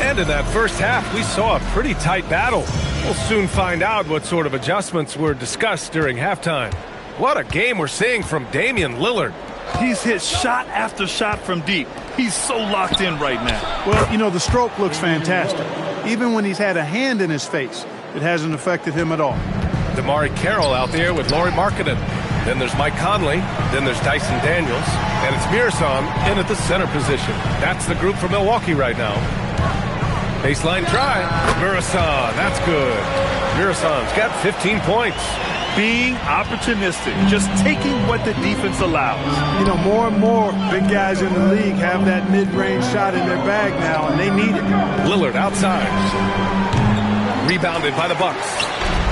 And in that first half, we saw a pretty tight battle. We'll soon find out what sort of adjustments were discussed during halftime. What a game we're seeing from Damian Lillard. He's hit shot after shot from deep. He's so locked in right now. Well, you know, the stroke looks fantastic. Even when he's had a hand in his face, it hasn't affected him at all. Damari Carroll out there with Lauri Markkanen. Then there's Mike Conley. Then there's Dyson Daniels. And it's Mirasan in at the center position. That's the group for Milwaukee right now. Baseline try. Mirasan, that's good. Mirasan's got 15 points. Being opportunistic, just taking what the defense allows. You know, more and more big guys in the league have that mid-range shot in their bag now, and they need it. Lillard outside. Rebounded by the Bucks.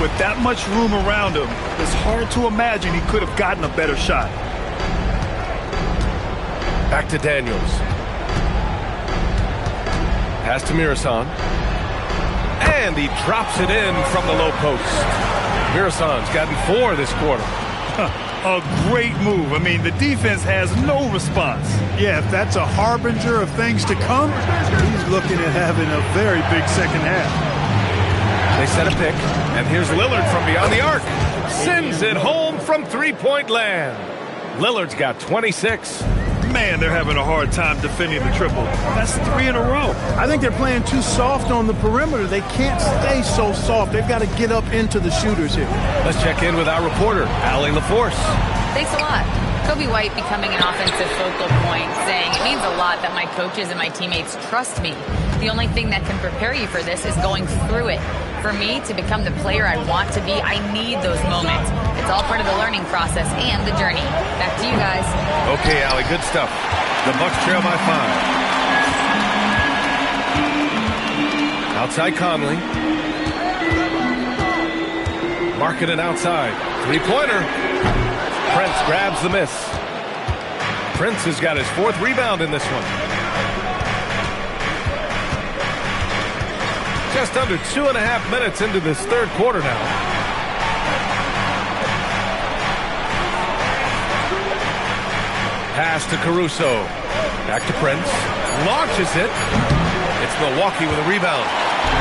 With that much room around him, it's hard to imagine he could have gotten a better shot. Back to Daniels. Pass to Mirasan. And he drops it in from the low post. Mirasan's gotten 4 this quarter. A great move. I mean, the defense has no response. Yeah, if that's a harbinger of things to come, he's looking at having a very big second half. They set a pick, and here's Lillard from beyond the arc. Sends it home from three-point land. Lillard's got 26. Man, they're having a hard time defending the triple. That's 3 in a row. I think they're playing too soft on the perimeter. They can't stay so soft. They've got to get up into the shooters here. Let's check in with our reporter, Allie LaForce. Thanks a lot. Kobe White becoming an offensive focal point, saying it means a lot that my coaches and my teammates trust me. The only thing that can prepare you for this is going through it. For me to become the player I want to be, I need those moments. It's all part of the learning process and the journey. Back to you guys. Okay, Allie, good stuff. The Bucks trail by 5. Outside Conley. Markkanen outside. Three-pointer. Prince grabs the miss. Prince has got his 4th rebound in this one. Just under 2.5 minutes into this third quarter now. Pass to Caruso. Back to Prince. Launches it. It's Milwaukee with a rebound.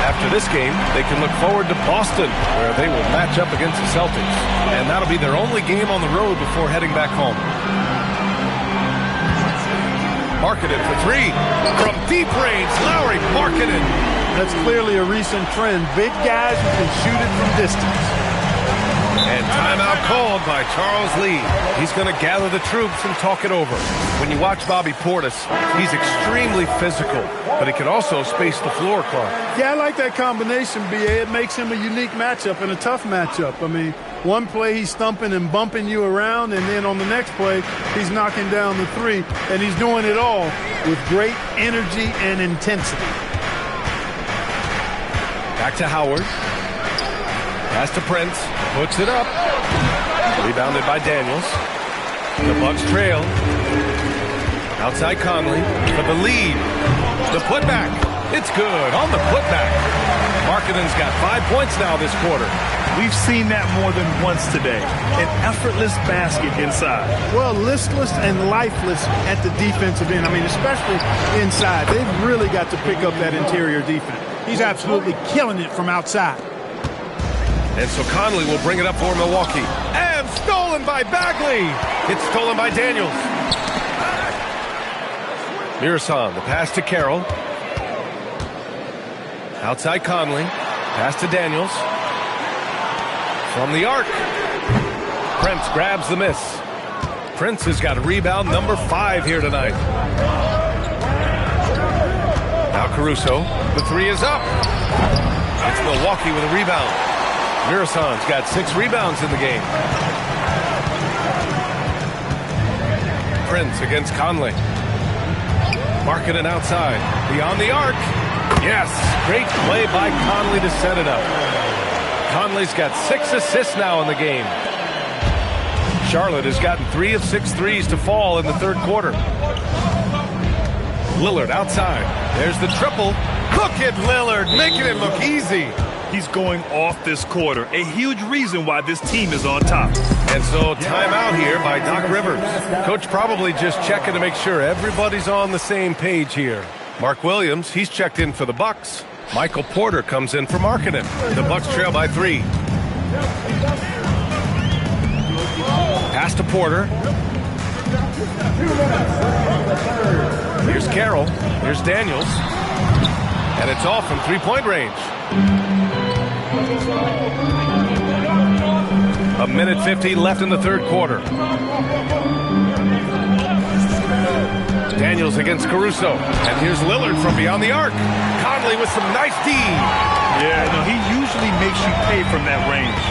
After this game, they can look forward to Boston, where they will match up against the Celtics. And that'll be their only game on the road before heading back home. Markkanen for three. From deep range, Lowry Markkanen. That's clearly a recent trend. Big guys who can shoot it from distance. And timeout called by Charles Lee. He's going to gather the troops and talk it over. When you watch Bobby Portis, he's extremely physical, but he can also space the floor, Clark. Yeah, I like that combination, B.A. It makes him a unique matchup and a tough matchup. I mean, one play he's stumping and bumping you around, and then on the next play, he's knocking down the three, and he's doing it all with great energy and intensity. Back to Howard. Pass to Prince. Puts it up. Rebounded by Daniels. The Bucks trail. Outside Conley for the lead. The putback. It's good on the putback. Markkanen's got 5 points now this quarter. We've seen that more than once today. An effortless basket inside. Well, listless and lifeless at the defensive end. I mean, especially inside. They've really got to pick up that interior defense. He's absolutely killing it from outside. And so Conley will bring it up for Milwaukee. And stolen by Bagley. It's stolen by Daniels. Mirasan, the pass to Carroll. Outside Conley. Pass to Daniels. From the arc. Prince grabs the miss. Prince has got rebound number 5 here tonight. Now Caruso. The three is up. It's Milwaukee with a rebound. Mirasan's got 6 rebounds in the game. Prince against Conley. Markkanen outside. Beyond the arc. Yes, great play by Conley to set it up. Conley's got 6 assists now in the game. Charlotte has gotten 3 of 6 threes to fall in the third quarter. Lillard outside. There's the triple. Look at Lillard making it look easy. He's going off this quarter. A huge reason why this team is on top. And so timeout here by Doc Rivers. Coach probably just checking to make sure everybody's on the same page here. Mark Williams, he's checked in for the Bucks. Michael Porter comes in for Markkanen. The Bucks trail by 3. Pass to Porter. Here's Carroll. Here's Daniels. And it's off from 3-point range. A minute 50 left in the third quarter. Daniels against Caruso. And here's Lillard from beyond the arc. Conley with some nice D. Yeah, no, he usually makes you pay from that range.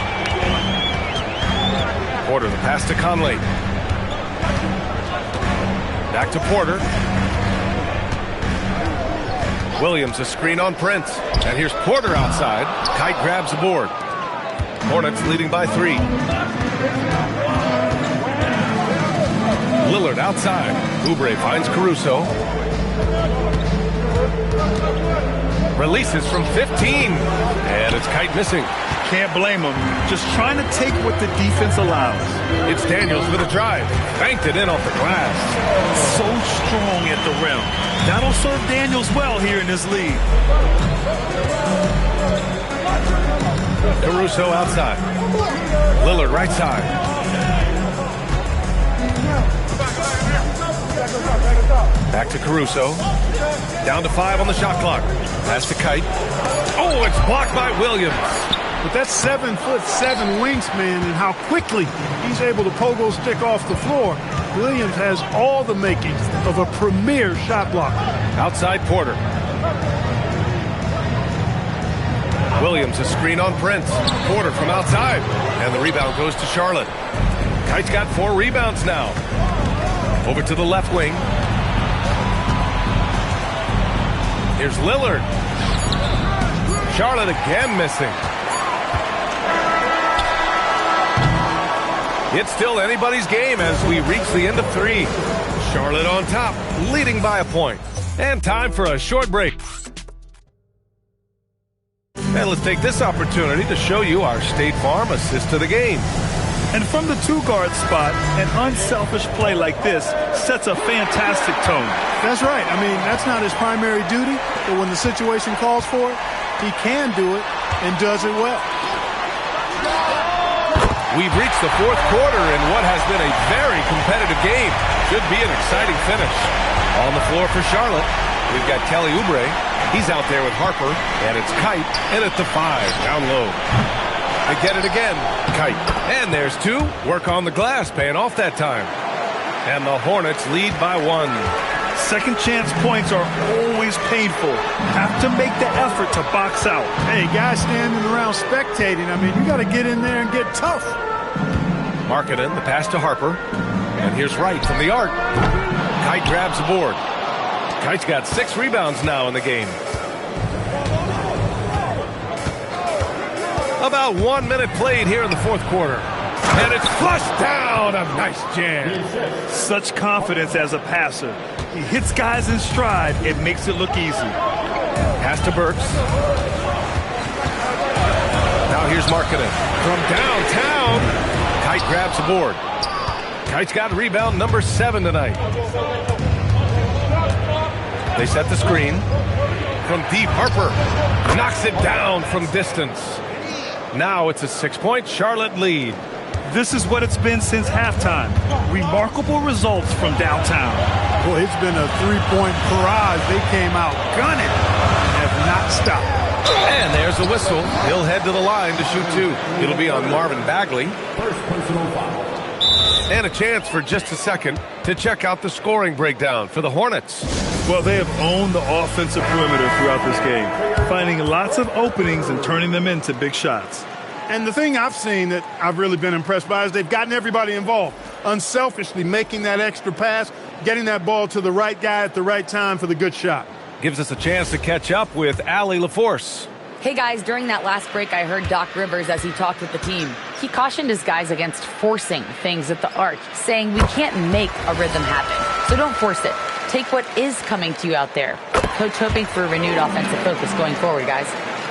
Porter, the pass to Conley. Back to Porter. Williams, a screen on Prince. And here's Porter outside. Kite grabs the board. Hornets leading by 3. Lillard outside. Oubre finds Caruso. Releases from 15. And it's Kite missing. Can't blame him. Just trying to take what the defense allows. It's Daniels with a drive. Banked it in off the glass. So strong at the rim. That'll serve Daniels well here in this league. Caruso outside. Lillard right side. Back to Caruso. Down to 5 on the shot clock. Pass to Kite. Oh, it's blocked by Williams. But that's 7'7" wingspan and how quickly he's able to pogo stick off the floor. Williams has all the makings of a premier shot blocker. Outside Porter. Williams, a screen on Prince. Porter from outside. And the rebound goes to Charlotte. Kite's got 4 rebounds now. Over to the left wing. Here's Lillard. Charlotte again missing. It's still anybody's game as we reach the end of 3. Charlotte on top, leading by a point. And time for a short break. And let's take this opportunity to show you our State Farm assist to the game. And from the 2-guard spot, an unselfish play like this sets a fantastic tone. That's right. I mean, that's not his primary duty, but when the situation calls for it, he can do it and does it well. We've reached the fourth quarter in what has been a very competitive game. Should be an exciting finish. On the floor for Charlotte, we've got Kelly Oubre. He's out there with Harper, and it's Kite in at the 5, down low. They get it again. Kite. And there's 2. Work on the glass, paying off that time. And the Hornets lead by 1. Second chance points are always painful. Have to make the effort to box out. Hey, guys standing around spectating, I mean, you got to get in there and get tough. Markkanen, the pass to Harper. And here's Wright from the arc. Kite grabs the board. Kite's got 6 rebounds now in the game. About 1 minute played here in the fourth quarter. And it's flushed down. A nice jam. Such confidence as a passer. He hits guys in stride. It makes it look easy. Pass to Burks. Now here's Markkanen. From downtown. Kite grabs the board. Kite's got rebound number 7 tonight. They set the screen. From deep, Harper knocks it down from distance. Now it's a 6-point Charlotte lead. This is what it's been since halftime. Remarkable results from downtown. Boy, it's been a 3-point barrage. They came out gunning and have not stopped. And there's the whistle. He'll head to the line to shoot 2. It'll be on Marvin Bagley. First personal foul. And a chance for just a second to check out the scoring breakdown for the Hornets. Well, they have owned the offensive perimeter throughout this game, finding lots of openings and turning them into big shots. And the thing I've seen that I've really been impressed by is they've gotten everybody involved, unselfishly making that extra pass, getting that ball to the right guy at the right time for the good shot. Gives us a chance to catch up with Allie LaForce. Hey guys, during that last break, I heard Doc Rivers as he talked with the team. He cautioned his guys against forcing things at the arc, saying we can't make a rhythm happen. So don't force it. Take what is coming to you out there. Coach hoping for a renewed offensive focus going forward, guys.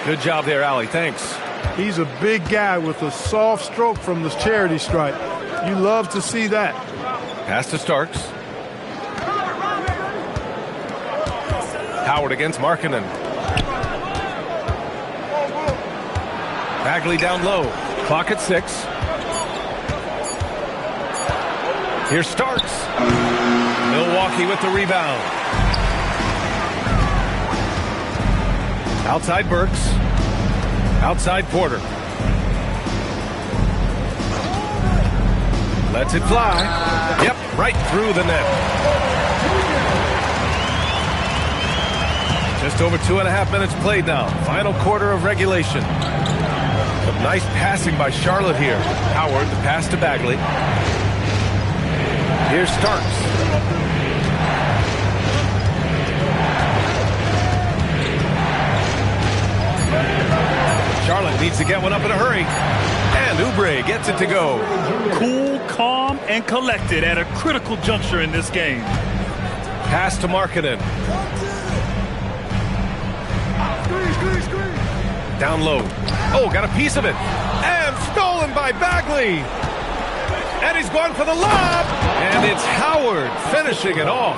Good job there, Allie. Thanks. He's a big guy with a soft stroke from the charity stripe. You love to see that. Pass to Starks. Howard against Markkanen. Bagley down low. Clock at 6. Here's Starks. Milwaukee with the rebound. Outside Burks. Outside Porter. Lets it fly. Yep, right through the net. Just over 2.5 minutes played now. Final quarter of regulation. Some nice passing by Charlotte here. Howard, the pass to Bagley. Here's Starks. Charlotte needs to get one up in a hurry. And Oubre gets it to go. Cool, calm, and collected at a critical juncture in this game. Pass to Markkanen. Down low. Oh, got a piece of it. And stolen by Bagley. And he's going for the lob. And it's Howard finishing it off.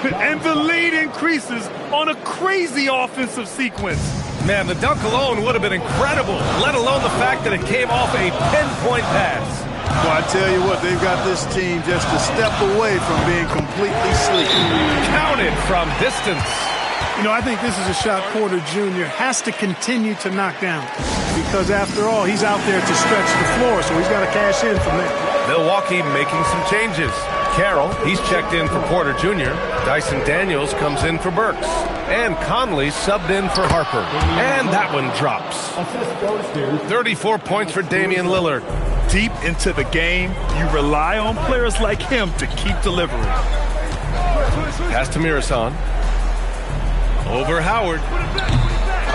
And the lead increases on a crazy offensive sequence. Man, the dunk alone would have been incredible, let alone the fact that it came off a pinpoint pass. Well, I tell you what, they've got this team just a step away from being completely sleek. Counted from distance. You know, I think this is a shot Porter Jr. has to continue to knock down because, after all, he's out there to stretch the floor, so he's got to cash in from there. Milwaukee making some changes. Carroll, he's checked in for Porter Jr. Dyson Daniels comes in for Burks. And Conley subbed in for Harper. And that one drops. 34 points for Damian Lillard. Deep into the game, you rely on players like him to keep delivering. Pass to Mirasan. Over Howard.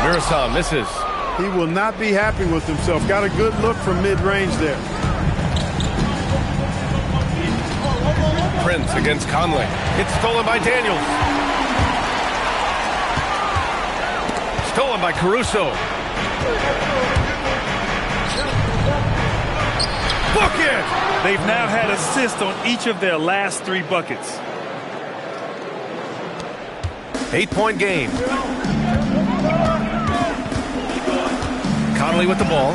Mirasan misses. He will not be happy with himself. Got a good look from mid-range there. Prince against Conley. It's stolen by Daniels. Stolen by Caruso. Book it! They've now had assists on each of their last 3 buckets. 8-point game. Conley with the ball.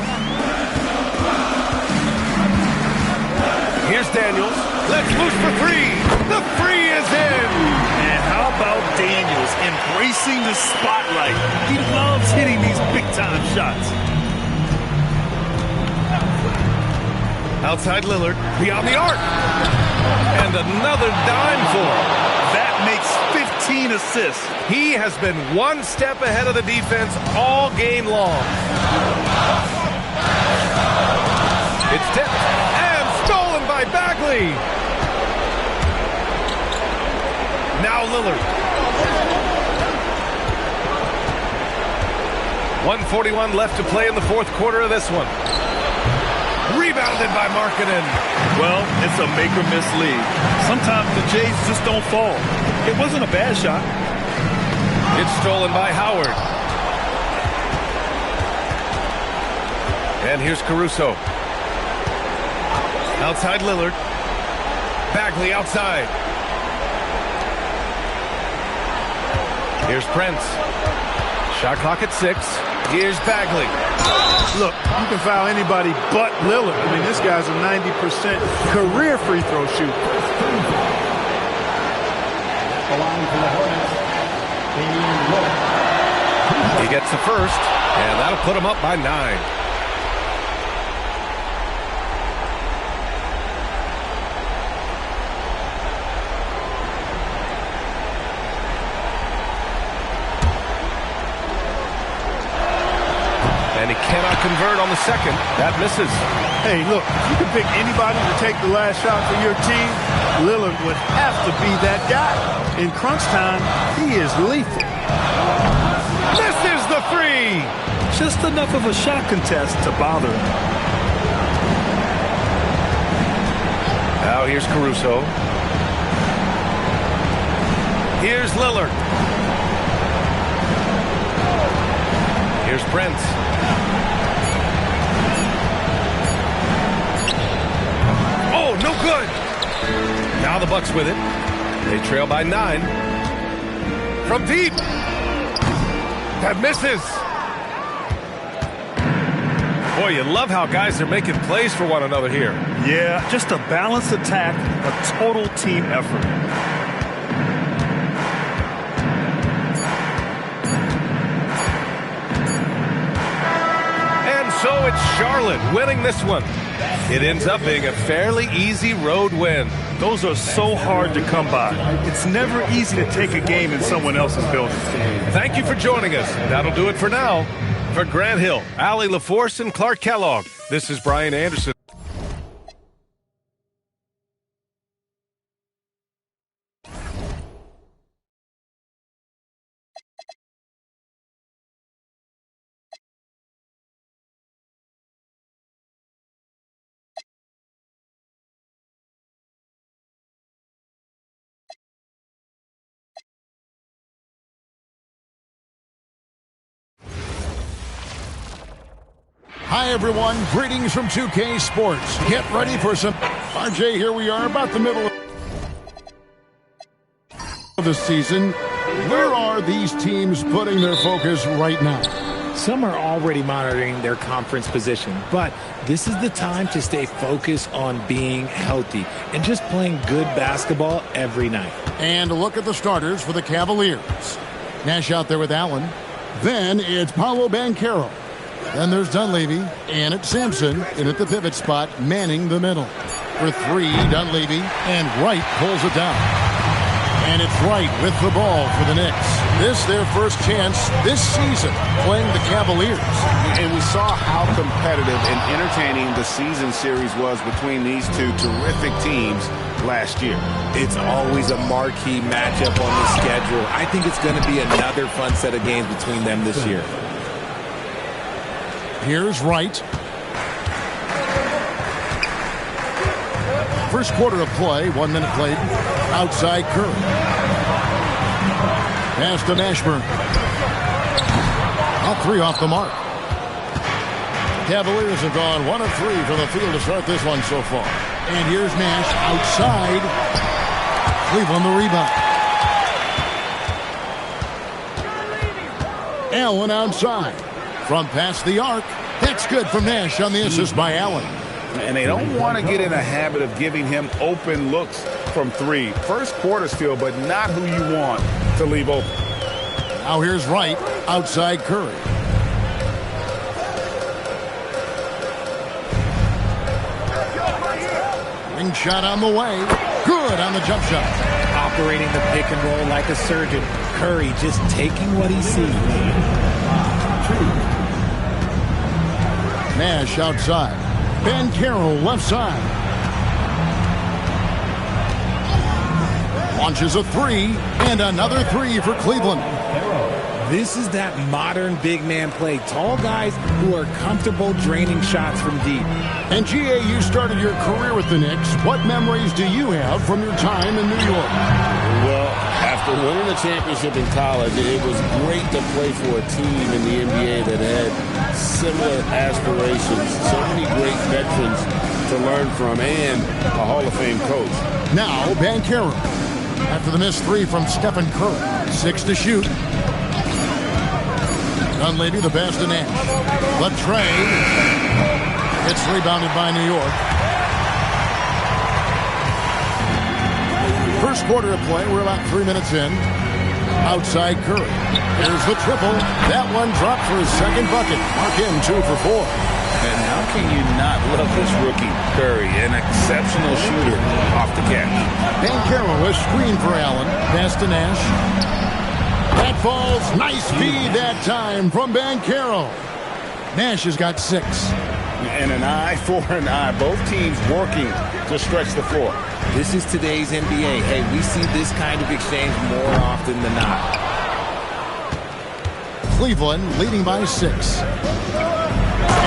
Here's Daniels. Let's loose for 3. The 3 is in. And how about Daniels embracing the spotlight? He loves hitting these big-time shots. Outside Lillard, beyond the arc. And another dime for him. That makes 15 assists. He has been one step ahead of the defense all game long. It's tipped and stolen by Bagley. Now Lillard. 1:41 left to play in the fourth quarter of this one. Rebounded by Markkanen. Well, it's a make-or-miss lead. Sometimes the Jays just don't fall. It wasn't a bad shot. It's stolen by Howard. And here's Caruso. Outside Lillard. Bagley outside. Here's Prince. Shot clock at 6. Here's Bagley. Look, you can foul anybody but Lillard. I mean, this guy's a 90% career free throw shooter. He gets the first, and that'll put him up by 9. And he cannot convert on the second. That misses. Hey, look, if you can pick anybody to take the last shot for your team, Lillard would have to be that guy. In crunch time, he is lethal. Misses the 3! Just enough of a shot contest to bother him. Now here's Caruso. Here's Lillard. Here's Prince. Oh, no good. Now the Bucks with it. They trail by 9. From deep. That misses. Boy, you love how guys are making plays for one another here. Yeah, just a balanced attack, a total team effort. So it's Charlotte winning this one. It ends up being a fairly easy road win. Those are so hard to come by. It's never easy to take a game in someone else's building. Thank you for joining us. That'll do it for now. For Grant Hill, Allie LaForce, and Clark Kellogg, this is Brian Anderson. Hi, everyone. Greetings from 2K Sports. Get ready for some... RJ, here we are about the middle of the season. Where are these teams putting their focus right now? Some are already monitoring their conference position, but this is the time to stay focused on being healthy and just playing good basketball every night. And a look at the starters for the Cavaliers. Nash out there with Allen. Then it's Paolo Banchero. Then there's Dunleavy, and it's Sampson in at the pivot spot, manning the middle. For 3, Dunleavy, and Wright pulls it down. And it's Wright with the ball for the Knicks. This their first chance this season playing the Cavaliers. And we saw how competitive and entertaining the season series was between these two terrific teams last year. It's always a marquee matchup on the schedule. I think it's going to be another fun set of games between them this year. Here's Wright. First quarter of play, 1 minute played. Outside Curry. Pass to Mashburn. All 3 off the mark. Cavaliers have gone 1 of 3 from the field to start this one so far. And here's Nash outside. Cleveland the rebound. Allen outside. From past the arc. That's good from Nash on the assist by Allen. And they don't want to get in a habit of giving him open looks from 3. First quarter still, but not who you want to leave open. Now here's Wright outside Curry. Ring shot on the way. Good on the jump shot. Operating the pick and roll like a surgeon. Curry just taking what he sees. Nash outside. Ben Carroll left side. Launches a 3 and another 3 for Cleveland. This is that modern big man play. Tall guys who are comfortable draining shots from deep. And GA, you started your career with the Knicks. What memories do you have from your time in New York? Well, after winning a championship in college, it was great to play for a team in the NBA that had similar aspirations. So many great veterans to learn from and a Hall of Fame coach. Now, Banchero. After the missed 3 from Stephen Curry. 6 to shoot. Dunleavy the pass to Nash. The trade. It's rebounded by New York. First quarter of play. We're about 3 minutes in. Outside Curry. Here's the triple. That one dropped for his second bucket. Mark him 2 for 4. And how can you not love this rookie, Curry, an exceptional shooter off the catch? Banchero a screen for Allen. Pass to Nash. That falls. Nice feed that time from Banchero. Nash has got 6. And an eye for an eye. Both teams working to stretch the floor. This is today's NBA. Hey, we see this kind of exchange more often than not. Cleveland leading by 6.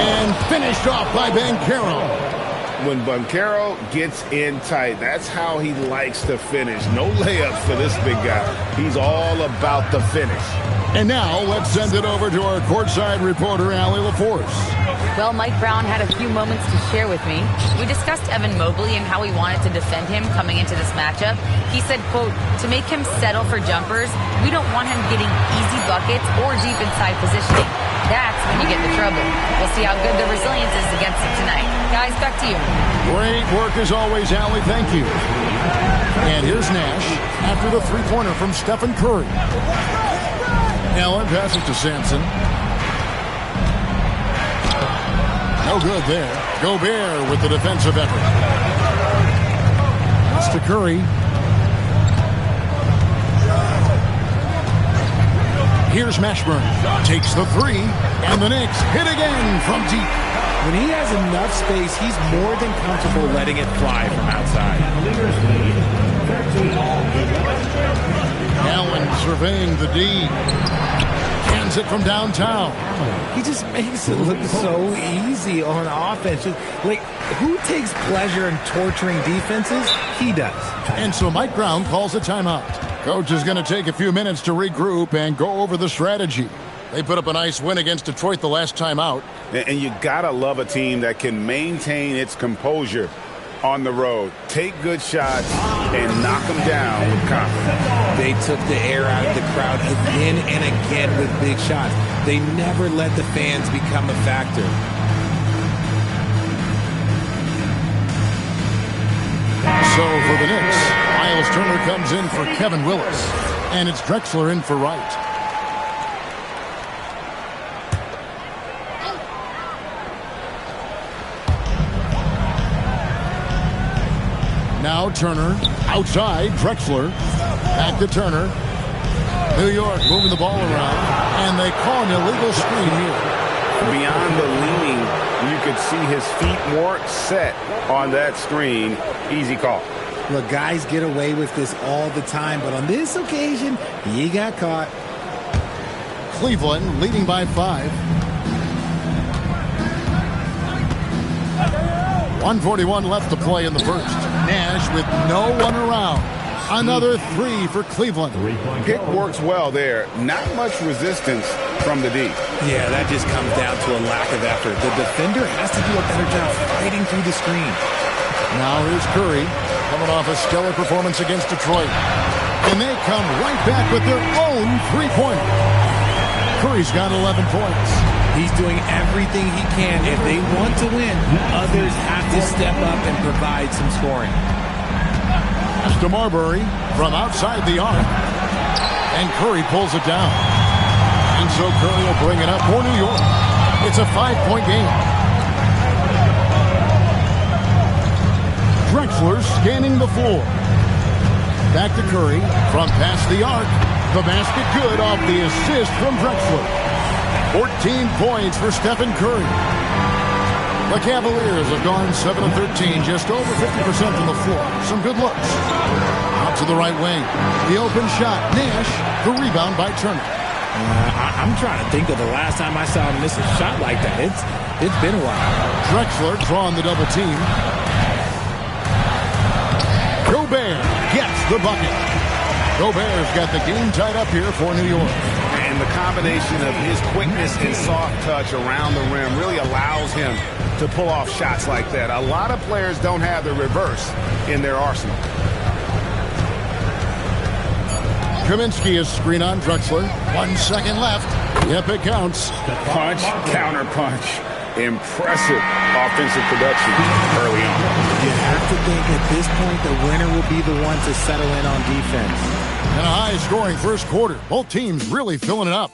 And finished off by Banchero. When Banchero gets in tight, that's how he likes to finish. No layups for this big guy. He's all about the finish. And now let's send it over to our courtside reporter, Allie LaForce. Well, Mike Brown had a few moments to share with me. We discussed Evan Mobley and how he wanted to defend him coming into this matchup. He said, quote, to make him settle for jumpers, we don't want him getting easy buckets or deep inside positioning. That's when you get the trouble. We'll see how good the resilience is against him tonight. Guys, back to you. Great work as always, Allie. Thank you. And here's Nash after the 3-pointer from Stephen Curry. Allen passes to Sampson. No good there. Gobert with the defensive effort. It's to Curry. Here's Mashburn. Takes the 3. And the Knicks hit again from deep. When he has enough space, he's more than comfortable letting it fly from outside. Allen surveying the D. Cans it from downtown. He just makes it look so easy on offense. Like, who takes pleasure in torturing defenses? He does. And so Mike Brown calls a timeout. Coach is going to take a few minutes to regroup and go over the strategy. They put up a nice win against Detroit the last time out. And you got to love a team that can maintain its composure on the road. Take good shots and knock them down with confidence. They took the air out of the crowd again and again with big shots. They never let the fans become a factor. So for the Knicks, Miles Turner comes in for Kevin Willis. And it's Drexler in for Wright. Now Turner outside. Drexler back to Turner. New York moving the ball around, and they call an illegal screen here. Beyond the leaning, you could see his feet weren't set on that screen. Easy call. Look, guys get away with this all the time, but on this occasion, he got caught. Cleveland leading by 5. 1:41 left to play in the first. Nash with no one around. Another 3 for Cleveland. Pick works well there. Not much resistance from the D. Yeah, that just comes down to a lack of effort. The defender has to do a better job fighting through the screen. Now here's Curry, coming off a stellar performance against Detroit. And they come right back with their own three-pointer. Curry's got 11 points. He's doing everything he can. If they want to win, others have to step up and provide some scoring. To Marbury from outside the arc. And Curry pulls it down. And so Curry will bring it up for New York. It's a 5-point game. Drexler scanning the floor. Back to Curry from past the arc. The basket good off the assist from Drexler. 14 points for Stephen Curry. The Cavaliers have gone 7 of 13, just over 50% from the floor. Some good looks. Out to the right wing. The open shot. Nash, the rebound by Turner. I'm trying to think of the last time I saw him miss a shot like that. It's been a while. Drexler drawing the double team. Gobert gets the bucket. Gobert's got the game tied up here for New York. And the combination of his quickness and soft touch around the rim really allows him to pull off shots like that. A lot of players don't have the reverse in their arsenal. Kaminsky is screen on Drexler. 1 second left. Yep, it counts. Punch, counter punch. Impressive offensive production early on. You have to think at this point the winner will be the one to settle in on defense. And a high-scoring first quarter. Both teams really filling it up.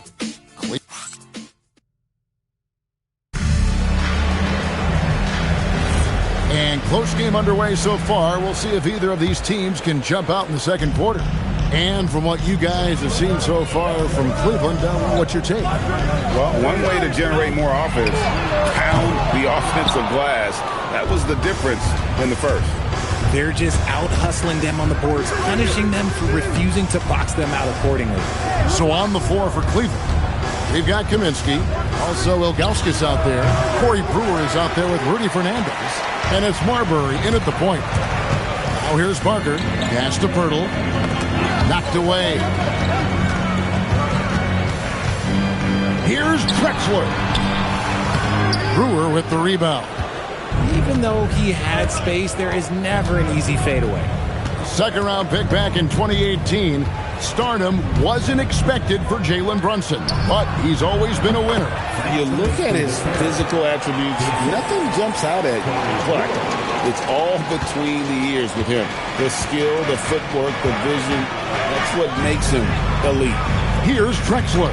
And close game underway so far. We'll see if either of these teams can jump out in the second quarter. And from what you guys have seen so far from Cleveland, what's your take? Well, one way to generate more offense, pound the offensive glass. That was the difference in the first. They're just out-hustling them on the boards, punishing them for refusing to box them out accordingly. So on the floor for Cleveland, we've got Kaminsky. Also, Ilgauskas out there. Corey Brewer is out there with Rudy Fernandez. And it's Marbury in at the point. Now here's Parker. Pass to Pirtle. Knocked away. Here's Drexler. Brewer with the rebound. Even though he had space, there is never an easy fadeaway. Second round pick back in 2018. Stardom wasn't expected for Jalen Brunson, but he's always been a winner. You look at his physical attributes, nothing jumps out at you, but it's all between the ears with him. The skill, the footwork, the vision, that's what makes him elite. Here's Drexler.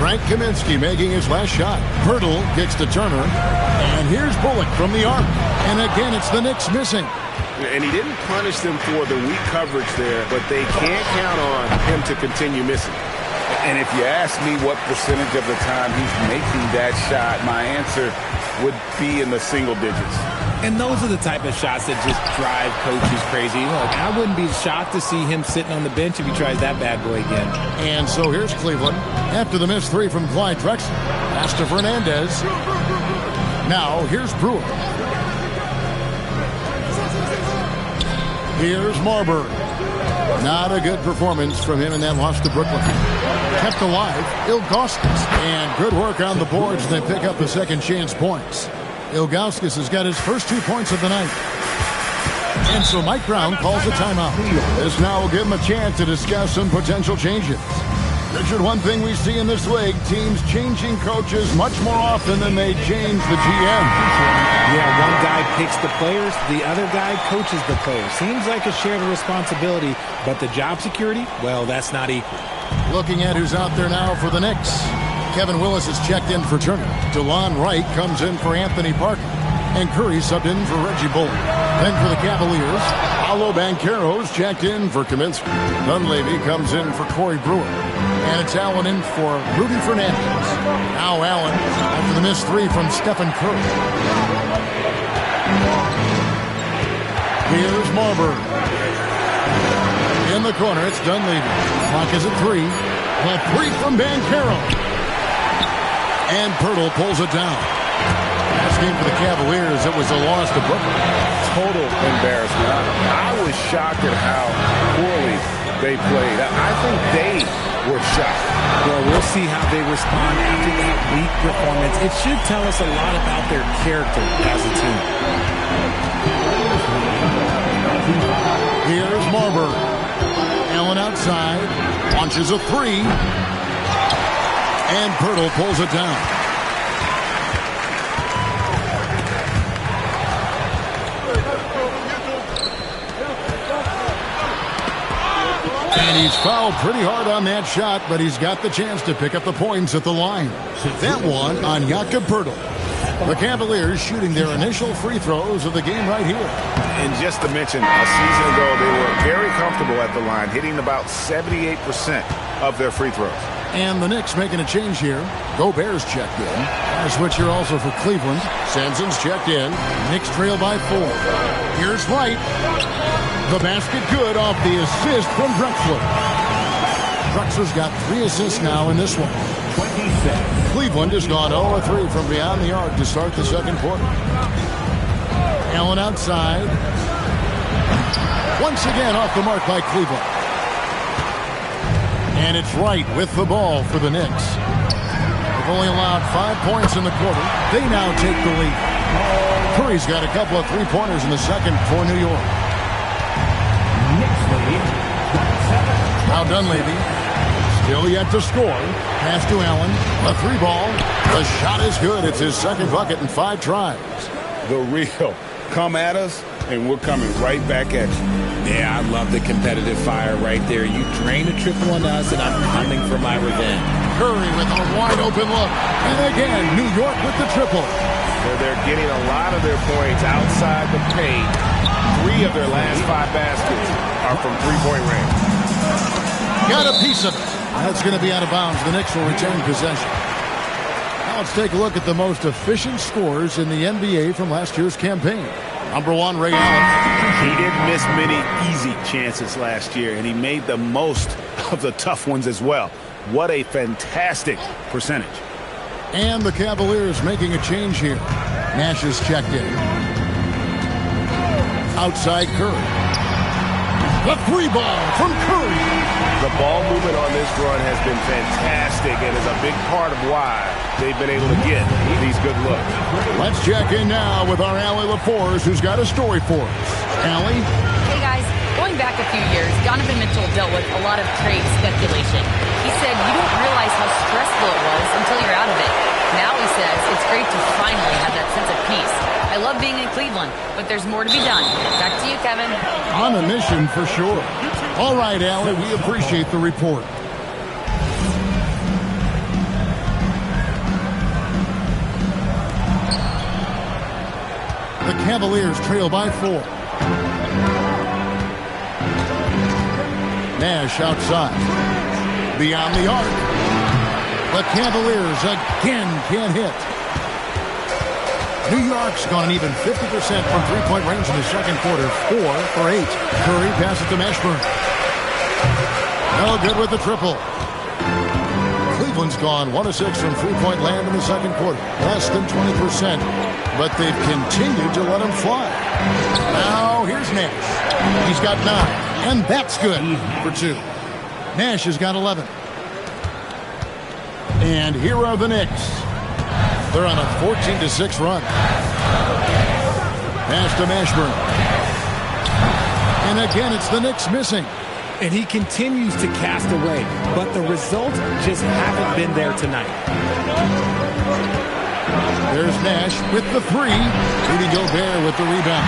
Frank Kaminsky making his last shot. Pirtle kicks to Turner. And here's Bullock from the arc. And again, it's the Knicks missing. And he didn't punish them for the weak coverage there, but they can't count on him to continue missing. And if you ask me what percentage of the time he's making that shot, my answer would be in the single digits. And those are the type of shots that just drive coaches crazy. Look, I wouldn't be shocked to see him sitting on the bench if he tries that bad boy again. And so here's Cleveland. After the missed three from Clyde Drexler. Pass to Fernandez. Now here's Brewer. Here's Marbury. Not a good performance from him in that loss to Brooklyn. Kept alive, Ilgauskas. And good work on the boards, and they pick up the second chance points. Ilgauskas has got his first 2 points of the night. And so Mike Brown calls a timeout. This now will give him a chance to discuss some potential changes. Richard, one thing we see in this league, teams changing coaches much more often than they change the GM. Yeah, one guy picks the players, the other guy coaches the players. Seems like a shared responsibility, but the job security, well, that's not equal. Looking at who's out there now for the Knicks. Kevin Willis has checked in for Turner. DeLon Wright comes in for Anthony Parker. And Curry subbed in for Reggie Bullock. Then for the Cavaliers, Paolo Banchero's checked in for Kaminsky. Dunleavy comes in for Corey Brewer. And it's Allen in for Rudy Fernandez. Now Allen after the missed three from Stephen Curry. Here's Marbury. In the corner, it's Dunleavy. Clock is at 3. A three from Banchero. And Pirtle pulls it down. Last game for the Cavaliers, it was a loss to Brooklyn. Total embarrassment. I was shocked at how poorly they played. I think they were shocked. Well, we'll see how they respond after that weak performance. It should tell us a lot about their character as a team. Here's Marbury. Allen outside. Launches a three. And Pirtle pulls it down. And he's fouled pretty hard on that shot, but he's got the chance to pick up the points at the line. That one on Jakob Pirtle. The Cavaliers shooting their initial free throws of the game right here. And just to mention, a season ago, they were very comfortable at the line, hitting about 78% of their free throws. And the Knicks making a change here. Gobert's checked in. A switch here also for Cleveland. Sampson's checked in. Knicks trail by 4. Here's Wright. The basket good off the assist from Drexler. Drexler's got 3 assists now in this one. Cleveland has gone 0-3 from beyond the arc to start the second quarter. Allen outside. Once again off the mark by Cleveland. And it's Wright with the ball for the Knicks. They've only allowed 5 points in the quarter. They now take the lead. Curry's got a couple of three-pointers in the second for New York. Now Dunleavy. Still yet to score. Pass to Allen. A 3-ball. The shot is good. It's his second bucket in 5 tries. The real come at us, and we're coming right back at you. Yeah, I love the competitive fire right there. You drain a triple on us, and I'm coming for my revenge. Curry with a wide-open look. And again, New York with the triple. They're getting a lot of their points outside the paint. 3 of their last 5 baskets are from three-point range. Got a piece of it. That's going to be out of bounds. The Knicks will retain possession. Now let's take a look at the most efficient scorers in the NBA from last year's campaign. Number 1, Ray Allen. He didn't miss many easy chances last year, and he made the most of the tough ones as well. What a fantastic percentage. And the Cavaliers making a change here. Nash is checked in. Outside Curry. The 3-ball from Curry. The ball movement on this run has been fantastic and is a big part of why they've been able to get these good looks. Let's check in now with our Allie LaForce, who's got a story for us. Allie? Hey, guys. Going back a few years, Donovan Mitchell dealt with a lot of trade speculation. He said you don't realize how stressful it was until you're out of it. Now he says it's great to finally have that sense of peace. I love being in Cleveland, but there's more to be done. Back to you, Kevin. On a mission for sure. All right, Allie, we appreciate the report. The Cavaliers trail by 4. Nash outside. Beyond the arc. The Cavaliers again can't hit. New York's gone an even 50% from three-point range in the second quarter. 4 for 8. Curry passes to Mashburn. No good with the triple. Cleveland's gone 1 of 6 from three-point land in the second quarter. Less than 20%. But they've continued to let him fly. Now here's Nash. He's got 9. And that's good for 2. Nash has got 11. And here are the Knicks. They're on a 14-6 run. Pass to Mashburn. And again, it's the Knicks missing. And he continues to cast away, but the results just haven't been there tonight. There's Nash with the 3. Rudy Gobert with the rebound.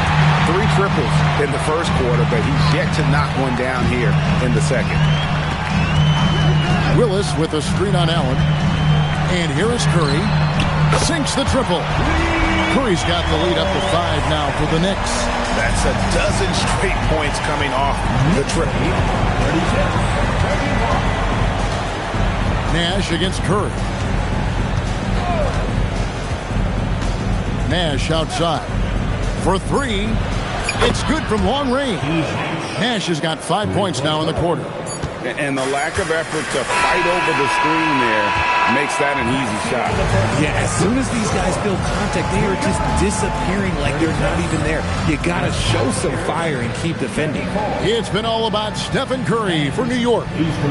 3 triples in the first quarter, but he's yet to knock one down here in the second. Willis with a screen on Allen. And here is Curry. Sinks the triple. Curry's got the lead up to 5 now for the Knicks. That's a dozen straight points coming off the triple. Nash against Curry. Nash outside. For 3. It's good from long range. Nash has got 5 points now in the quarter. And the lack of effort to fight over the screen there makes that an easy shot. Yeah, as soon as these guys feel contact, they are just disappearing like they're not even there. You got to show some fire and keep defending. It's been all about Stephen Curry for New York,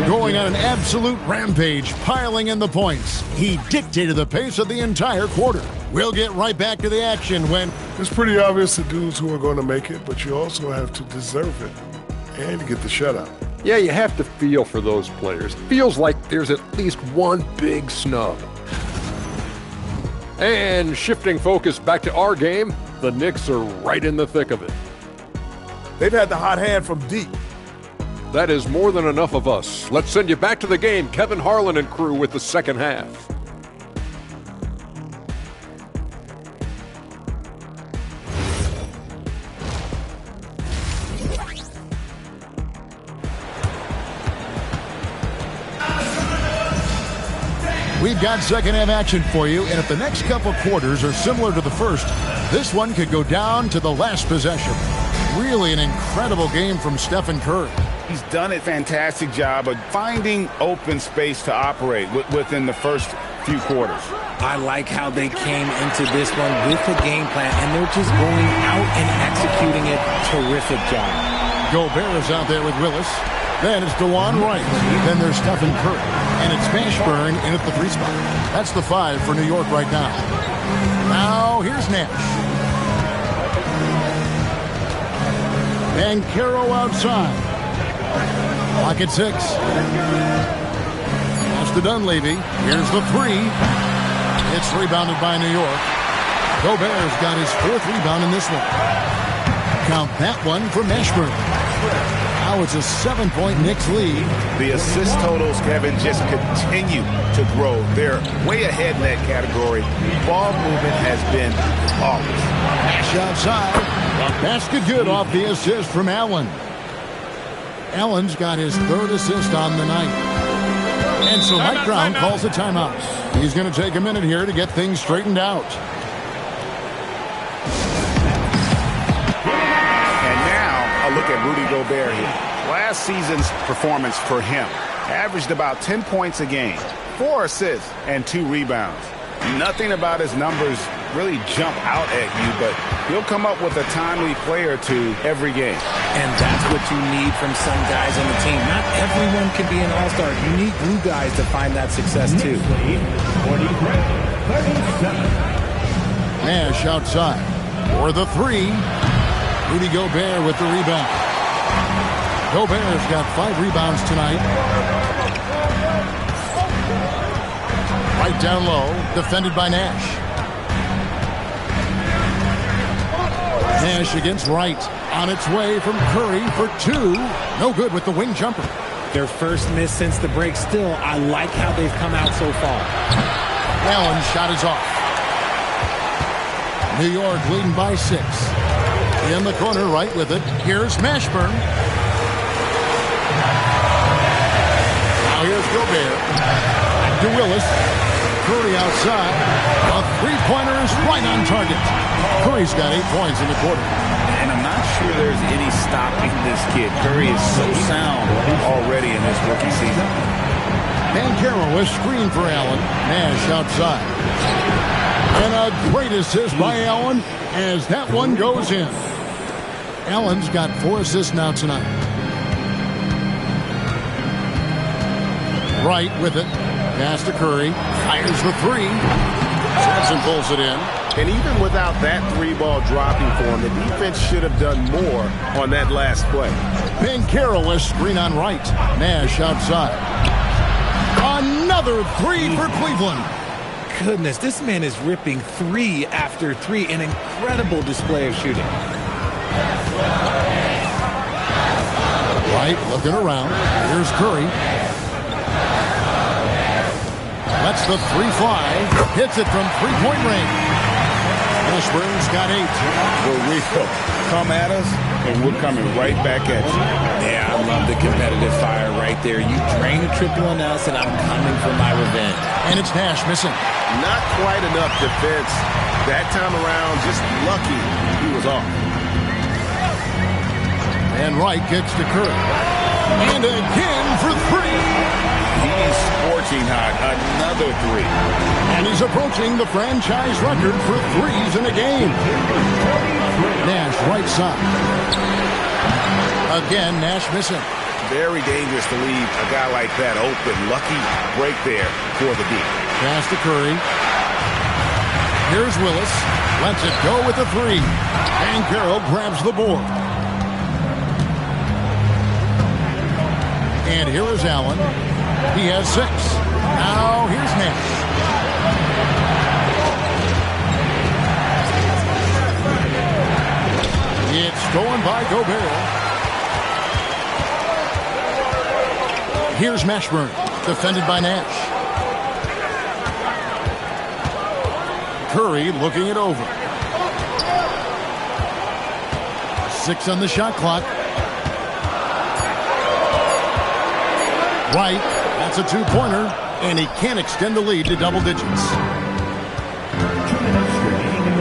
going on an absolute rampage, piling in the points. He dictated the pace of the entire quarter. We'll get right back to the action when... It's pretty obvious the dudes who are going to make it, but you also have to deserve it and get the shutout. Yeah, you have to feel for those players. Feels like there's at least one big snub. And shifting focus back to our game, the Knicks are right in the thick of it. They've had the hot hand from deep. That is more than enough of us. Let's send you back to the game. Kevin Harlan and crew with the second half. We've got second half action for you, and if the next couple quarters are similar to the first, this one could go down to the last possession. Really an incredible game from Stephen Curry. He's done a fantastic job of finding open space to operate within the first few quarters. I like how they came into this one with a game plan, and they're just going out and executing it. Terrific job. Gobert is out there with Willis. Then it's DeJuan Wright. Then there's Stephen Curry. And it's Mashburn in at the 3 spot. That's the 5 for New York right now. Now here's Nash. And Caro outside. Clock at 6. Pass to Dunleavy. Here's the 3. It's rebounded by New York. Gobert's got his 4th rebound in this one. Count that one for Mashburn. Now it's a 7-point Knicks lead. The assist totals, Kevin, just continue to grow. They're way ahead in that category. Ball movement has been flawless. Nash outside. Basket good off the assist from Allen. Allen's got his 3rd assist on the night. And so Mike Brown calls a timeout. He's going to take a minute here to get things straightened out. A look at Rudy Gobert here. Last season's performance for him averaged about 10 points a game, 4 assists, and 2 rebounds. Nothing about his numbers really jump out at you, but he'll come up with a timely play or two every game. And that's what you need from some guys on the team. Not everyone can be an all-star. You need glue guys to find that success, too. Nash outside for the 3. Rudy Gobert with the rebound. Gobert's got 5 rebounds tonight. Right down low, defended by Nash. Nash against Wright. On its way from Curry for 2. No good with the wing jumper. Their first miss since the break. Still, I like how they've come out so far. Allen's shot is off. New York leading by 6. In the corner, right with it. Here's Mashburn. Now here's Gobert. Back to Willis. Curry outside. A 3-pointer is right on target. Curry's got 8 points in the quarter. And I'm not sure there's any stopping this kid. Curry is so sound already in this rookie season. Banchero is screen for Allen. Nash outside. And a great assist by Allen as that one goes in. Allen's got 4 assists now tonight. Wright with it. Pass to Curry. Fires the 3. Johnson pulls it in. And even without that 3-ball dropping for him, the defense should have done more on that last play. Banchero is screen on Wright. Nash outside. Another 3 for Cleveland. Goodness, this man is ripping 3 after 3. An incredible display of shooting. Wright looking around. Here's Curry. Lets the 3 fly. Hits it from 3-point range. Mashburn's got 8. For real. Come at us, and we're coming right back at you. Yeah, I love the competitive fire right there. You drain a triple on us, and I'm coming for my revenge. And it's Nash missing. Not quite enough defense. That time around, just lucky he was off. And Wright gets to Curry. And again for three. He's scorching hot. Another three. And he's approaching the franchise record for threes in a game. Nash, right side. Again, Nash missing. Very dangerous to leave a guy like that open. Lucky break there for the D. Pass to Curry. Here's Willis. Lets it go with the three. And Carroll grabs the board. And here is Allen. He has 6. Now here's Nash. It's stolen by Gobert. Here's Mashburn, defended by Nash. Curry looking it over. 6 on the shot clock. White, that's a 2-pointer, and he can't extend the lead to double digits.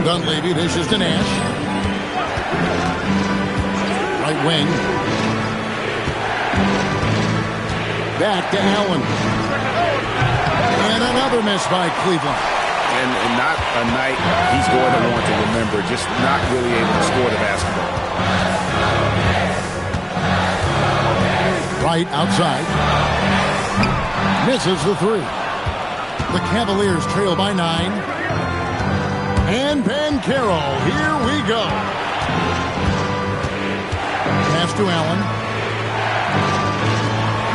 Dunleavy dishes to Nash. Right wing. Back to Allen. And another miss by Cleveland. And not a night he's going to want to remember, just not really able to score the basketball. Right outside. Misses the three. The Cavaliers trail by 9. And Banchero, here we go. Pass to Allen.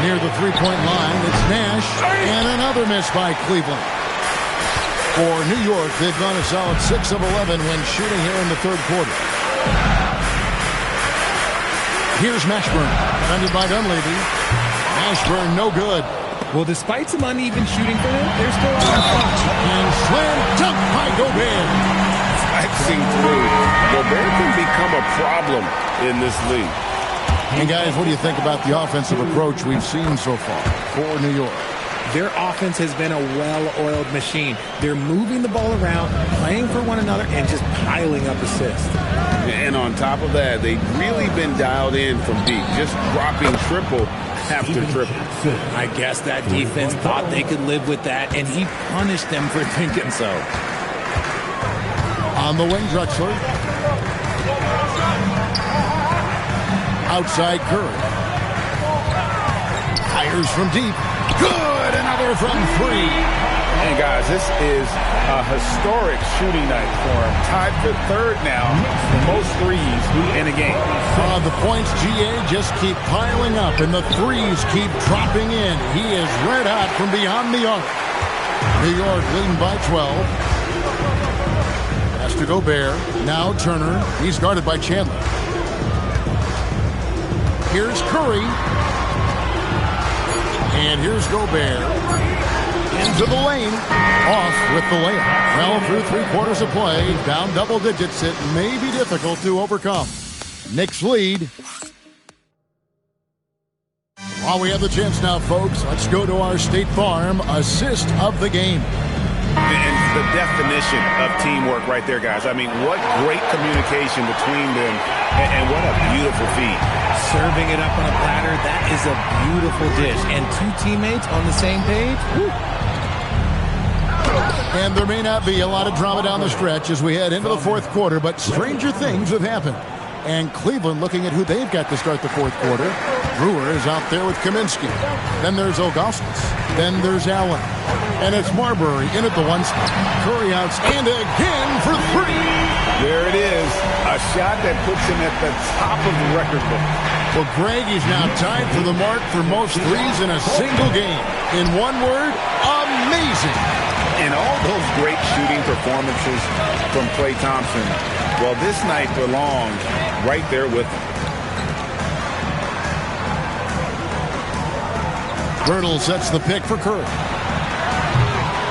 Near the three-point line, it's Nash. And another miss by Cleveland. For New York, they've gone a solid 6 of 11 when shooting here in the third quarter. Here's Mashburn, defended by Dunleavy. Mashburn, no good. Well, despite some uneven shooting for him, they're still on front. And slam dunk by Gobert. Flexing through. Gobert can become a problem in this league. And guys, what do you think about the offensive approach we've seen so far for New York? Their offense has been a well-oiled machine. They're moving the ball around, playing for one another, and just piling up assists. And on top of that, they've really been dialed in from deep, just dropping triple after triple. I guess that defense thought they could live with that, and he punished them for thinking so. On the wing, Drexler. Outside Curry. Fires from deep. Good! Another from 3. And guys, this is a historic shooting night for him. Tied for third now for most threes in a game. The points, GA, just keep piling up, and the threes keep dropping in. He is red hot from beyond the arc. New York leading by 12. Pass to Gobert. Now Turner. He's guarded by Chandler. Here's Curry. And here's Gobert. Into the lane. Off with the layup. Well, through 3 quarters of play, down double digits, it may be difficult to overcome. Knicks lead. While we have the chance now, folks, let's go to our State Farm assist of the game. And the definition of teamwork right there, guys. I mean, what great communication between them, and what a beautiful feed. Serving it up on a platter, that is a beautiful dish. And 2 teammates on the same page. Woo. And there may not be a lot of drama down the stretch as we head into the fourth quarter, but stranger things have happened. And Cleveland looking at who they've got to start the fourth quarter. Brewer is out there with Kaminsky. Then there's Ilgauskas. Then there's Allen. And it's Marbury in at the 1 spot. Curry outs and again for 3. There it is. A shot that puts him at the top of the record book. Well, Greg is now tied for the mark for most threes in a single game. In one word, amazing. And all those great shooting performances from Klay Thompson, well, this night belonged right there with him. Birtle sets the pick for Curry.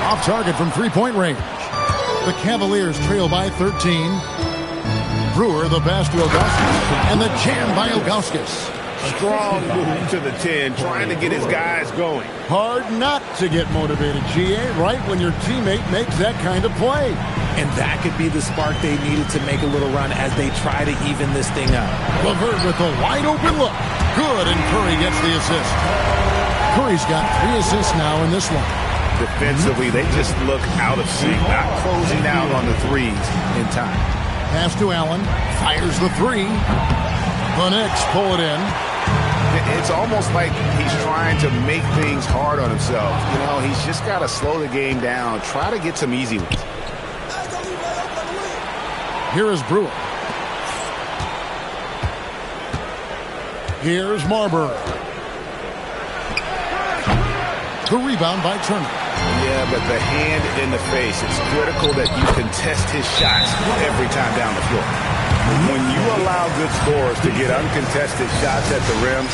Off target from three-point range. The Cavaliers trail by 13. Brewer, the pass to Ilgauskas, and the jam by Ilgauskas. Strong move to the 10, trying to get his guys going. Hard not to get motivated, GA, right when your teammate makes that kind of play. And that could be the spark they needed to make a little run as they try to even this thing up. LeVert with a wide open look. Good, and Curry gets the assist. Curry's got 3 assists now in this one. Defensively, they just look out of sync, not closing out on the threes in time. Pass to Allen. Fires the 3. The Knicks pull it in. It's almost like he's trying to make things hard on himself. You know, he's just got to slow the game down, try to get some easy ones. Here is Brewer. Here's Marbury. The rebound by Turner. Yeah, but the hand in the face, it's critical that you contest his shots every time down the floor. When you allow good scorers to get uncontested shots at the rim,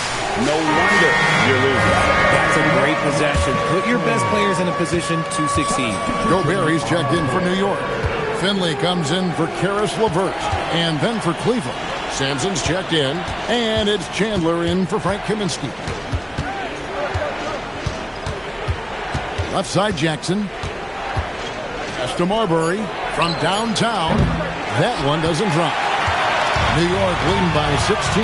no wonder you're losing. That's a great possession. Put your best players in a position to succeed. Gobert checked in for New York. Finley comes in for Karis LeVert. And then for Cleveland, Sampson's checked in. And it's Chandler in for Frank Kaminsky. Left side Jackson. Pass to Marbury from downtown. That one doesn't drop. New York leading by 16.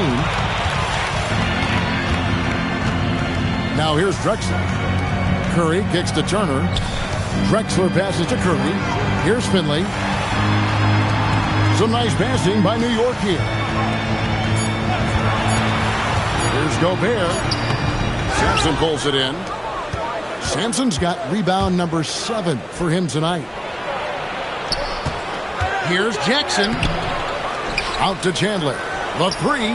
Now here's Drexler. Curry kicks to Turner. Drexler passes to Curry. Here's Finley. Some nice passing by New York here. Here's Gobert. Sampson pulls it in. Sampson's got rebound number 7 for him tonight. Here's Jackson. Out to Chandler. The 3.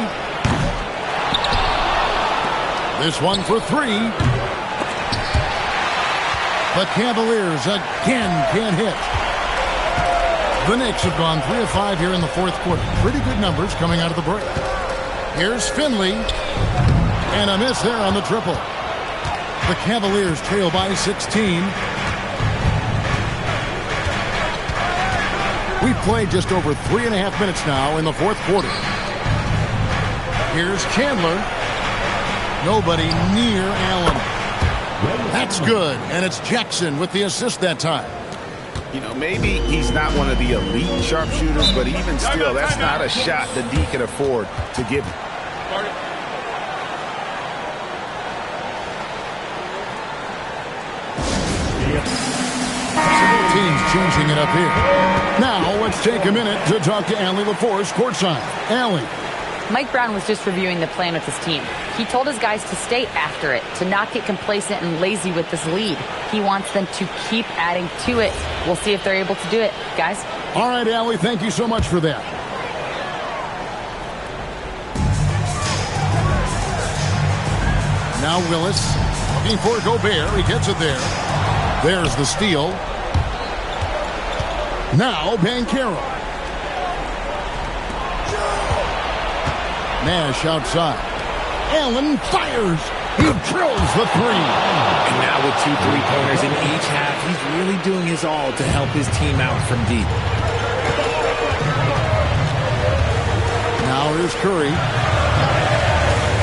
This one for 3. The Cavaliers again can't hit. The Knicks have gone 3 of 5 here in the fourth quarter. Pretty good numbers coming out of the break. Here's Finley. And a miss there on the triple. The Cavaliers trail by 16. We've played just over 3.5 minutes now in the fourth quarter. Here's Chandler. Nobody near Allen. That's good, and it's Jackson with the assist that time. You know, maybe he's not one of the elite sharpshooters, but even still, that's not a shot the D can afford to give him. Teams changing it up here. Now let's take a minute to talk to Allie LaForce courtside. Allie. Mike Brown was just reviewing the plan with his team. He told his guys to stay after it, to not get complacent and lazy with this lead. He wants them to keep adding to it. We'll see if they're able to do it, guys. All right, Allie, thank you so much for that. Now Willis looking for Gobert. He gets it there. There's the steal. Now Banchero. Nash outside. Allen fires. He drills the 3. And now with 2 3-pointers in each half, he's really doing his all to help his team out from deep. Now here's Curry.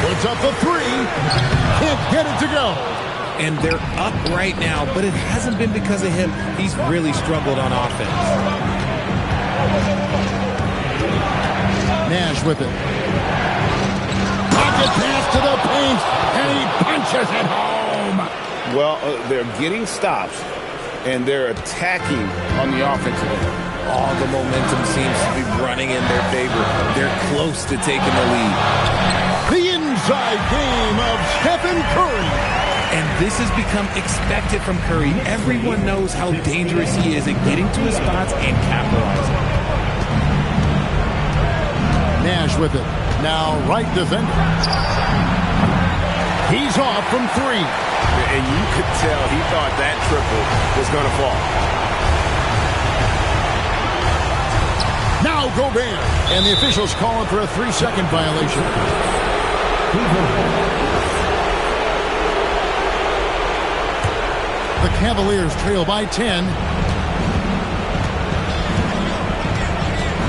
Puts up the 3. Can't get it to go. And they're up right now, but it hasn't been because of him. He's really struggled on offense. Nash with it. Pocket pass to the paint, and he punches it home. Well, they're getting stops, and they're attacking on the offensive end. All the momentum seems to be running in their favor. They're close to taking the lead. The inside game of Stephen Curry. And this has become expected from Curry. Everyone knows how dangerous he is at getting to his spots and capitalizing. Nash with it. Now right defender. He's off from 3. And you could tell he thought that triple was going to fall. Now Gobert. And the officials calling for a 3-second violation. The Cavaliers trail by 10.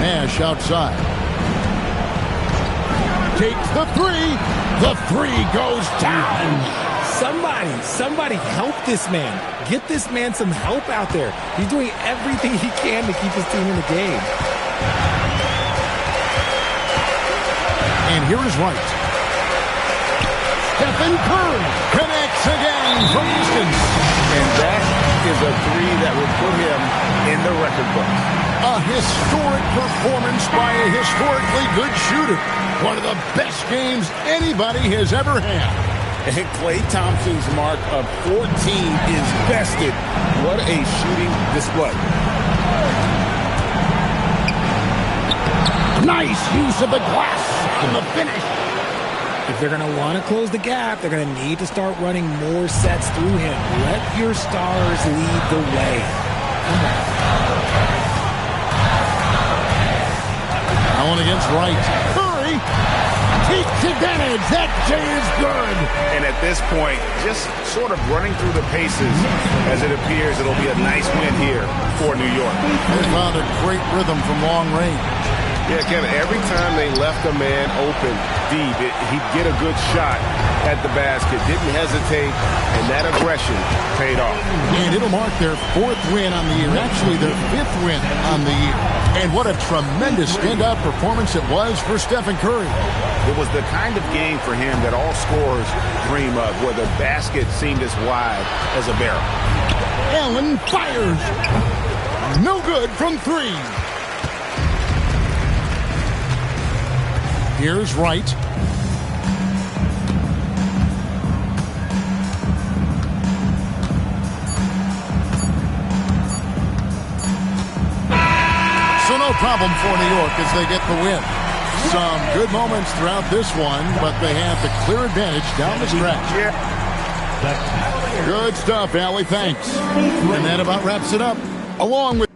Nash outside. Takes the 3. The 3 goes down. Somebody help this man. Get this man some help out there. He's doing everything he can to keep his team in the game. And here is Wright. Stephen Curry connects again from distance. And that is a three that will put him in the record books. A historic performance by a historically good shooter. One of the best games anybody has ever had. And Klay Thompson's mark of 14 is bested. What a shooting display. Nice use of the glass on the finish. If they're going to want to close the gap, they're going to need to start running more sets through him. Let your stars lead the way. Come on. Allen against Wright. Curry takes advantage. That J is good. And at this point, just sort of running through the paces as it appears it'll be a nice win here for New York. They found a great rhythm from long range. Yeah, Kevin, every time they left a man open deep, he'd get a good shot at the basket. Didn't hesitate, and that aggression paid off. And it'll mark their 4th win on the year. Actually, their 5th win on the year. And what a tremendous standout performance it was for Stephen Curry. It was the kind of game for him that all scorers dream of, where the basket seemed as wide as a barrel. Allen fires. No good from 3. Here's Wright. So no problem for New York as they get the win. Some good moments throughout this one, but they have the clear advantage down the stretch. Good stuff, Allie. Thanks. And that about wraps it up. Along with